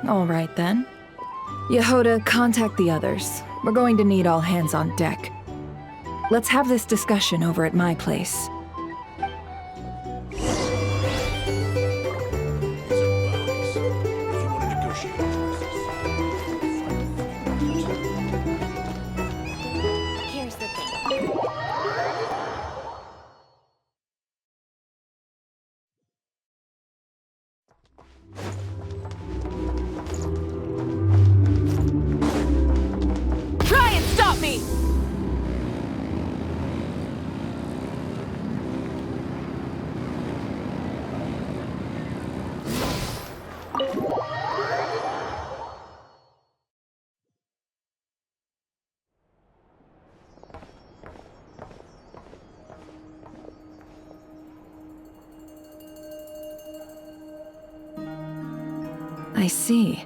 All right then. Yehoda, contact the others. We're going to need all hands on deck. Let's have this discussion over at my place. Here's the thing. Try and stop me! I see.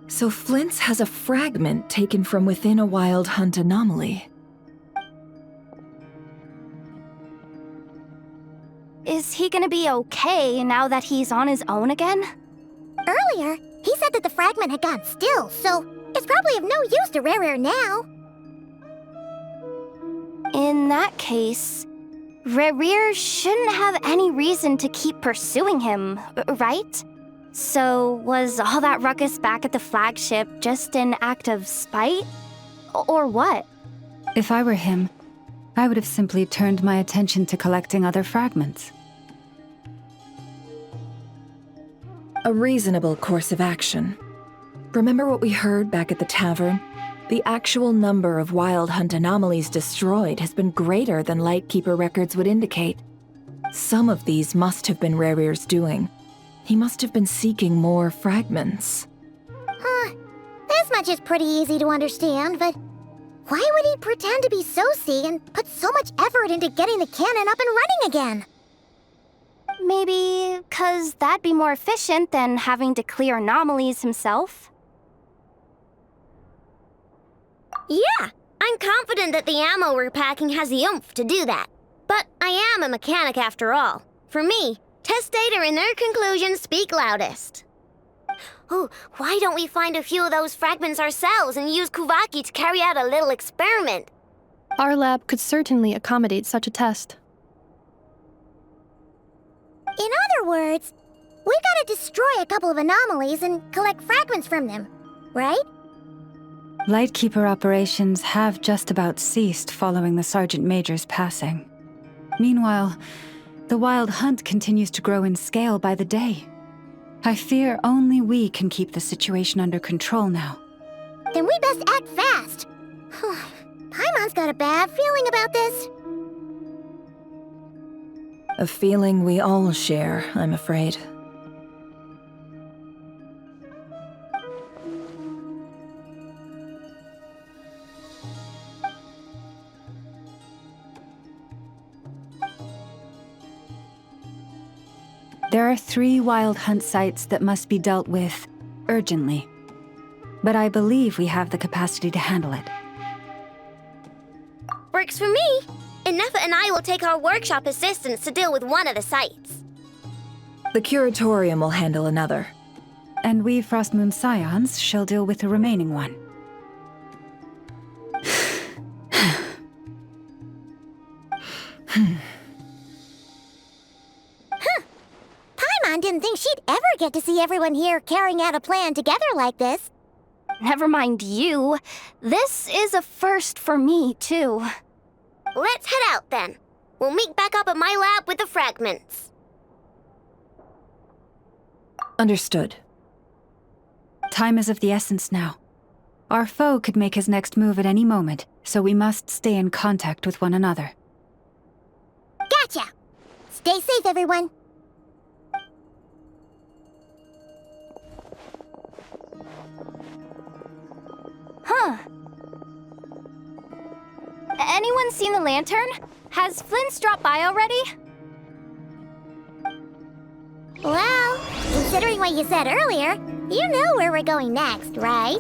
So Flint's has a fragment taken from within a wild hunt anomaly. Is he gonna be okay now that he's on his own again? Earlier, he said that the fragment had gone still, so it's probably of no use to Rare now. In that case, Rare shouldn't have any reason to keep pursuing him, right? So was all that ruckus back at the flagship just an act of spite? Or what? If I were him, I would have simply turned my attention to collecting other fragments. A reasonable course of action. Remember what we heard back at the tavern? The actual number of wild hunt anomalies destroyed has been greater than Lightkeeper records would indicate. Some of these must have been Rare's doing. He must have been seeking more fragments. This much is pretty easy to understand, but why would he pretend to be Soci and put so much effort into getting the cannon up and running again? Maybe 'cause that'd be more efficient than having to clear anomalies himself? Yeah, I'm confident that the ammo we're packing has the oomph to do that. But I am a mechanic after all. For me, test data and their conclusions speak loudest. Oh, why don't we find a few of those fragments ourselves and use Kuvaki to carry out a little experiment? Our lab could certainly accommodate such a test. In other words, we gotta destroy a couple of anomalies and collect fragments from them, right? Lightkeeper operations have just about ceased following the Sergeant Major's passing. Meanwhile, the Wild Hunt continues to grow in scale by the day. I fear only we can keep the situation under control now. Then we best act fast. Paimon's got a bad feeling about this. A feeling we all share, I'm afraid. There are 3 Wild Hunt sites that must be dealt with urgently. But I believe we have the capacity to handle it. Works for me. Nefa and I will take our workshop assistants to deal with one of the sites. The curatorium will handle another. And we Frostmoon Scions shall deal with the remaining one. Paimon didn't think she'd ever get to see everyone here carrying out a plan together like this. Never mind you. This is a first for me, too. Let's head out, then. We'll meet back up at my lab with the fragments. Understood. Time is of the essence now. Our foe could make his next move at any moment, so we must stay in contact with one another. Gotcha! Stay safe, everyone. Huh. Anyone seen the lantern? Has Flint dropped by already? Well, considering what you said earlier, you know where we're going next, right?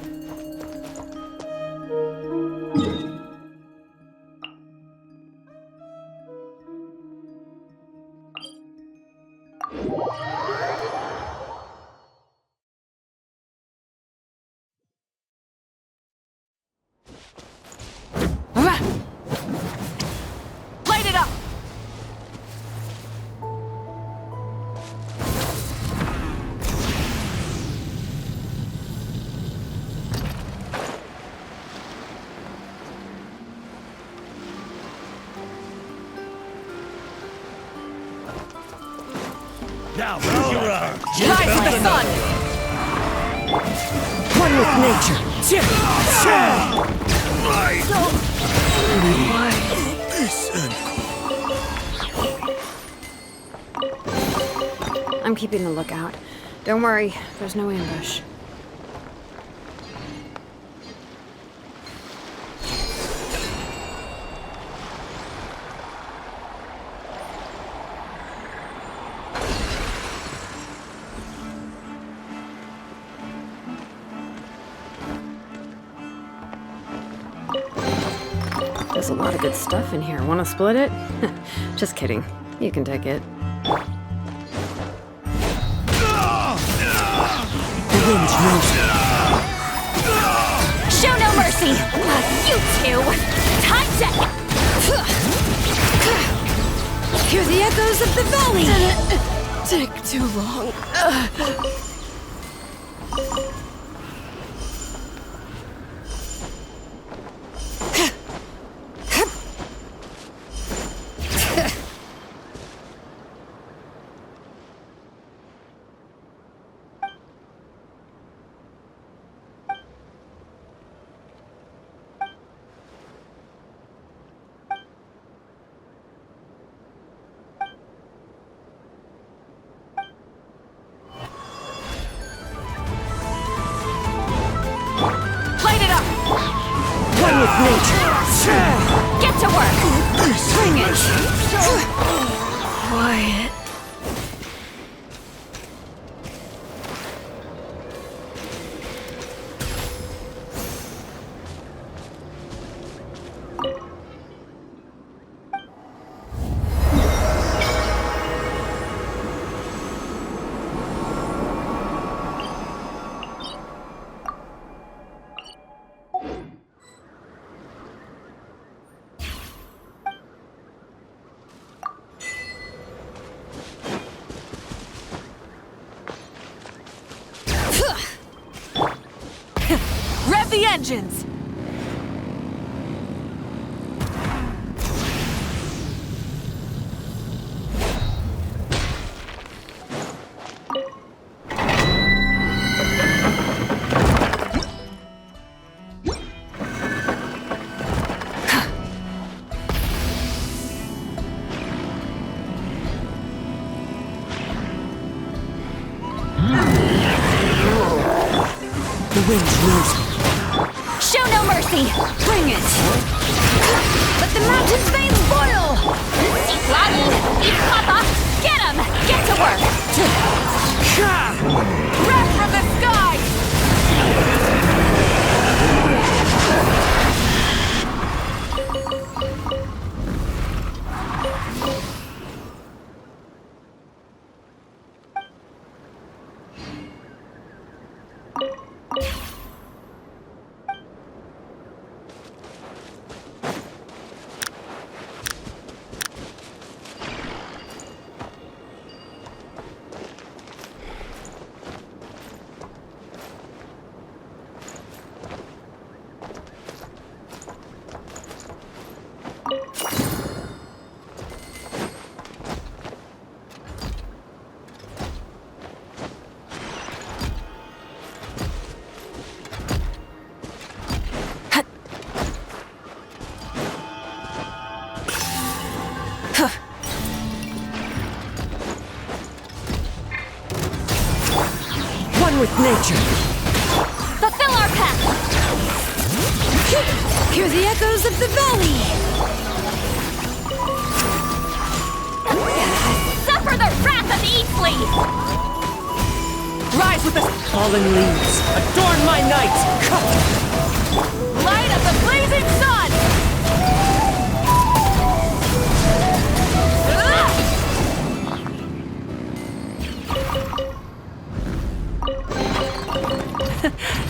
Light it up! Now, you're Rise with the sun! One with nature. I'm keeping a lookout. Don't worry, there's no ambush. There's a lot of good stuff in here. Wanna split it? Just kidding. You can take it. The wind knows. Show no mercy! You two! Time to... Hear the echoes of the valley! Didn't take too long. Get to work! Bring it! Quiet. Rev the engines! The wind's rosy. Show no mercy! Bring it! Let the mountain's veins boil! Eat Lottie! Eat Papa! Get him! Get to work! Wrath from the sky! one with nature. Fulfill our path! Hear the echoes of the valley! Suffer the wrath of Eatsley! Rise with the fallen leaves. Adorn my night. Light of the blazing sun!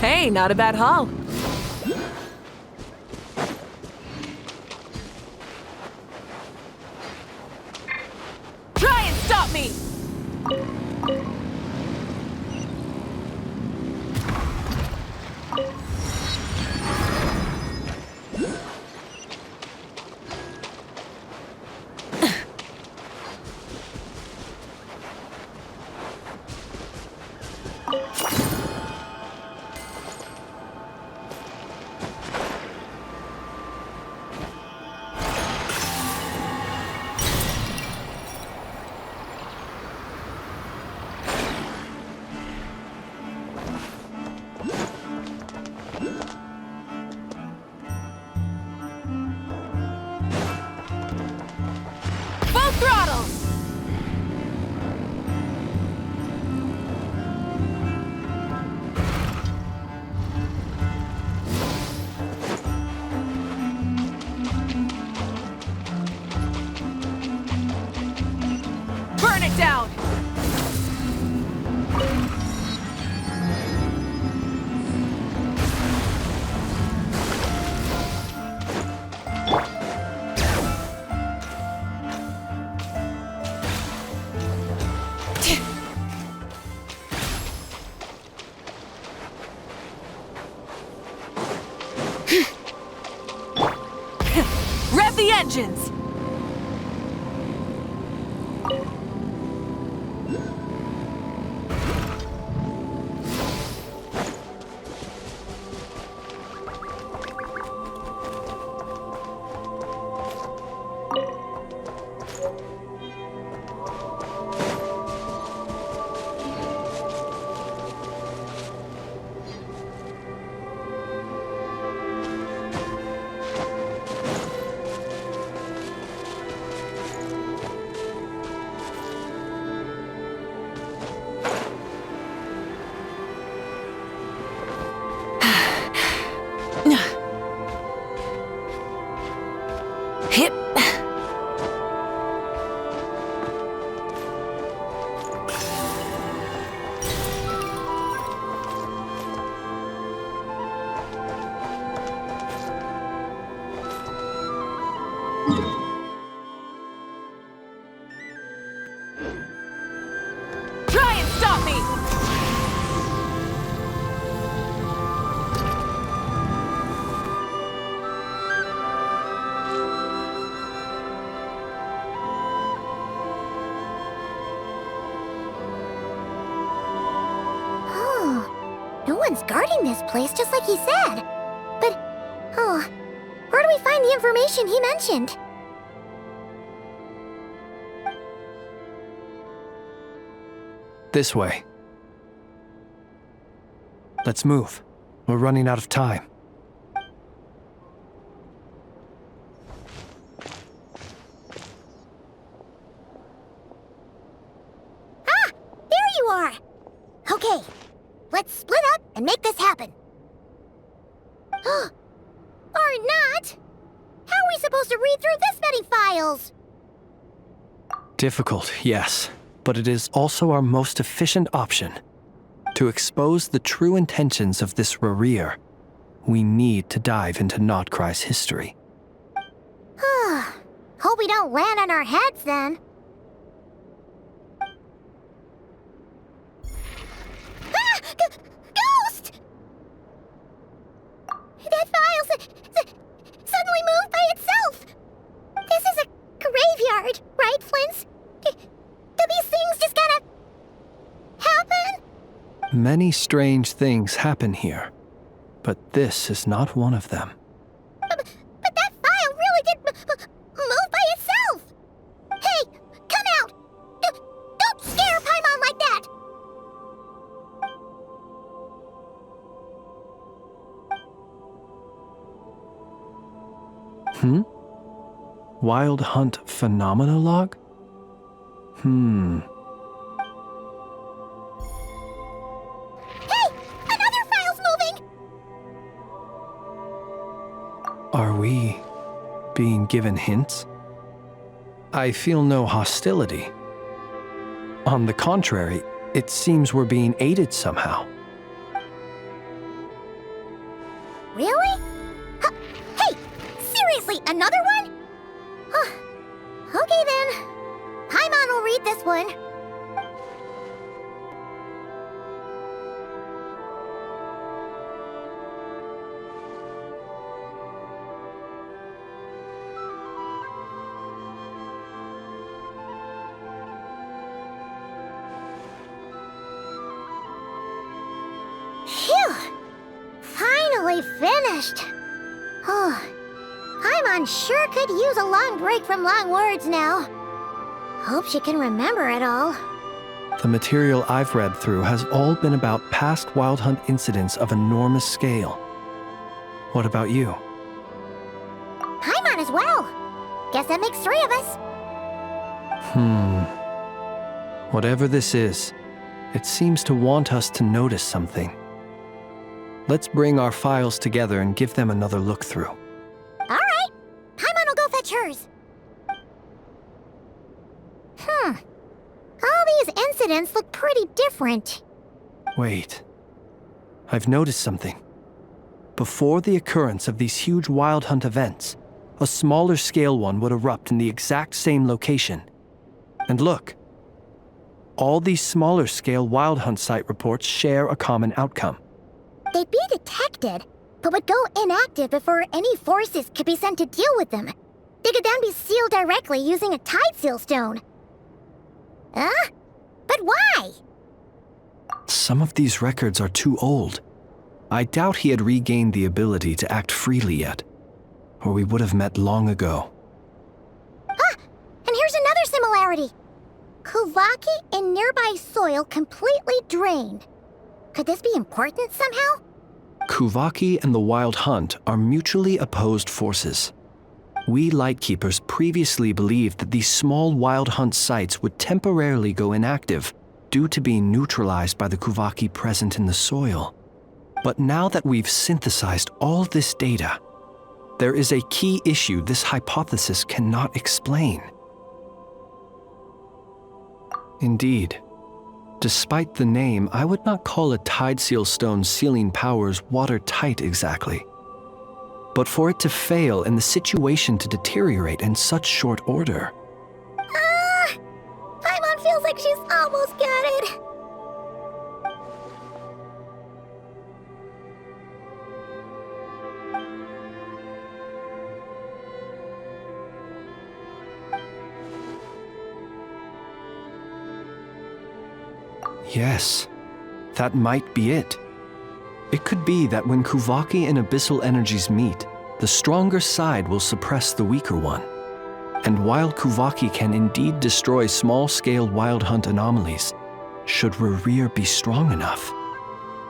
Hey, not a bad haul. Try and stop me! Full throttle! Burn it down! Rev the engines! Hip. Try and stop me! Oh, no one's guarding this place, just like he said. But, oh, where do we find the information he mentioned? This way. Let's move. We're running out of time. Ah! There you are! Okay, let's split up and make this happen. Or not! How are we supposed to read through this many files? Difficult, yes, but it is also our most efficient option. To expose the true intentions of this Rereer, we need to dive into Not Krai's history. Hope we don't land on our heads then. Ah! Ghost! That file suddenly moved by itself. This is a graveyard, right, Flint? Do these things just gotta happen? Many strange things happen here, but this is not one of them. But that file really did move by itself! Hey, come out! Don't scare Paimon like that! Wild Hunt Phenomena Log? Hey! Another file's moving! Are we being given hints? I feel no hostility. On the contrary, it seems we're being aided somehow. Really? Hey! Seriously, another one? Okay then. Paimon will read this one. Phew! Finally finished. Oh, Paimon sure could use a long break from long words now. Hope she can remember it all. The material I've read through has all been about past Wild Hunt incidents of enormous scale. What about you? Paimon as well. Guess that makes 3 of us. Whatever this is, it seems to want us to notice something. Let's bring our files together and give them another look through. All right. Paimon will go fetch hers. All these incidents look pretty different. Wait. I've noticed something. Before the occurrence of these huge Wild Hunt events, a smaller scale one would erupt in the exact same location. And look. All these smaller scale Wild Hunt site reports share a common outcome. They'd be detected, but would go inactive before any forces could be sent to deal with them. They could then be sealed directly using a tide seal stone. But why? Some of these records are too old. I doubt he had regained the ability to act freely yet, or we would have met long ago. And here's another similarity. Kuvaki in nearby soil completely drained. Could this be important somehow? Kuvaki and the Wild Hunt are mutually opposed forces. We Lightkeepers previously believed that these small Wild Hunt sites would temporarily go inactive due to being neutralized by the Kuvaki present in the soil. But now that we've synthesized all this data, there is a key issue this hypothesis cannot explain. Indeed, despite the name, I would not call a tide seal stone's sealing powers watertight exactly. But for it to fail and the situation to deteriorate in such short order. Paimon feels like she's almost got it. Yes, that might be it. It could be that when Kuvaki and abyssal energies meet, the stronger side will suppress the weaker one. And while Kuvaki can indeed destroy small-scale Wild Hunt anomalies, should Rerir be strong enough,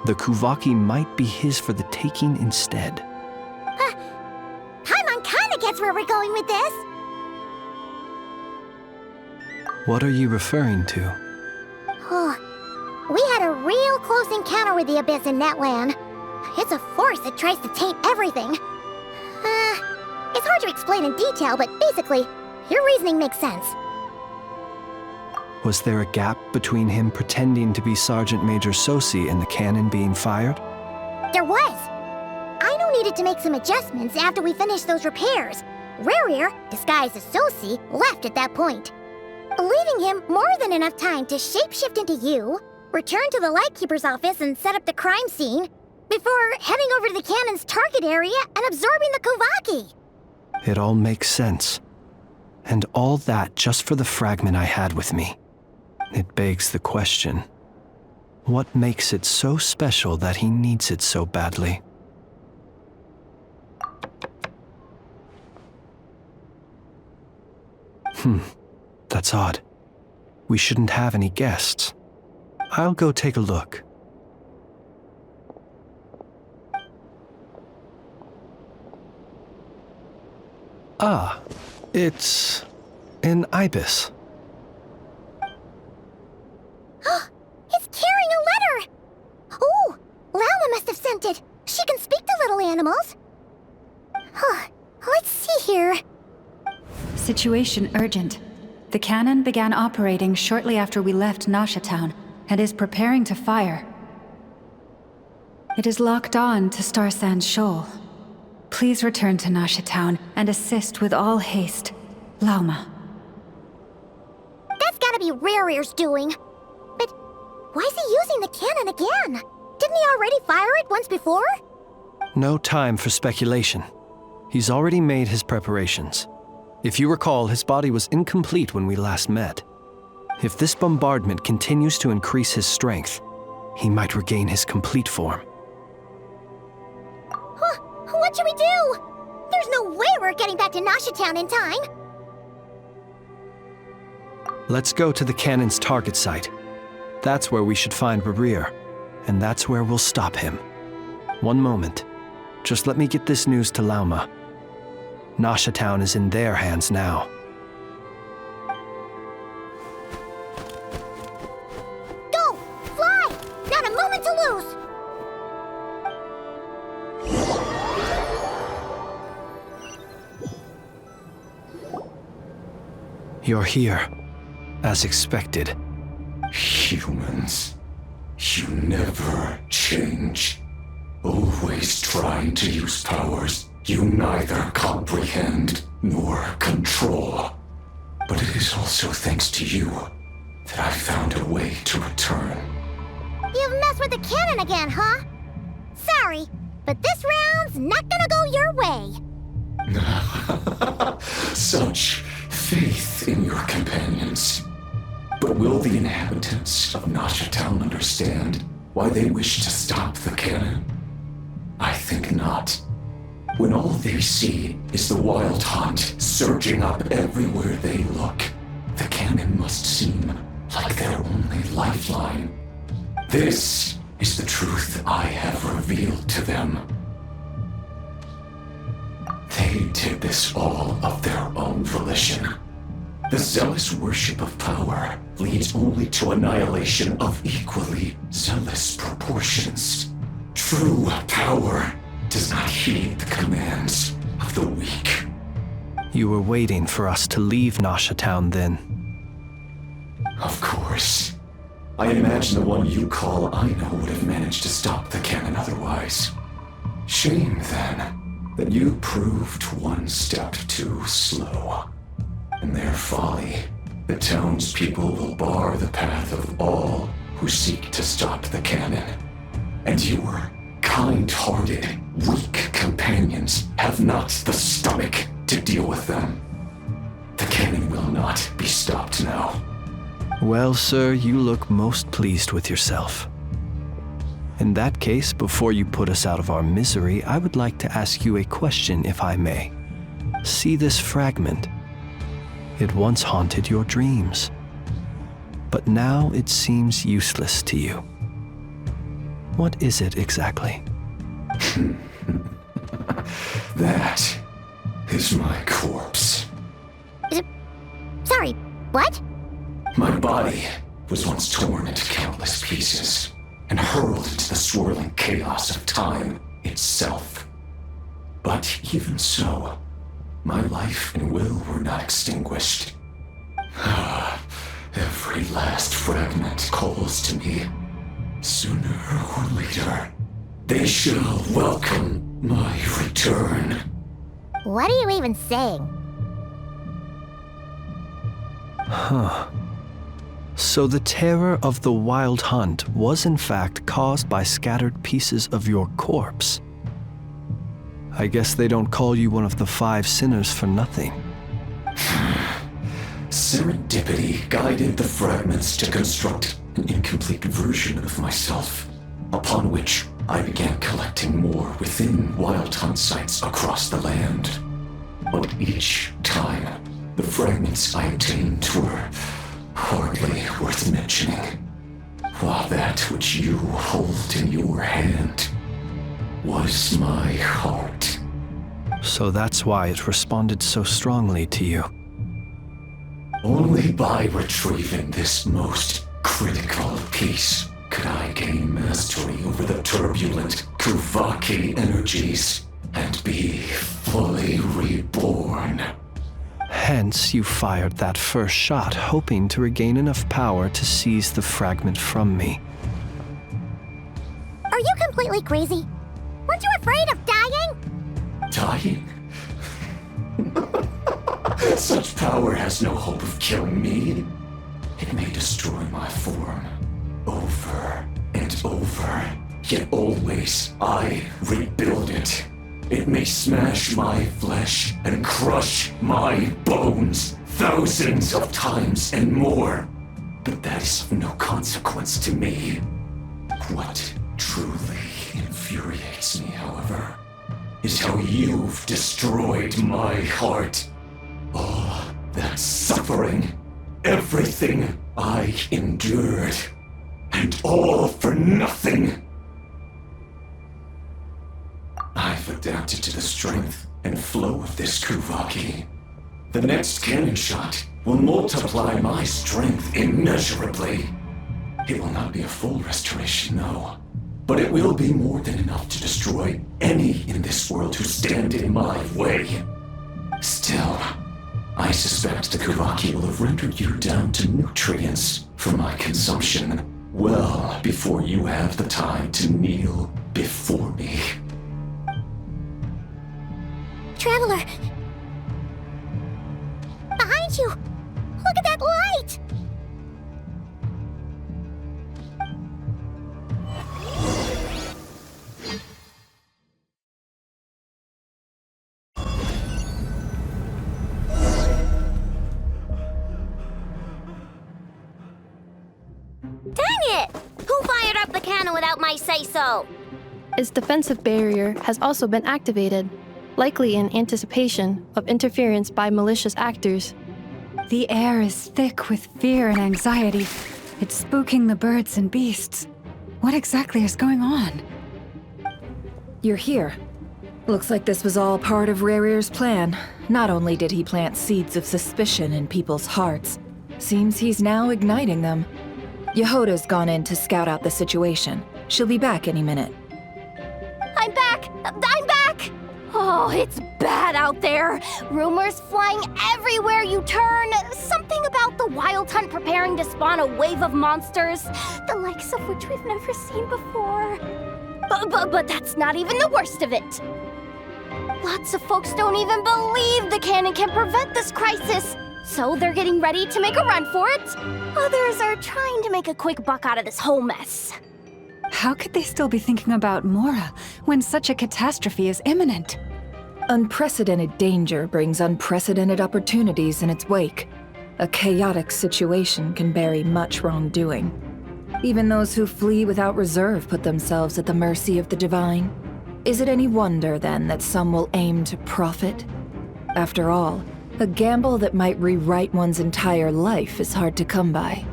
the Kuvaki might be his for the taking instead. Paimon kinda gets where we're going with this. What are you referring to? We had a real close encounter with the Abyss in Netland. It's a force that tries to taint everything. It's hard to explain in detail, but basically, your reasoning makes sense. Was there a gap between him pretending to be Sergeant Major Sosi and the cannon being fired? There was. Aino needed to make some adjustments after we finished those repairs. Rerir, disguised as Sosi, left at that point, leaving him more than enough time to shapeshift into you, return to the Lightkeeper's office and set up the crime scene, before heading over to the cannon's target area and absorbing the Kuvaki. It all makes sense. And all that just for the fragment I had with me. It begs the question, what makes it so special that he needs it so badly? That's odd. We shouldn't have any guests. I'll go take a look. Ah, it's an ibis. It's carrying a letter! Ooh, Lauma must have sent it. She can speak to little animals. Let's see here. Situation urgent. The cannon began operating shortly after we left Nasha Town and is preparing to fire. It is locked on to Star Sand Shoal. Please return to Nasha Town and assist with all haste. Lauma. That's gotta be Rerear's doing. But why is he using the cannon again? Didn't he already fire it once before? No time for speculation. He's already made his preparations. If you recall, his body was incomplete when we last met. If this bombardment continues to increase his strength, he might regain his complete form. What should we do? There's no way we're getting back to Nasha Town in time. Let's go to the cannon's target site. That's where we should find Rerear, and that's where we'll stop him. One moment. Just let me get this news to Lauma. Nasha Town is in their hands now. Go! Fly! Not a moment to lose! You're here, as expected. Humans, you never change. Always trying to use powers you neither comprehend nor control. But it is also thanks to you that I found a way to return. You've messed with the cannon again, huh? Sorry, but this round's not gonna go your way. Such faith in your companions. But will the inhabitants of Nasha Town understand why they wish to stop the cannon? I think not. When all they see is the wild hunt surging up everywhere they look, the cannon must seem like their only lifeline. This is the truth I have revealed to them. They did this all of their own volition. The zealous worship of power leads only to annihilation of equally zealous proportions. True power does not heed the commands of the weak. You were waiting for us to leave Nasha Town then. Of course. I imagine the one you call Aino would have managed to stop the cannon otherwise. Shame, then, that you proved one step too slow. In their folly, the townspeople will bar the path of all who seek to stop the cannon. And your kind-hearted, weak companions have not the stomach to deal with them. The cannon will not be stopped now. Well, sir, you look most pleased with yourself. In that case, before you put us out of our misery, I would like to ask you a question, if I may. See this fragment? It once haunted your dreams, but now it seems useless to you. What is it exactly? That is my corpse. Sorry, what? My body was once torn into countless pieces and hurled into the swirling chaos of time itself. But even so, my life and will were not extinguished. Every last fragment calls to me. Sooner or later, they shall welcome my return. What are you even saying? Huh. So the terror of the wild hunt was in fact caused by scattered pieces of your corpse. I guess they don't call you one of the 5 sinners for nothing. Serendipity guided the fragments to construct an incomplete version of myself, upon which I began collecting more within wild hunt sites across the land. But each time, the fragments I obtained were hardly worth mentioning, while that which you hold in your hand was my heart. So that's why it responded so strongly to you. Only by retrieving this most critical piece could I gain mastery over the turbulent Kuvaki energies and be fully reborn. Hence, you fired that first shot, hoping to regain enough power to seize the fragment from me. Are you completely crazy? Weren't you afraid of dying? Dying? Such power has no hope of killing me. It may destroy my form over and over, yet always I rebuild it. It may smash my flesh and crush my bones thousands of times and more, but that is of no consequence to me. What truly infuriates me, however, is how you've destroyed my heart. All that suffering, everything I endured, and all for nothing. I've adapted to the strength and flow of this Kuvaki. The next cannon shot will multiply my strength immeasurably. It will not be a full restoration, no, but it will be more than enough to destroy any in this world who stand in my way. Still, I suspect the Kuvaki will have rendered you down to nutrients for my consumption well before you have the time to kneel before me. Traveler! Behind you! Look at that light! Dang it! Who fired up the cannon without my say-so? Its defensive barrier has also been activated, likely in anticipation of interference by malicious actors. The air is thick with fear and anxiety. It's spooking the birds and beasts. What exactly is going on? You're here. Looks like this was all part of Rarir's plan. Not only did he plant seeds of suspicion in people's hearts, seems he's now igniting them. Yehoda's gone in to scout out the situation. She'll be back any minute. I'm back! I'm back! Oh, it's bad out there. Rumors flying everywhere you turn. Something about the Wild Hunt preparing to spawn a wave of monsters, the likes of which we've never seen before. But that's not even the worst of it. Lots of folks don't even believe the cannon can prevent this crisis, so they're getting ready to make a run for it. Others are trying to make a quick buck out of this whole mess. How could they still be thinking about Mora when such a catastrophe is imminent? Unprecedented danger brings unprecedented opportunities in its wake. A chaotic situation can bury much wrongdoing. Even those who flee without reserve put themselves at the mercy of the divine. Is it any wonder, then, that some will aim to profit? After all, a gamble that might rewrite one's entire life is hard to come by.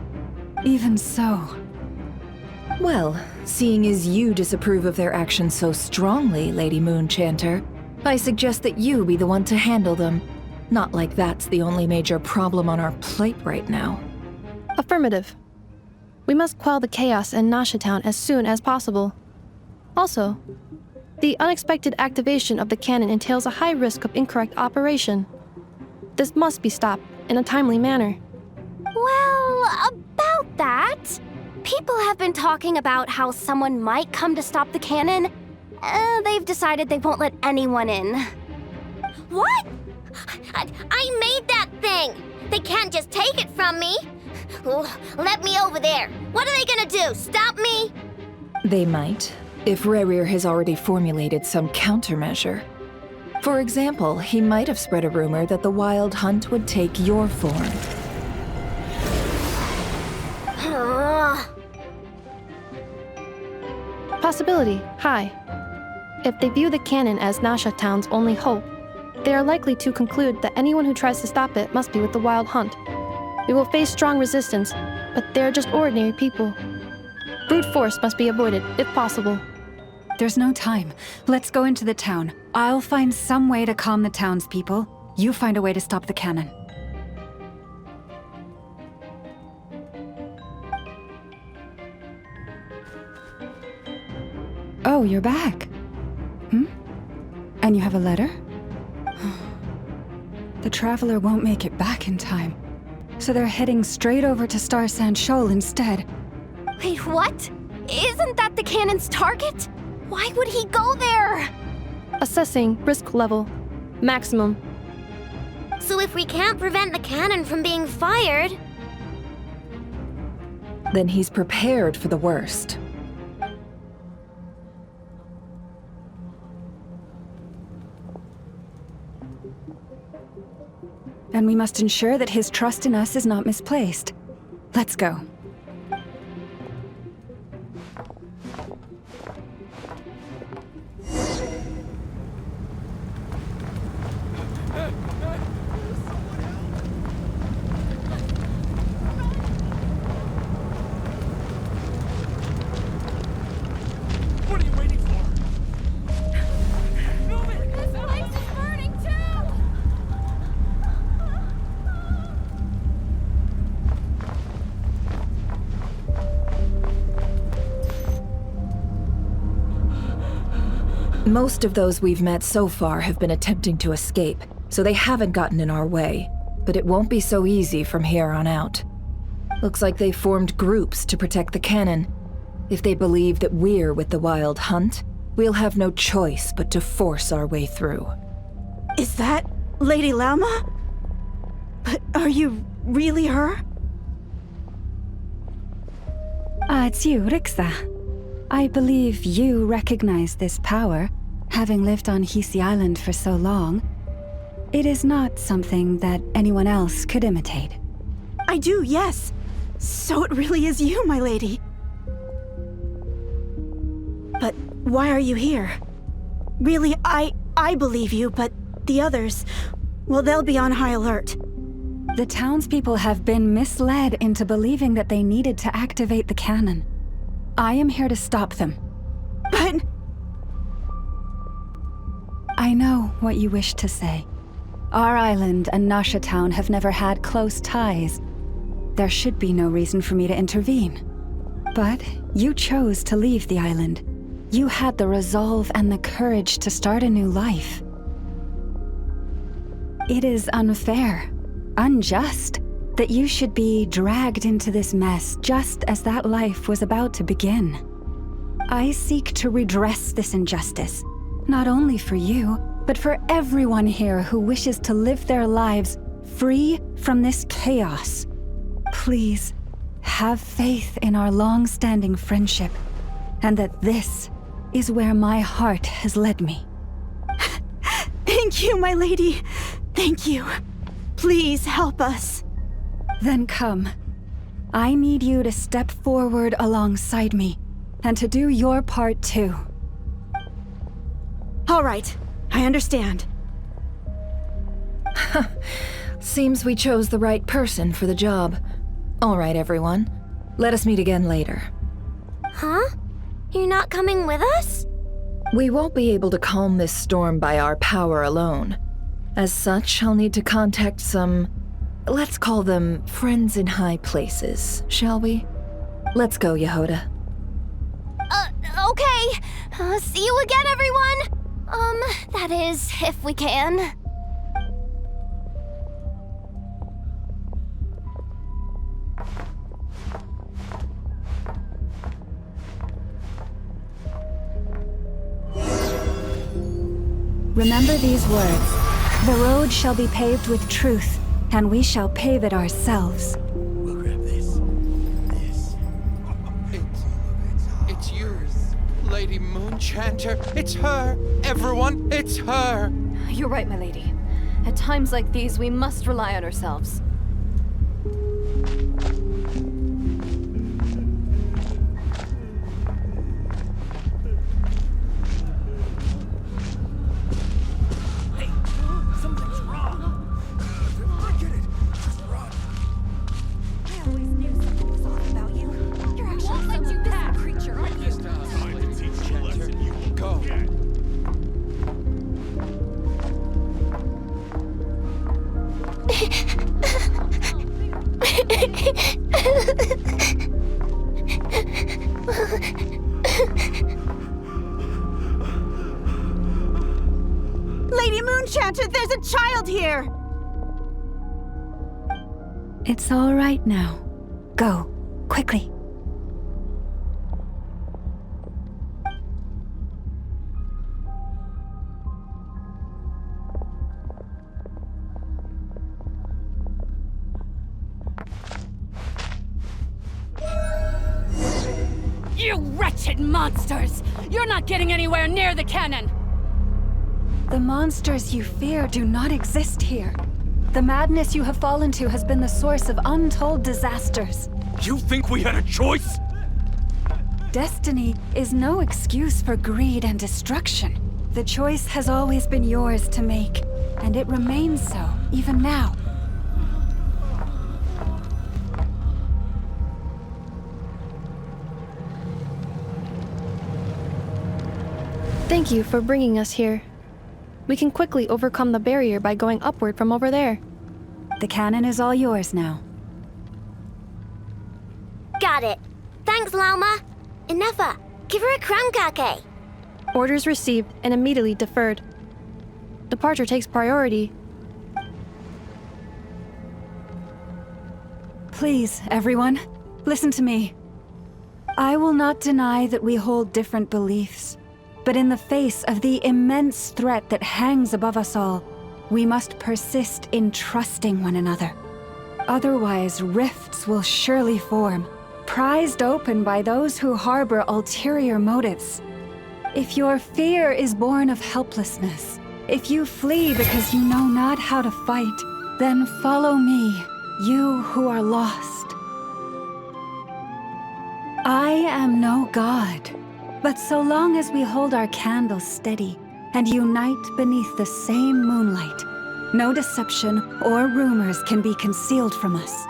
Even so. Well, seeing as you disapprove of their actions so strongly, Lady Moonchanter, I suggest that you be the one to handle them. Not like that's the only major problem on our plate right now. Affirmative. We must quell the chaos in Nasha Town as soon as possible. Also, the unexpected activation of the cannon entails a high risk of incorrect operation. This must be stopped in a timely manner. Well, about that, people have been talking about how someone might come to stop the cannon. They've decided they won't let anyone in. What? I made that thing! They can't just take it from me! Let me over there! What are they gonna do? Stop me? They might, if Rarir has already formulated some countermeasure. For example, he might have spread a rumor that the Wild Hunt would take your form. Possibility high. If they view the cannon as Nasha Town's only hope, they are likely to conclude that anyone who tries to stop it must be with the Wild Hunt. We will face strong resistance, but they are just ordinary people. Brute force must be avoided, if possible. There's no time. Let's go into the town. I'll find some way to calm the townspeople. You find a way to stop the cannon. Oh, you're back. And you have a letter? The Traveler won't make it back in time. So they're heading straight over to Star Sand Shoal instead. Wait, what? Isn't that the cannon's target? Why would he go there? Assessing risk level. Maximum. So if we can't prevent the cannon from being fired... Then he's prepared for the worst. And we must ensure that his trust in us is not misplaced. Let's go. What are you waiting for? Move it! This place is burning too! Most of those we've met so far have been attempting to escape, so they haven't gotten in our way. But it won't be so easy from here on out. Looks like they formed groups to protect the cannon. If they believe that we're with the Wild Hunt, we'll have no choice but to force our way through. Is that Lady Lauma? But are you really her? It's you, Rixa. I believe you recognize this power, having lived on Hisi Island for so long. It is not something that anyone else could imitate. I do, yes. So it really is you, my lady. But why are you here? Really, I believe you, but the others, well, they'll be on high alert. The townspeople have been misled into believing that they needed to activate the cannon. I am here to stop them. But... I know what you wish to say. Our island and Nasha Town have never had close ties. There should be no reason for me to intervene. But you chose to leave the island. You had the resolve and the courage to start a new life. It is unfair, unjust, that you should be dragged into this mess just as that life was about to begin. I seek to redress this injustice, not only for you, but for everyone here who wishes to live their lives free from this chaos. Please, have faith in our long-standing friendship, and that this is where my heart has led me. Thank you, my lady. Thank you. Please help us. Then come. I need you to step forward alongside me, and to do your part too. All right, I understand. Seems we chose the right person for the job. All right, everyone. Let us meet again later. Huh? You're not coming with us? We won't be able to calm this storm by our power alone. As such, I'll need to contact some... let's call them friends in high places, shall we? Let's go, Yehoda. Okay. See you again, everyone! That is, if we can. Remember these words. The road shall be paved with truth, and we shall pave it ourselves. We'll grab this. It's yours, Lady Moonchanter. It's her. Everyone, it's her. You're right, my lady. At times like these, we must rely on ourselves. There's a child here! It's all right now. Go, quickly. You wretched monsters! You're not getting anywhere near the cannon! The monsters you fear do not exist here. The madness you have fallen to has been the source of untold disasters. You think we had a choice? Destiny is no excuse for greed and destruction. The choice has always been yours to make, and it remains so, even now. Thank you for bringing us here. We can quickly overcome the barrier by going upward from over there. The cannon is all yours now. Got it. Thanks, Lauma. Enough. Give her a krumkake. Orders received and immediately deferred. Departure takes priority. Please, everyone, listen to me. I will not deny that we hold different beliefs, but in the face of the immense threat that hangs above us all, we must persist in trusting one another. Otherwise, rifts will surely form, prized open by those who harbor ulterior motives. If your fear is born of helplessness, if you flee because you know not how to fight, then follow me, you who are lost. I am no god, but so long as we hold our candles steady and unite beneath the same moonlight, no deception or rumors can be concealed from us.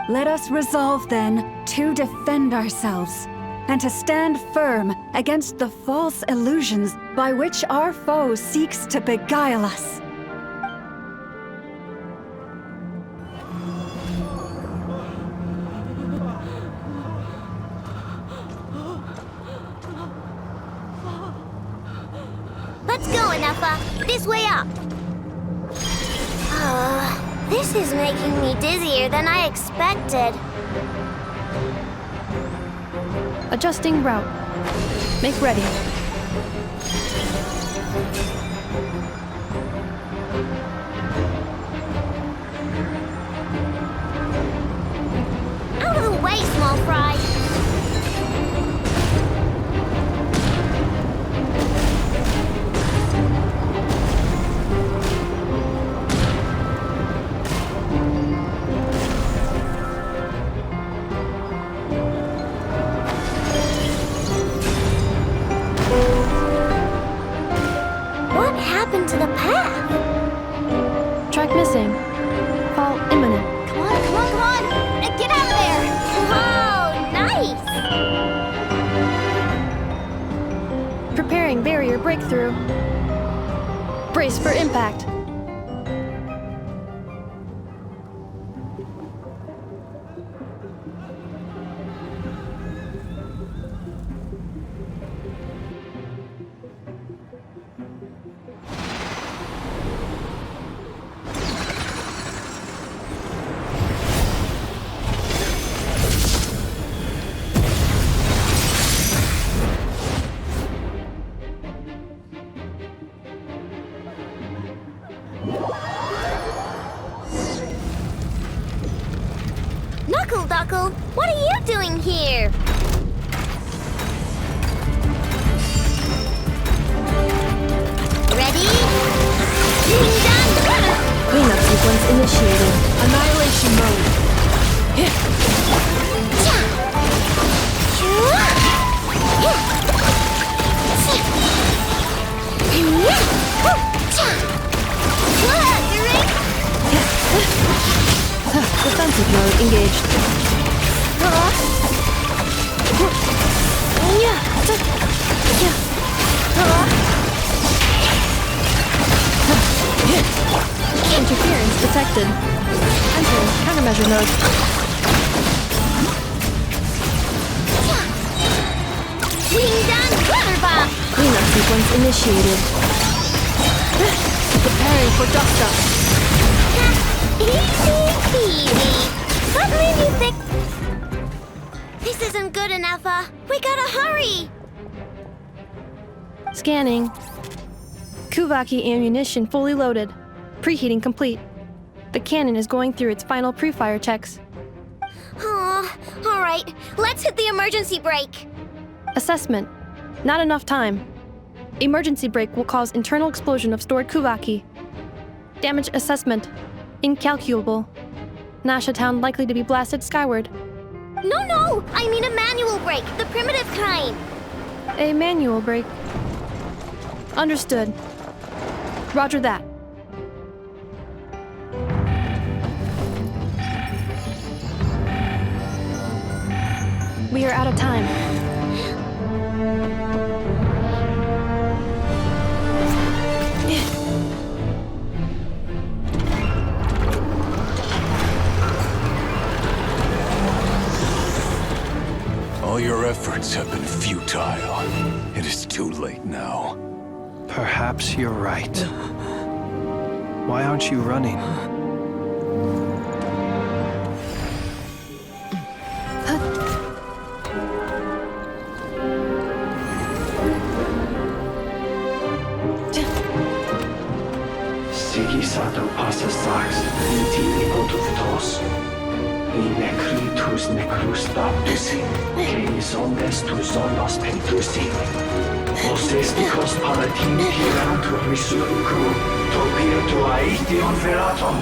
Let us resolve then to defend ourselves and to stand firm against the false illusions by which our foe seeks to beguile us. Let's go, Enough. This way up. This is making me dizzier than I expected. Adjusting route. Make ready. Out of the way, small fry. What happened to the path? Track missing. Fall imminent. Come on, come on, come on! Get out of there! Oh, nice! Preparing barrier breakthrough. Brace for impact. Knuckle, what are you doing here? Ready? Cleanup sequence initiated. Annihilation mode. Defensive mode engaged. Interference detected. Entering countermeasure mode. Cleanup sequence initiated. Prepare. preparing for dust-up. Easy peasy. What made you think... This isn't good enough, we gotta hurry! Scanning. Kuvaki ammunition fully loaded. Preheating complete. The cannon is going through its final pre-fire checks. Aw, alright. Let's hit the emergency brake. Assessment. Not enough time. Emergency brake will cause internal explosion of stored Kuvaki. Damage assessment. Incalculable. Nasha Town likely to be blasted skyward. No! I mean a manual brake, the primitive kind. A manual brake. Understood. Roger that. We are out of time. All your efforts have been futile. It is too late now. Perhaps you're right. Why aren't you running? Sigisato passa sax, intini potuftos. Necritus necrus baptusi, canis omnes tu zonos pentusi. Osesticos palatin pirantur risuricum, topir tua ition veratum.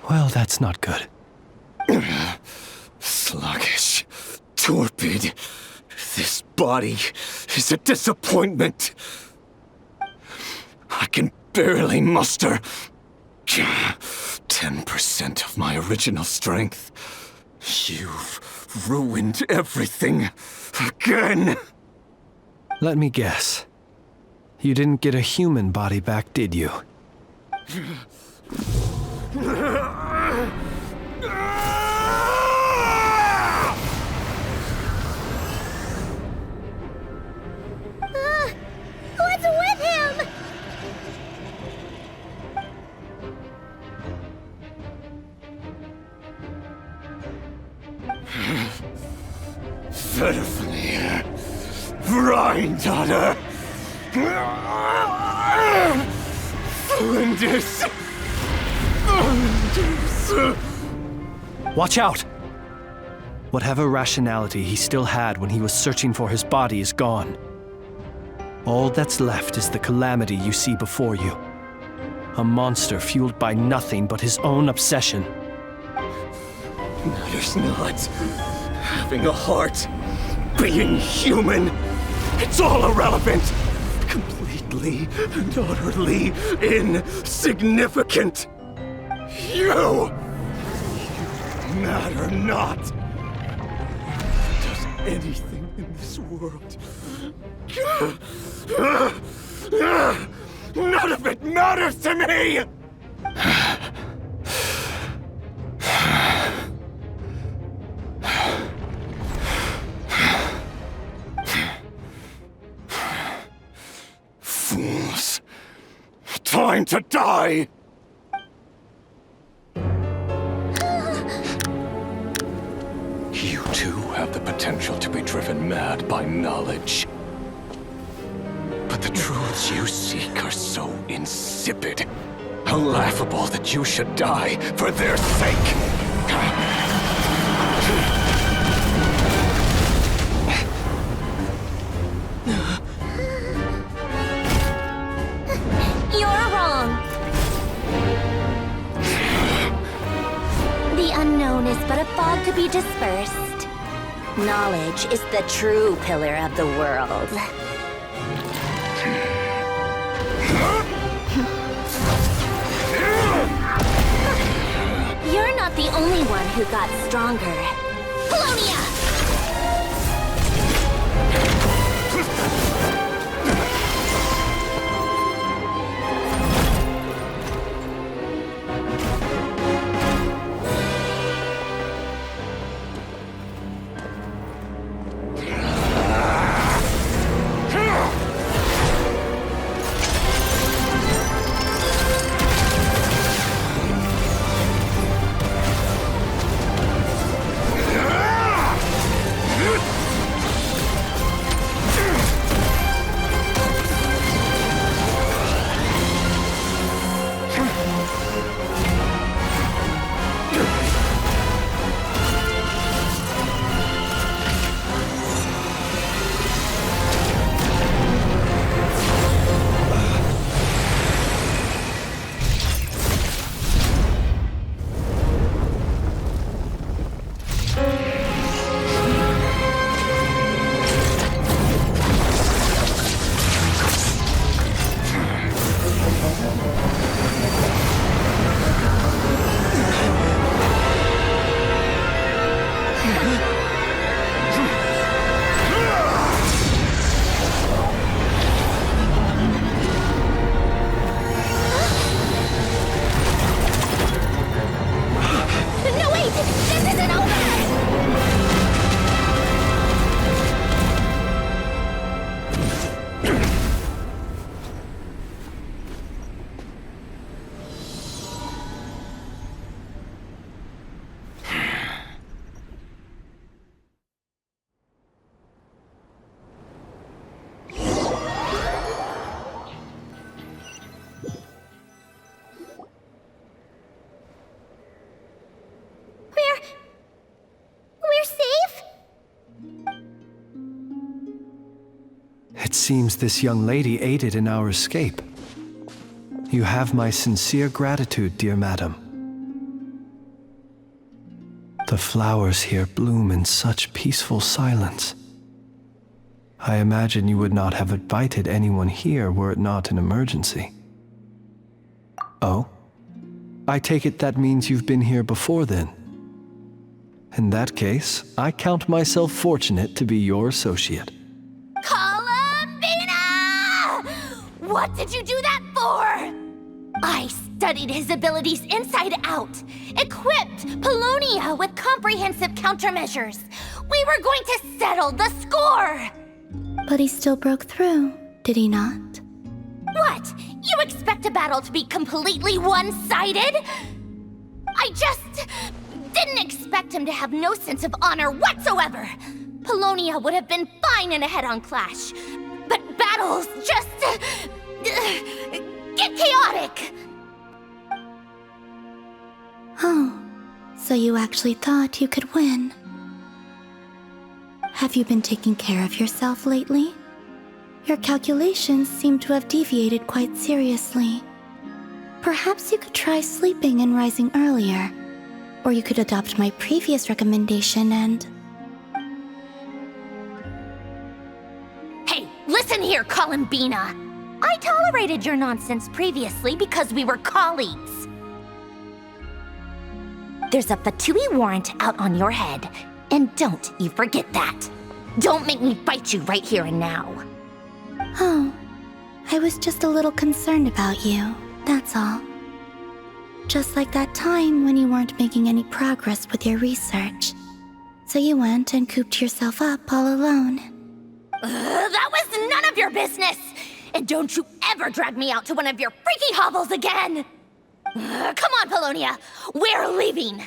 Well, that's not good. Sluggish. Torpid. This body is a disappointment. I can barely muster 10% of my original strength. You've ruined everything again. Let me guess. You didn't get a human body back, did you? What's with him? Verfnir. Rhine-daughter. Flinders. Watch out! Whatever rationality he still had when he was searching for his body is gone. All that's left is the calamity you see before you. A monster fueled by nothing but his own obsession. Matters not. Having a heart. Being human. It's all irrelevant. Completely and utterly insignificant. You matter not. Does anything in this world. None of it matters to me! Fools. Time to die! You too have the potential to be driven mad by knowledge. But the truths you seek are so insipid, laughable that you should die for their sake. You're wrong. The unknown is but a fog to be dispersed. Knowledge is the true pillar of the world. You're not the only one who got stronger. Polonia! It seems this young lady aided in our escape. You have my sincere gratitude, dear madam. The flowers here bloom in such peaceful silence. I imagine you would not have invited anyone here were it not an emergency. Oh? I take it that means you've been here before then. In that case, I count myself fortunate to be your associate. What did you do that for? I studied his abilities inside out, equipped Polonia with comprehensive countermeasures. We were going to settle the score! But he still broke through, did he not? What? You expect a battle to be completely one-sided? I just didn't expect him to have no sense of honor whatsoever. Polonia would have been fine in a head-on clash, but battles just get chaotic. Oh, so you actually thought you could win. Have you been taking care of yourself lately? Your calculations seem to have deviated quite seriously. Perhaps you could try sleeping and rising earlier. Or you could adopt my previous recommendation and... Hey, listen here, Columbina! I tolerated your nonsense previously because we were colleagues. There's a Fatui warrant out on your head, and don't you forget that. Don't make me fight you right here and now. Oh, I was just a little concerned about you, that's all. Just like that time when you weren't making any progress with your research. So you went and cooped yourself up all alone. That was none of your business! And don't you ever drag me out to one of your freaky hovels again! Come on, Polonia! We're leaving!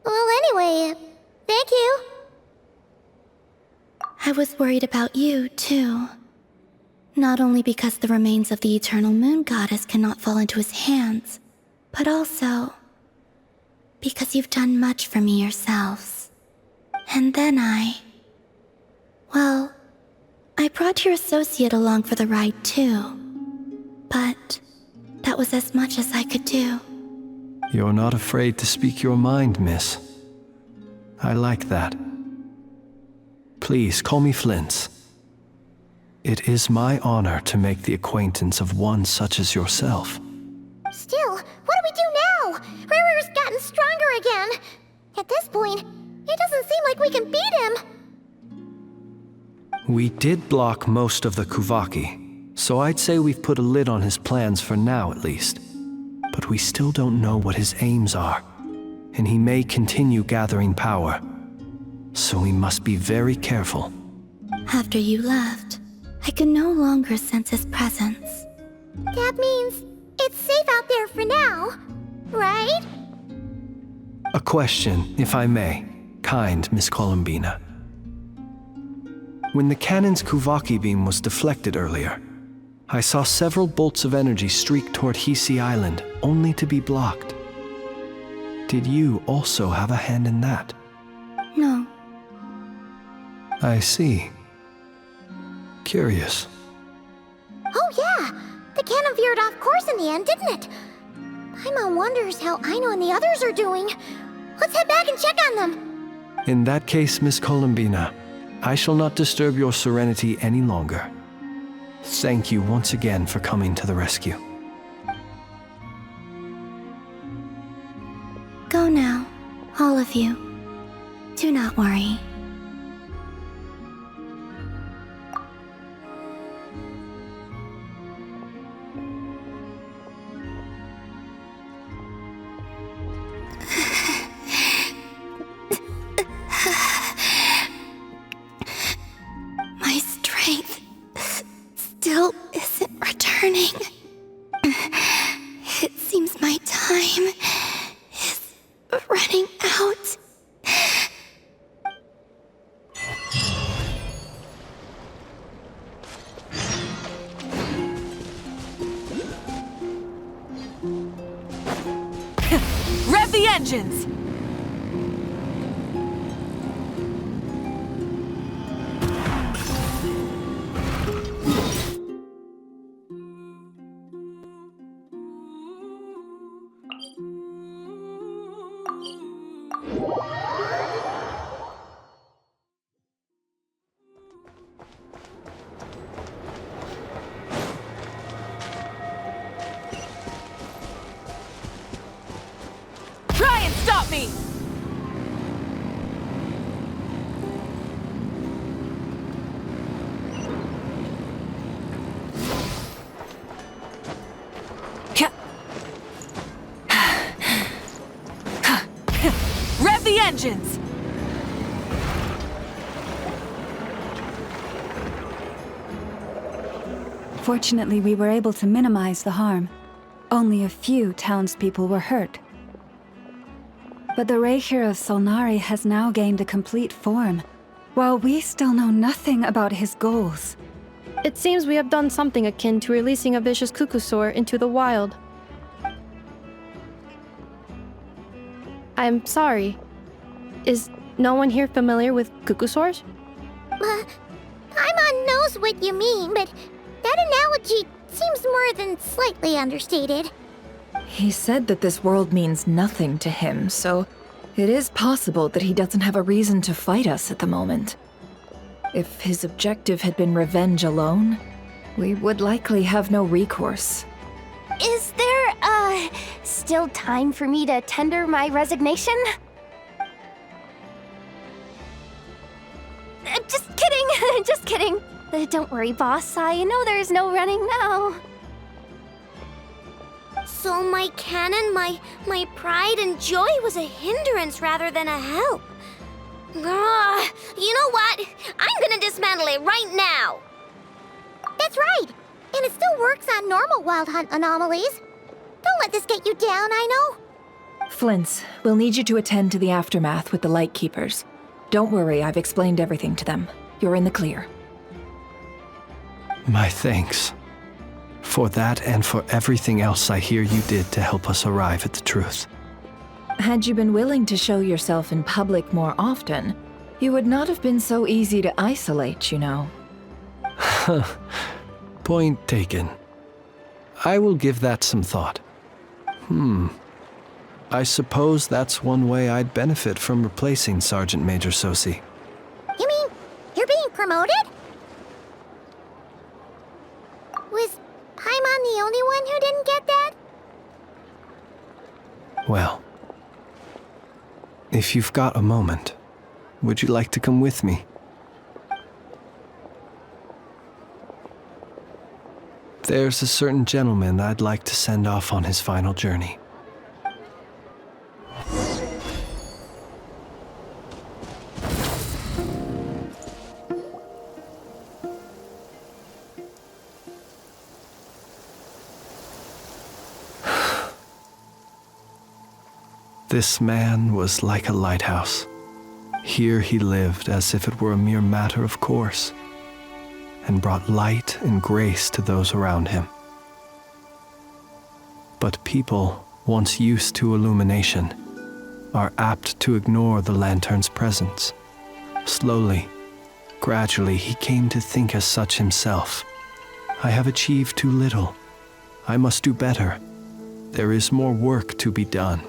Well, anyway, thank you. I was worried about you, too. Not only because the remains of the Eternal Moon Goddess cannot fall into his hands, but also because you've done much for me yourselves. And then well, I brought your associate along for the ride, too. But that was as much as I could do. You're not afraid to speak your mind, miss. I like that. Please, call me Flint. It is my honor to make the acquaintance of one such as yourself. Still, what do we do now? Riri's gotten stronger again. At this point, it doesn't seem like we can beat him. We did block most of the Kuvaki, so I'd say we've put a lid on his plans for now at least. But we still don't know what his aims are, and he may continue gathering power. So we must be very careful. After you left, I could no longer sense his presence. That means it's safe out there for now, right? A question, if I may, kind Miss Columbina. When the cannon's Kuvaki beam was deflected earlier, I saw several bolts of energy streak toward Hisi Island, only to be blocked. Did you also have a hand in that? No. I see. Curious. Oh yeah! The cannon veered off course in the end, didn't it? Paimon wonders how Aino and the others are doing. Let's head back and check on them. In that case, Miss Columbina, I shall not disturb your serenity any longer. Thank you once again for coming to the rescue. Go now, all of you. Do not worry. My strength still isn't returning. It seems my time is running out. Rev the engines! Try and stop me! Rev the engines! Fortunately, we were able to minimize the harm. Only a few townspeople were hurt. But the Reikir of Solnari has now gained a complete form, while we still know nothing about his goals. It seems we have done something akin to releasing a vicious Kukusaur into the wild. I'm sorry. Is no one here familiar with cuckoosaurs? Paimon knows what you mean, but that analogy seems more than slightly understated. He said that this world means nothing to him, so it is possible that he doesn't have a reason to fight us at the moment. If his objective had been revenge alone, we would likely have no recourse. Is there, still time for me to tender my resignation? Just kidding, just kidding. Don't worry, boss. I know there's no running now. So my cannon, my pride and joy was a hindrance rather than a help. You know what? I'm gonna dismantle it right now. That's right. And it still works on normal Wild Hunt anomalies. Don't let this get you down, I know. Flint, we'll need you to attend to the aftermath with the Lightkeepers. Don't worry, I've explained everything to them. You're in the clear. My thanks. For that and for everything else I hear you did to help us arrive at the truth. Had you been willing to show yourself in public more often, you would not have been so easy to isolate, you know. Point taken. I will give that some thought. I suppose that's one way I'd benefit from replacing Sergeant Major Sosi. You mean you're being promoted? Was Paimon the only one who didn't get that? Well, if you've got a moment, would you like to come with me? There's a certain gentleman I'd like to send off on his final journey. This man was like a lighthouse. Here he lived as if it were a mere matter of course, and brought light and grace to those around him. But people, once used to illumination, are apt to ignore the lantern's presence. Slowly, gradually, he came to think as such himself. I have achieved too little. I must do better. There is more work to be done.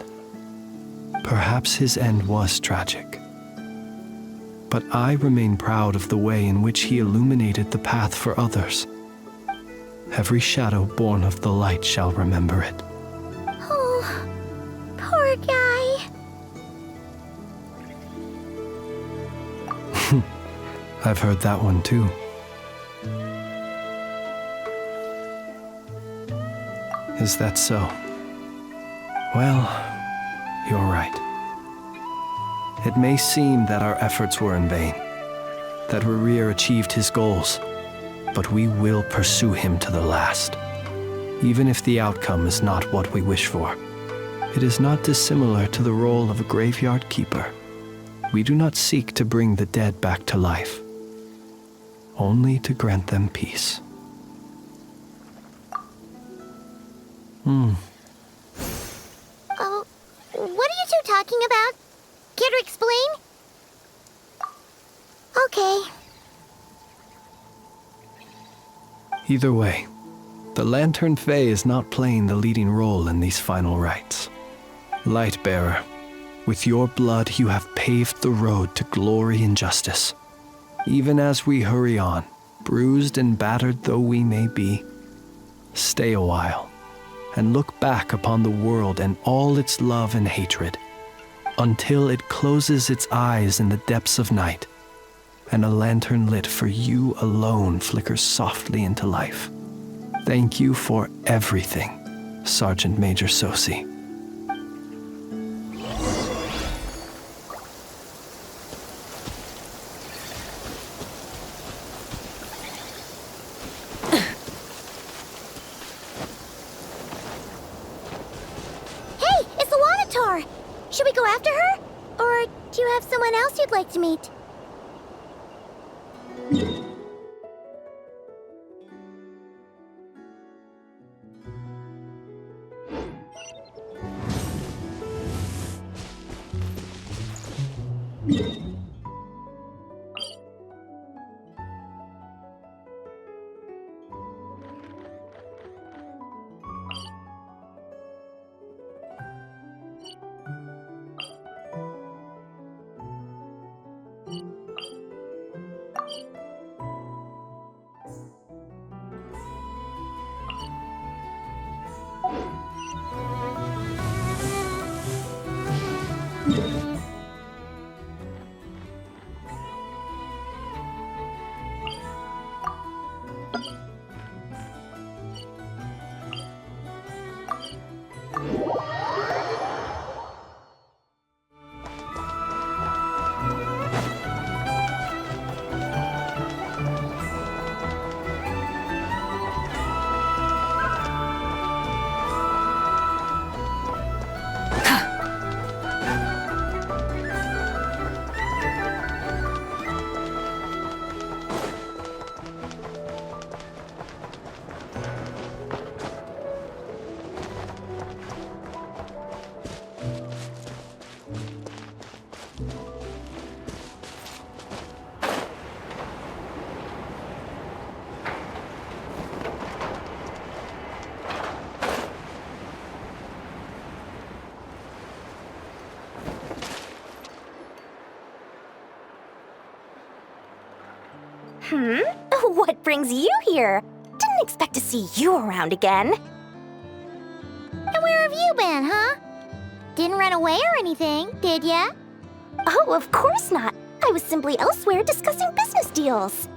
Perhaps his end was tragic. But I remain proud of the way in which he illuminated the path for others. Every shadow born of the light shall remember it. Oh, poor guy. I've heard that one too. Is that so? Well, you're right. It may seem that our efforts were in vain, that Rerir achieved his goals, but we will pursue him to the last, even if the outcome is not what we wish for. It is not dissimilar to the role of a graveyard keeper. We do not seek to bring the dead back to life, only to grant them peace. Oh, what are you two talking about? Care to explain? Okay. Either way, the Lantern Fae is not playing the leading role in these final rites. Lightbearer, with your blood you have paved the road to glory and justice. Even as we hurry on, bruised and battered though we may be, stay a while and look back upon the world and all its love and hatred, until it closes its eyes in the depths of night, and a lantern lit for you alone flickers softly into life. Thank you for everything, Sergeant Major Sosi. Should we go after her? Or do you have someone else you'd like to meet? What brings you here? Didn't expect to see you around again. And where have you been, huh? Didn't run away or anything, did ya? Oh, of course not. I was simply elsewhere discussing business deals.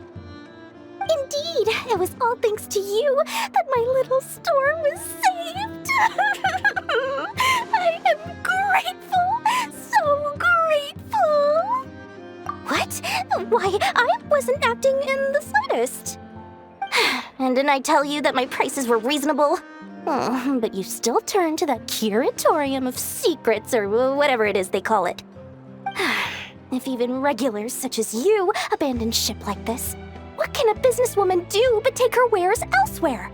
Indeed, it was all thanks to you that my little store was saved. I am grateful, so grateful. What? Why, I wasn't acting in the slightest. And didn't I tell you that my prices were reasonable? Oh, but you still turn to that curatorium of secrets, or whatever it is they call it. If even regulars such as you abandon ship like this, what can a businesswoman do but take her wares elsewhere?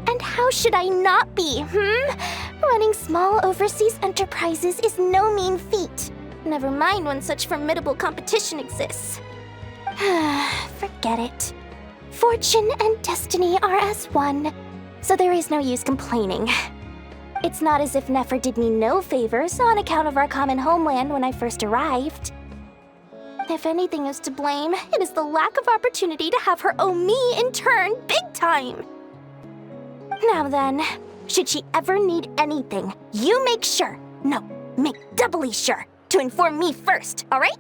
And how should I not be, Running small overseas enterprises is no mean feat. Never mind when such formidable competition exists. Forget it. Fortune and destiny are as one, so there is no use complaining. It's not as if Nefer did me no favors on account of our common homeland when I first arrived. If anything is to blame, it is the lack of opportunity to have her owe me in turn big time. Now then, should she ever need anything, you make sure, no, make doubly sure, to inform me first, all right?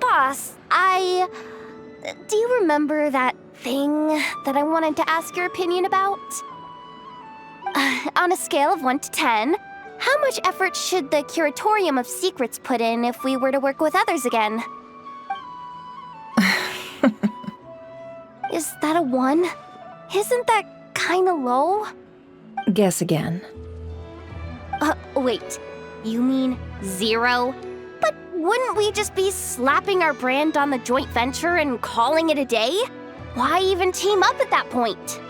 Boss, do you remember that thing that I wanted to ask your opinion about? On a scale of 1 to 10, how much effort should the Curatorium of Secrets put in if we were to work with others again? Is that a 1? Isn't that kinda low? Guess again. Wait, you mean 0? But wouldn't we just be slapping our brand on the joint venture and calling it a day? Why even team up at that point?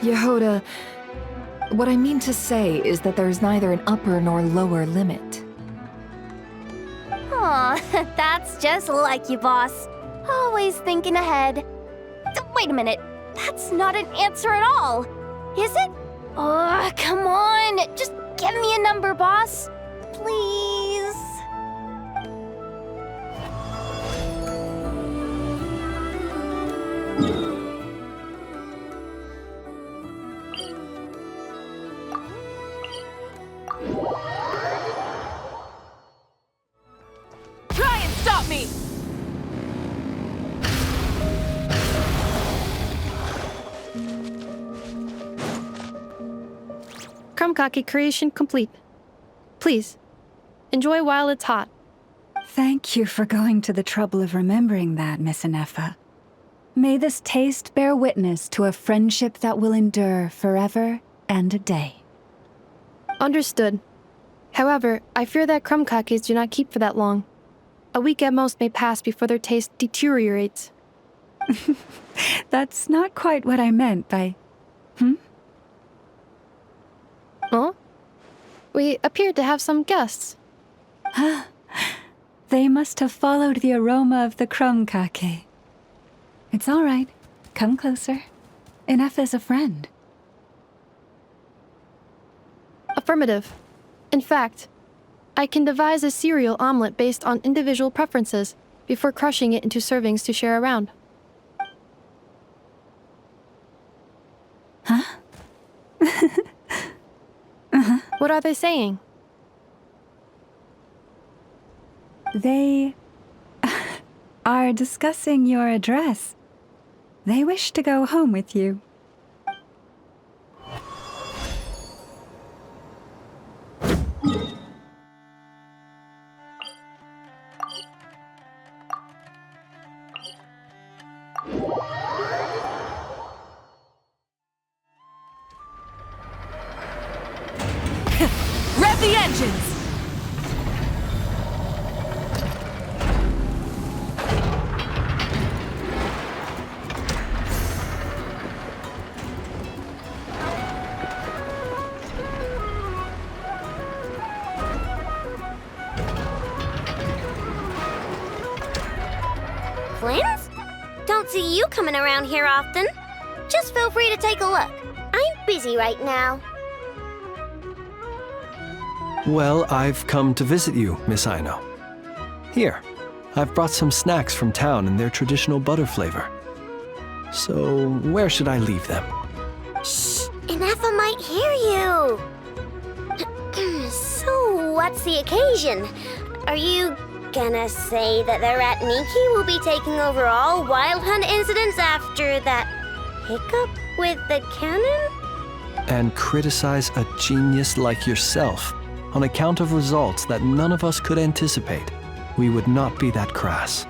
Yehoda, what I mean to say is that there's neither an upper nor lower limit. Aw, that's just like you, boss. Always thinking ahead. Wait a minute, that's not an answer at all, is it? Oh, come on, just give me a number, boss. Please. Try and stop me! Krumkake creation complete. Please, enjoy while it's hot. Thank you for going to the trouble of remembering that, Miss Anefa. May this taste bear witness to a friendship that will endure forever and a day. Understood. However, I fear that krumkakes do not keep for that long. A week at most may pass before their taste deteriorates. That's not quite what I meant by... Huh? We appeared to have some guests. They must have followed the aroma of the crumb cake. It's all right. Come closer. Enough is a friend. Affirmative. In fact, I can devise a cereal omelet based on individual preferences before crushing it into servings to share around. Huh? What are they saying? They are discussing your address. They wish to go home with you. Rev the engines! Flint? Don't see you coming around here often. Just feel free to take a look. I'm busy right now. Well, I've come to visit you, Miss Aino. Here, I've brought some snacks from town in their traditional butter flavor. So, where should I leave them? Shh! Inefa might hear you! So, what's the occasion? Are you gonna say that the Rat Niki will be taking over all Wild Hunt incidents after that hiccup with the cannon? And criticize a genius like yourself on account of results that none of us could anticipate. We would not be that crass.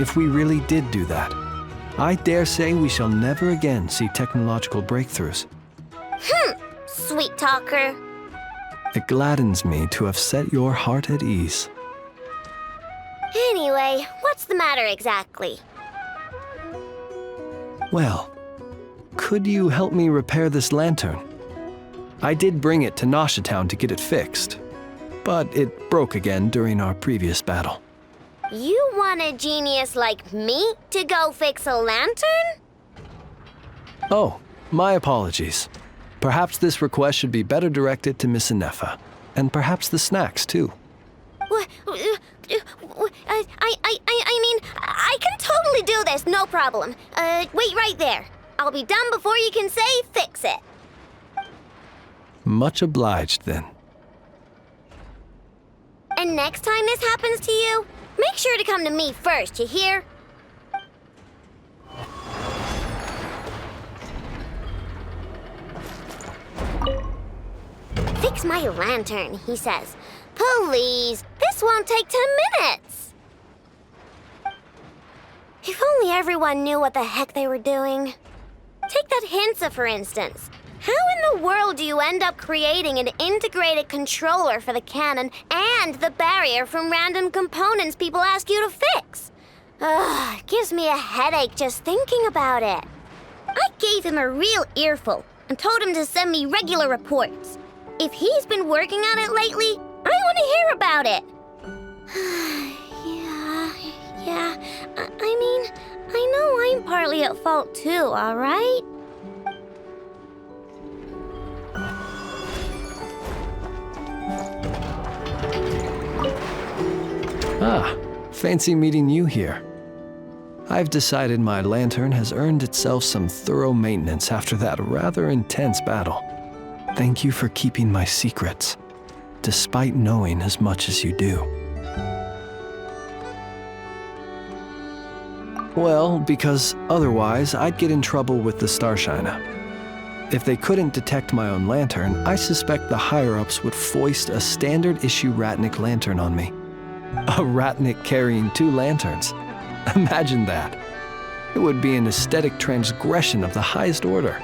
If we really did do that, I dare say we shall never again see technological breakthroughs. Sweet talker. It gladdens me to have set your heart at ease. Anyway, what's the matter exactly? Well, could you help me repair this lantern? I did bring it to Nasha Town to get it fixed, but it broke again during our previous battle. You want a genius like me to go fix a lantern? Oh, my apologies. Perhaps this request should be better directed to Miss Inefa, and perhaps the snacks too. What? I mean, I can totally do this, no problem. Wait right there. I'll be done before you can say fix it. Much obliged, then. And next time this happens to you, make sure to come to me first, you hear? Fix my lantern, he says. Please, this won't take 10 minutes. If only everyone knew what the heck they were doing. Take that Hinsa, for instance. How in the world do you end up creating an integrated controller for the cannon and the barrier from random components people ask you to fix? Ugh, gives me a headache just thinking about it. I gave him a real earful and told him to send me regular reports. If he's been working on it lately, I want to hear about it. Yeah. I mean, I know I'm partly at fault too, all right? Ah, fancy meeting you here. I've decided my lantern has earned itself some thorough maintenance after that rather intense battle. Thank you for keeping my secrets, despite knowing as much as you do. Well, because otherwise I'd get in trouble with the Starshiner. If they couldn't detect my own lantern, I suspect the higher-ups would foist a standard-issue Ratnik lantern on me. A Ratnik carrying 2 lanterns. Imagine that. It would be an aesthetic transgression of the highest order.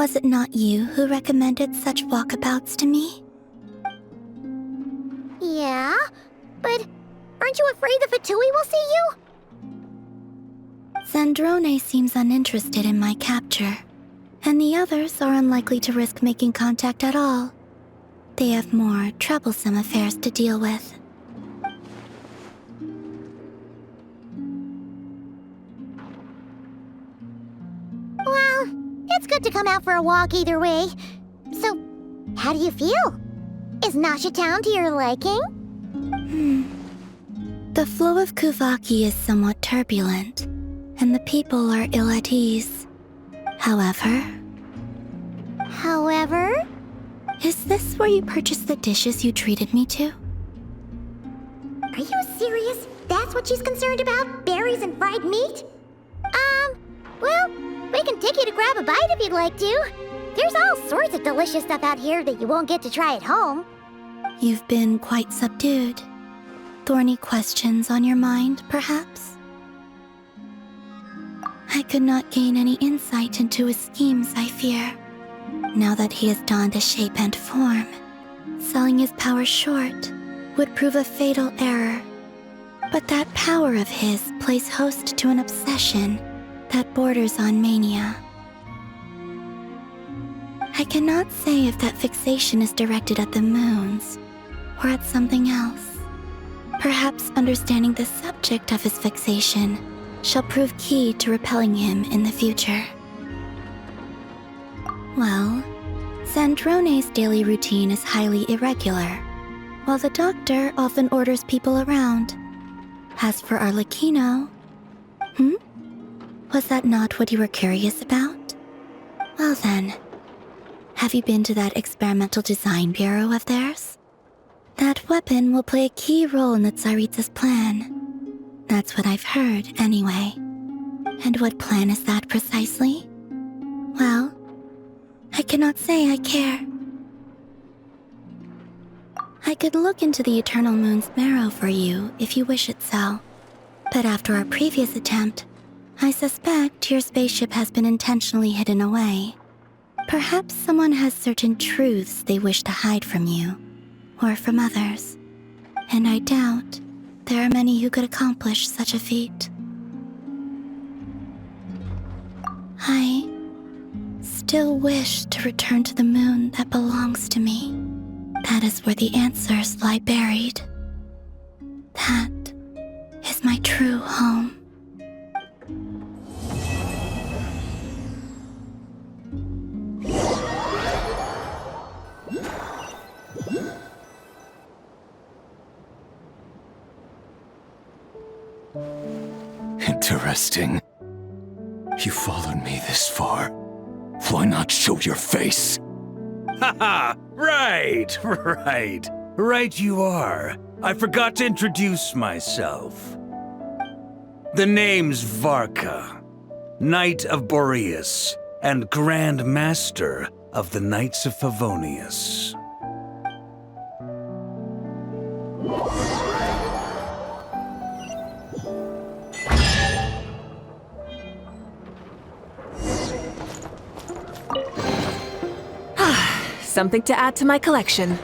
Was it not you who recommended such walkabouts to me? Yeah, but aren't you afraid the Fatui will see you? Sandrone seems uninterested in my capture, and the others are unlikely to risk making contact at all. They have more troublesome affairs to deal with. Well, it's good to come out for a walk either way. So, how do you feel? Is Nasha Town to your liking? The flow of Kuvaki is somewhat turbulent, and the people are ill at ease. However... Is this where you purchased the dishes you treated me to? Are you serious? That's what she's concerned about? Berries and fried meat? Well, we can take you to grab a bite if you'd like to. There's all sorts of delicious stuff out here that you won't get to try at home. You've been quite subdued. Thorny questions on your mind, perhaps? I could not gain any insight into his schemes, I fear. Now that he has donned a shape and form, selling his power short would prove a fatal error. But that power of his plays host to an obsession that borders on mania. I cannot say if that fixation is directed at the moons or at something else. Perhaps understanding the subject of his fixation shall prove key to repelling him in the future. Well, Sandrone's daily routine is highly irregular, while the doctor often orders people around. As for Arlecchino... Was that not what you were curious about? Well then, have you been to that experimental design bureau of theirs? That weapon will play a key role in the Tsaritsa's plan. That's what I've heard, anyway. And what plan is that precisely? Well, I cannot say I care. I could look into the Eternal Moon's marrow for you if you wish it so. But after our previous attempt, I suspect your spaceship has been intentionally hidden away. Perhaps someone has certain truths they wish to hide from you, or from others. And I doubt there are many who could accomplish such a feat. I still wish to return to the moon that belongs to me. That is where the answers lie buried. That is my true home. Interesting. You followed me this far. Why not show your face? Haha! Right! Right you are. I forgot to introduce myself. The name's Varka, Knight of Boreas, and Grand Master of the Knights of Favonius. Something to add to my collection.